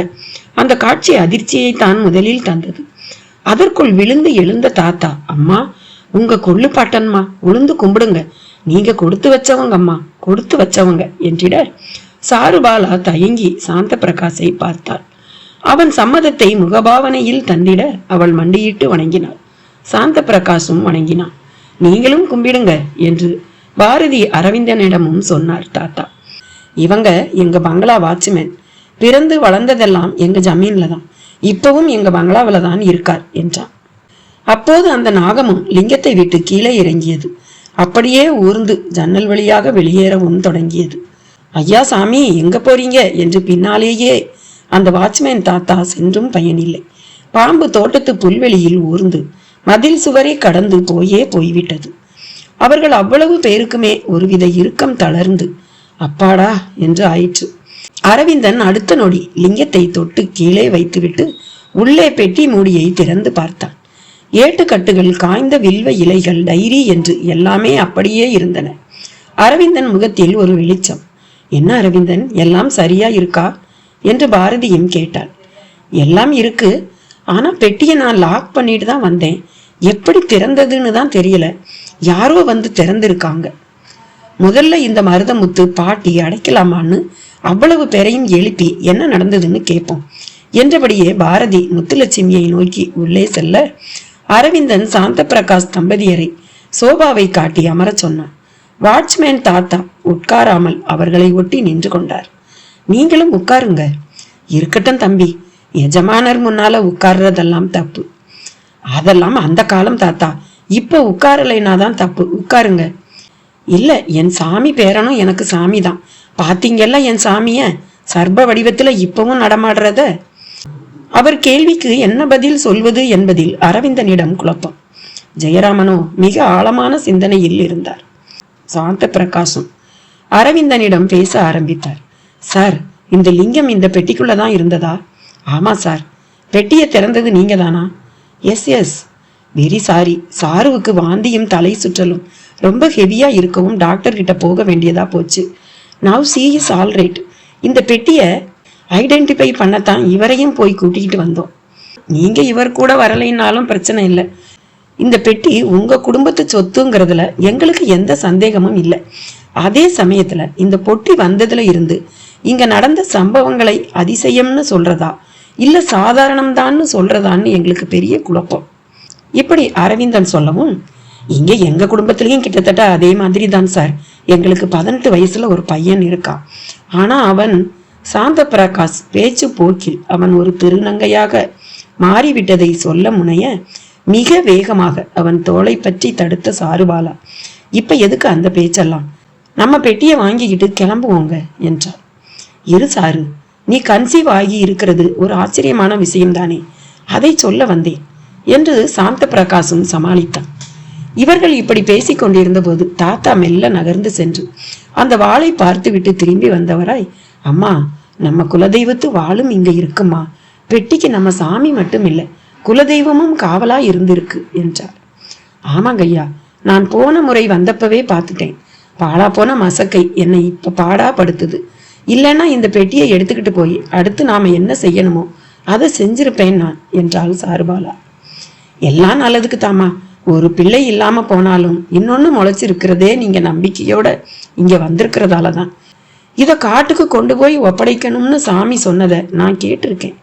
அந்த காட்சி அதிர்ச்சியை தான் முதலில் தந்தது. அதற்குள் விழுந்து எழுந்த தாத்தா, அம்மா உங்க கொள்ளு பாட்டன்மா, உளுந்து கும்பிடுங்க, நீங்க கொடுத்து வச்சவங்க அம்மா, கொடுத்து வச்சவங்க என்றிட சாருபாலா தயங்கி சாந்த பிரகாசை பார்த்தாள். அவன் சம்மதத்தை முகபாவனையில் தந்திட அவள் மண்டியிட்டு வணங்கினாள். சாந்த பிரகாசும் வணங்கினான். நீங்களும் கும்பிடுங்க என்று பாரதி அரவிந்தனிடமும் சொன்னார் தாத்தா. இவங்க எங்க பங்களா வாட்ச்மேன், பிறந்து வளர்ந்ததெல்லாம் எங்க ஜமீன்ல தான், இப்பவும் எங்க பங்களாவில தான் இருக்கார் என்றான். அப்போது அந்த நாகமும் லிங்கத்தை விட்டு கீழே இறங்கியது. அப்படியே ஊர்ந்து ஜன்னல் வழியாக வெளியேறவும் தொடங்கியது. ஐயா சாமி எங்க போறீங்க என்று பின்னாலேயே அந்த வாட்ச்மேன் தாத்தா சென்றும் பயனில்லை. பாம்பு தோட்டத்து புல்வெளியில் ஊர்ந்து மதில் சுவரை கடந்து போய்விட்டது. அவர்கள் அவ்வளவு பேருக்குமே ஒருவித இறுக்கம் தளர்ந்து அப்பாடா என்று ஆயிற்று. அரவிந்தன் அடுத்த நொடி லிங்கத்தை தொட்டு கீழே வைத்துவிட்டு உள்ளே பெட்டி மூடியை திறந்து பார்த்தான். ஏட்டுக்கட்டுகள், காய்ந்த வில்வ இலைகள், டைரி என்று எல்லாமே அப்படியே இருந்தன. அரவிந்தன் முகத்தில் ஒரு வெளிச்சம். என்ன அரவிந்தன், எல்லாம் சரியா இருக்கா என்று பாரதியும் கேட்டாள். எல்லாம் இருக்கு, ஆனா பெட்டியை நான் லாக் பண்ணிட்டு தான் வந்தேன், எப்படி திறந்ததுன்னு தான் தெரியல, யாரோ வந்து திறந்திருக்காங்க. முதல்ல இந்த மருதமுத்து பாட்டி அடைக்கலாமான்னு அவ்வளவு பேரையும் எழுப்பி என்ன நடந்ததுன்னு கேட்போம் என்றபடியே பாரதி முத்துலட்சுமியை நோக்கி உள்ளே செல்ல அரவிந்தன் சாந்த பிரகாஷ் தம்பதியரை சோபாவை காட்டி அமர சொன்னான். வாட்ச்மேன் தாத்தா உட்காராமல் அவர்களை ஒட்டி நின்று கொண்டார். நீங்களும் உட்காருங்க. இருக்கட்டும் தம்பி, எஜமானர் முன்னால உட்கார்றதெல்லாம் தப்பு. அதெல்லாம் அந்த காலம் தாத்தா, இப்ப உட்காரலைனா தான் தப்பு, உட்காருங்க. இல்ல, என் சாமி பேரனும் எனக்கு சாமி தான், பாத்தீங்கல்ல என் சாமிய, சர்ப வடிவத்துல இப்பவும் நடமாடுறத. அவர் கேள்விக்கு என்ன பதில் சொல்வது என்பதில் அரவிந்தனிடம் குழப்பம். ஜெயராமனோ மிக ஆழமான சிந்தனையில் இருந்தார். சாந்த பிரகாசும் அரவிந்தனிடம் பேச ஆரம்பித்தார். சார், இந்த லிங்கம் இந்த பெட்டிக்குள்ளதான் இருந்ததா? ஆமா சார். பெட்டியை திறந்தது நீங்க தானா? Yes yes. வெரி சாரி, சாருவுக்கு வாந்தியும் தலை சுற்றலும் ரொம்ப ஹெவியா இருக்கவும் டாக்டர் கிட்ட போக வேண்டியதா போச்சு. Now C is all right. இந்த பெட்டியை ஐடென்டிஃபை பண்ணத்தான் இவரையும் போய் கூட்டிகிட்டு வந்தோம். நீங்க இவர் கூட வரலைன்னாலும் பிரச்சனை இல்லை. இந்த பெட்டி உங்க குடும்பத்து சொத்துங்கிறதுல எங்களுக்கு எந்த சந்தேகமும் இல்லை. அதே சமயத்துல இந்த பொட்டி வந்ததுல இருந்து இங்க நடந்த சம்பவங்களை அதிசயம்னு சொல்றதா இல்ல சாதாரணம்தான்னு சொல்றதான்னு எங்களுக்கு பெரிய குழப்பம். இப்படி அரவிந்தன் சொல்லவும், இங்க எங்க குடும்பத்திலையும் கிட்டத்தட்ட அதே மாதிரி தான் சார். எங்களுக்கு 18 வயசுல ஒரு பையன் இருக்கான். ஆனா அவன், சாந்த பிரகாஷ் பேச்சு போக்கில் அவன் ஒரு திருநங்கையாக மாறிவிட்டதை சொல்ல முனைய மிக வேகமாக அவன் தோளை பற்றி தடுத்த சாருபாலா, இப்ப எதுக்கு அந்த பேச்செல்லாம், நம்ம பெட்டியை வாங்கிக்கிட்டு கிளம்புவோங்க என்றார். இரு சாரு, நீ கன்சீவ் ஆகி இருக்கிறது ஒரு ஆச்சரியமான விஷயம்தானே, அதை சொல்ல வந்தேன் என்று சாந்த பிரகாசும் சமாளித்தான். இவர்கள் இப்படி பேசிக் கொண்டிருந்த போது தாத்தா மெல்ல நகர்ந்து சென்று அந்த வாளை பார்த்து விட்டு திரும்பி வந்தவராய், அம்மா, நம்ம குலதெய்வத்து வாளும் இங்க இருக்குமா, பெட்டிக்கு நம்ம சாமி மட்டும் இல்லை குலதெய்வமும் காவலா இருந்திருக்கு என்றார். ஆமாங்கய்யா, நான் போன முறை வந்தப்பவே பார்த்துட்டேன். பாழா போன மசக்கை என்னை இப்ப பாடா படுத்துது. இல்லைன்னா இந்த பெட்டியை எடுத்துக்கிட்டு போய் அடுத்து நாம என்ன செய்யணுமோ அதை செஞ்சிருப்பேன் நான் என்றாள் சாருபாலா. எல்லாம் நல்லதுக்கு தாமா. ஒரு பிள்ளை இல்லாம போனாலும் இன்னொன்னு முளைச்சிருக்கிறதே நீங்க நம்பிக்கையோட இங்க வந்திருக்கிறதால தான். இதை காட்டுக்கு கொண்டு போய் ஒப்படைக்கணும்னு சாமி சொன்னதை நான் கேட்டிருக்கேன்.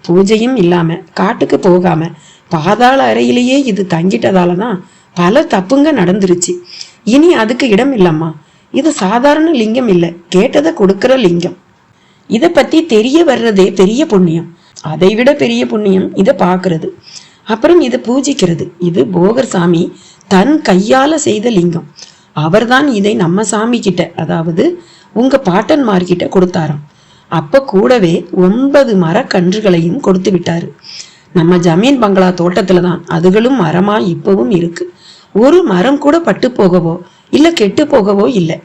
பூஜையும் இல்லாம காட்டுக்கு போகாம பாதாள அறையிலேயே இது தங்கிட்டதால தான் பல தப்புங்க நடந்துருச்சு. இனி அதுக்கு இடம் இல்லம்மா. இது சாதாரண லிங்கம் இல்லை, கேட்டதை கொடுக்கிற லிங்கம். இதை பத்தி தெரிய வர்றதே பெரிய புண்ணியம். அதை விட பெரிய புண்ணியம் இதை பாக்குறது, அப்புறம் இதை பூஜிக்கிறது. இது போகர் சாமி தன் கையால செய்த லிங்கம். அவர்தான் இதை நம்ம சாமி கிட்ட, அதாவது உங்க பாட்டன்மார்கிட்ட கொடுத்தாராம். அப்ப கூடவே 9 மரக்கன்றுகளையும் கொடுத்து விட்டாரு. நம்ம ஜமீன் பங்களா தோட்டத்துல தான் அதுகளும் மரமா இப்பவும் இருக்கு. ஒரு மரம் கூட பட்டு போகவோ இல்ல கெட்டு போகவோ இல்லை.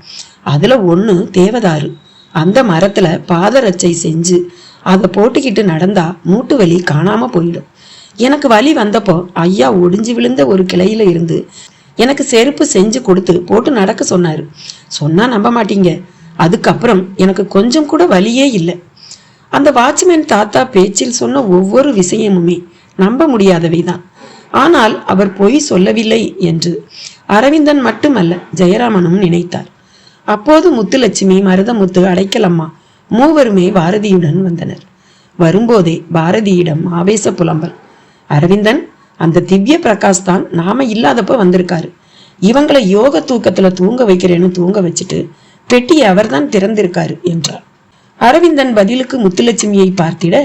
அதுல ஒண்ணு தேவதாரு. அந்த மரத்துல பாதரட்சை செஞ்சு அதை போட்டுக்கிட்டு நடந்தா மூட்டு வலி காணாம போயிடும். எனக்கு வலி வந்தப்போ ஐயா ஒடிஞ்சு விழுந்த ஒரு கிளையில இருந்து எனக்கு செருப்பு செஞ்சு கொடுத்து போட்டு நடக்க சொன்னாரு. சொன்னா நம்ப மாட்டீங்க, அதுக்கப்புறம் எனக்கு கொஞ்சம் கூட வலியே இல்லை. அந்த வாட்ச்மேன் தாத்தா பேச்சில் சொன்ன ஒவ்வொரு விஷயமுமே நம்ப முடியாதவை தான். ஆனால் அவர் பொய் சொல்லவில்லை என்று அரவிந்தன் மட்டுமல்ல, ஜெயராமனும் நினைத்தார். அப்போது முத்துலட்சுமி, மருதமுத்து, அடைக்கலம்மா மூவருமே பாரதியுடன் வந்தனர். வரும்போதே பாரதியிடம் ஆவேச புலம்பல். அரவிந்தன், அந்த திவ்ய பிரகாஷ் தான் நாம இல்லாதப்ப வந்திருக்காரு. இவங்களை யோக தூக்கத்துல தூங்க வைக்கிறேன்னு தூங்க வச்சுட்டு பெட்டியை அவர்தான் திறந்திருக்காரு என்றார். அரவிந்தன் பதிலுக்கு முத்துலட்சுமியை பார்த்திட,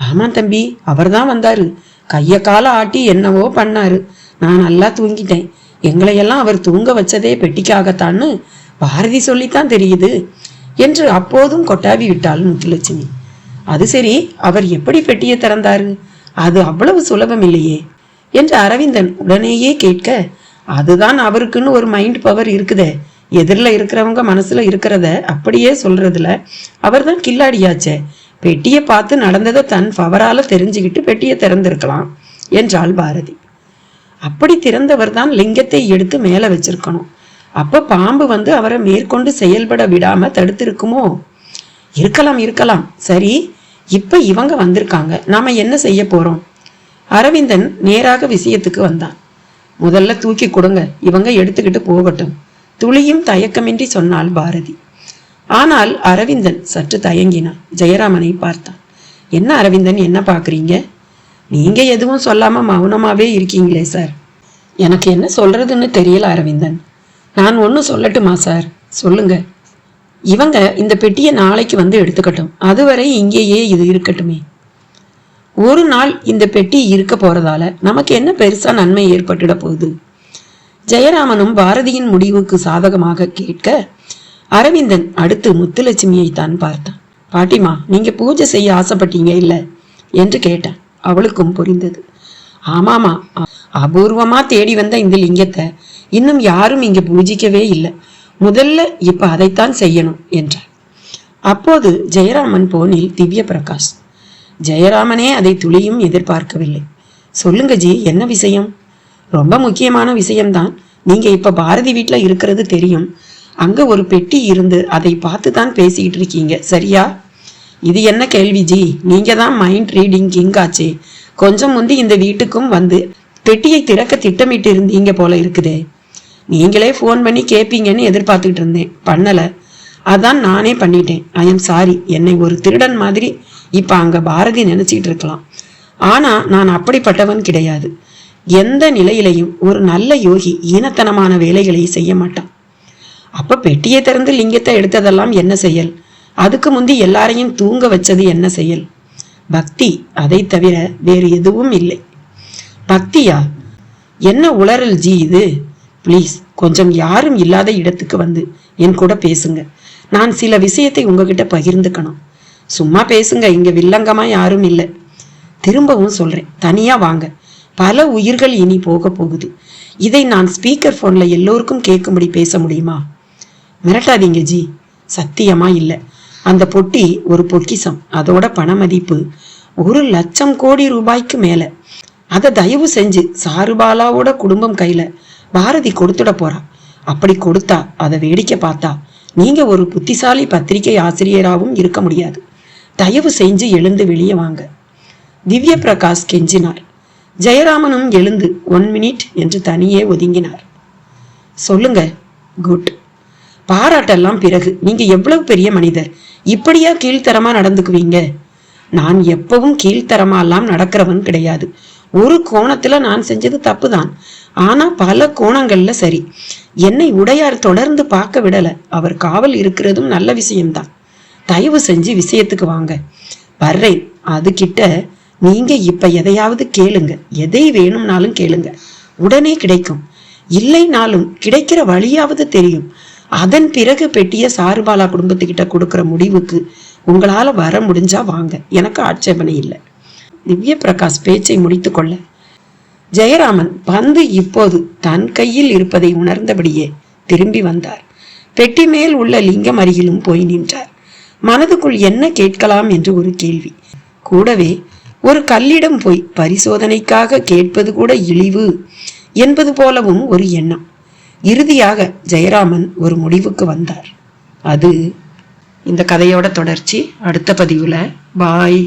ஆமா தம்பி, அவர்தான் வந்தாரு. கைய கால ஆட்டி என்னவோ பண்ணாரு. நான் நல்லா தூங்கிட்டேன். எங்களையெல்லாம் அவர் தூங்க வச்சதே பெட்டிக்காகத்தான்னு பாரதி சொல்லித்தான் தெரியுது என்று அப்போதும் கொட்டாவி விட்டாள் முத்துலட்சுமி. அது சரி, அவர் எப்படி பெட்டியை திறந்தாரு? அது அவ்வளவு சுலபம் இல்லையே என்று அரவிந்தன் உடனேயே கேட்க, அதுதான் அவருக்குன்னு ஒரு மைண்ட் பவர் இருக்குதே. எதிரில் இருக்கிறவங்க மனசுல இருக்கிறத அப்படியே சொல்றதுல அவர் தான் கில்லாடியாச்சே. பெட்டியை பார்த்து நடந்ததை தன் பவரால தெரிஞ்சுக்கிட்டு பெட்டியை திறந்திருக்கலாம் என்றாள் பாரதி. அப்படி திறந்தவர் தான் லிங்கத்தை எடுத்து மேல வச்சிருக்கணும். அப்ப பாம்பு வந்து அவரை மேற்கொண்டு செயல்பட விடாம தடுத்திருக்குமோ? இருக்கலாம் இருக்கலாம். சரி, இப்ப இவங்க வந்திருக்காங்க, நாம என்ன செய்ய போறோம்? அரவிந்தன் நேராக விஷயத்துக்கு வந்தான். முதல்ல தூக்கி கொடுங்க, இவங்க எடுத்துக்கிட்டு போகட்டும், துளியும் தயக்கமின்றி சொன்னாள் பாரதி. ஆனால் அரவிந்தன் சற்று தயங்கினான். ஜெயராமனை பார்த்தான். என்ன அரவிந்தன், என்ன பாக்குறீங்க? நீங்க எதுவும் சொல்லாம மௌனமாவே இருக்கீங்களே சார். எனக்கு என்ன சொல்றதுன்னு தெரியல அரவிந்தன். நான் ஒன்னு சொல்லட்டுமா சார்? சொல்லுங்க. இவங்க இந்த பெட்டியை நாளைக்கு வந்து எடுத்துக்கட்டும், அதுவரை இங்கேயே இது இருக்கட்டுமே. ஒரு நாள் இந்த பெட்டி இருக்க போறதால நமக்கு என்ன பெருசா நன்மை ஏற்பட்டுட போகுது? ஜெயராமனும் பாரதியின் முடிவுக்கு சாதகமாக கேட்க, அரவிந்தன் அடுத்து முத்துலட்சுமியை தான் பார்த்தான். பாட்டிமா, நீங்க பூஜை செய்ய ஆசைப்பட்டீங்க இல்ல என்று கேட்டான். அவளுக்கும் புரிந்தது. ஆமாமா, அபூர்வமா தேடி வந்த இந்த லிங்கத்தை இன்னும் யாரும் இங்க பூஜிக்கவே இல்லை. முதல்ல இப்ப அதைத்தான் செய்யணும் என்றார். அப்போது ஜெயராமன் போனில் திவ்ய பிரகாஷ். ஜெயராமனே அதை துளியும் எதிர்பார்க்கவில்லை. சொல்லுங்க ஜி, என்ன விஷயம்? ரொம்ப முக்கியமான விஷயம்தான். நீங்க இப்ப பாரதி வீட்டுல இருக்கிறது தெரியும். அங்க ஒரு பெட்டி இருந்து அதை பார்த்து தான் பேசிக்கிட்டு இருக்கீங்க, சரியா? இது என்ன கேள்வி ஜி? நீங்க தான் மைண்ட் ரீடிங் கிங் ஆச்சே. கொஞ்சம் முந்தி இந்த வீட்டுக்கும் வந்து பெட்டியை திறக்க திட்டமிட்டு இருந்தீங்க போல இருக்குதே. நீங்களே ஃபோன் பண்ணி கேட்பீங்கன்னு எதிர்பார்த்துக்கிட்டு இருந்தேன், பண்ணல. அதான் நானே பண்ணிட்டேன். I am sorry. என்னை ஒரு திருடன் மாதிரி இப்ப அங்க பாரதி நினைச்சிட்டு இருக்கலாம். ஆனா நான் அப்படிப்பட்டவன் கிடையாது. எந்த நிலையிலையும் ஒரு நல்ல யோகி ஈனத்தனமான வேலைகளை செய்ய மாட்டான். அப்ப பெட்டியை திறந்து லிங்கத்தை எடுத்ததெல்லாம் என்ன செயல்? அதுக்கு முந்தி எல்லாரையும் தூங்க வச்சது என்ன செயல்? பக்தி. அதை தவிர வேறு எதுவும் இல்லை. பக்தியா? என்ன உளறல் ஜி இது? பிளீஸ் கொஞ்சம் யாரும் இல்லாத இடத்துக்கு வந்து என் கூட பேசுங்க. நான் சில விஷயத்தை உங்ககிட்ட பகிர்ந்துக்கணும். சும்மா பேசுங்க, இங்க வில்லங்கமா யாரும் இல்லை. திரும்பவும் சொல்றேன், தனியா வாங்க. பல உயிர்கள் இனி போக போகுது. இதை நான் ஸ்பீக்கர் போன்ல எல்லோருக்கும் கேட்கும்படி பேச முடியுமா? மிரட்டாதீங்க ஜி. சத்தியமா இல்லை. அந்த பொட்டி ஒரு பொக்கிசம். அதோட பண மதிப்பு 1,00,000 கோடி ரூபாய்க்கு மேல. அதை தயவு செஞ்சு சாருபாலாவோட குடும்பம் கையில பாரதி கொடுத்துட போறா. அப்படி கொடுத்தா அதை வேடிக்கை பார்த்தா நீங்க ஒரு புத்திசாலி பத்திரிகை ஆசிரியராகவும் இருக்க முடியாது. தயவு செஞ்சு எழுந்து வெளியே வாங்க. திவ்ய பிரகாஷ் கெஞ்சினார். ஜெயராமனும் எழுந்து 1 மினிட் என்று தனியே ஒதுங்கினார். சொல்லுங்க. குட். பாராட்டெல்லாம் பிறகு. நீங்க எவ்வளவு பெரிய மனிதர், இப்படியா கீழ்த்தரமா நடந்துக்குவீங்க? நான் எப்பவும் கீழ்த்தரமாலாம் நடக்கிறவன் கிடையாது. ஒரு கோணத்துல நான் செஞ்சது தப்புதான், ஆனா பல கோணங்கள்ல சரி. என்னை உடையார் தொடர்ந்து பார்க்க விடல. அவர் காவல் இருக்கிறதும் நல்ல விஷயம்தான். தயவு செஞ்சு விஷயத்துக்கு வாங்க. வர்றேன். அது கிட்ட நீங்க இப்ப எதையாவது கேளுங்க. எதை வேணும்னாலும் கேளுங்க, உடனே கிடைக்கும். இல்லைனாலும் கிடைக்கிற வழியாவது தெரியும். அதன் பிறகு பெட்டிய சாருபாலா குடும்பத்துக்கிட்ட கொடுக்கிற முடிவுக்கு உங்களால வர முடிஞ்சா வாங்க, எனக்கு ஆட்சேபனை இல்லை. திவ்ய பிரகாஷ் பேச்சை முடித்து கொள்ள ஜெயராமன் பந்து இப்போது தன் கையில் இருப்பதை உணர்ந்தபடியே திரும்பி வந்தார். பெட்டி மேல் உள்ள லிங்கம் அருகிலும் போய் நின்றார். மனதுக்குள் என்ன கேட்கலாம் என்று ஒரு கேள்வி. கூடவே ஒரு கல்லிடம் போய் பரிசோதனைக்காக கேட்பது கூட இழிவு என்பது போலவும் ஒரு எண்ணம். இறுதியாக ஜெயராமன் ஒரு முடிவுக்கு வந்தார். அது இந்த கதையோட தொடர்ச்சி அடுத்த பதிவுல. பாய்.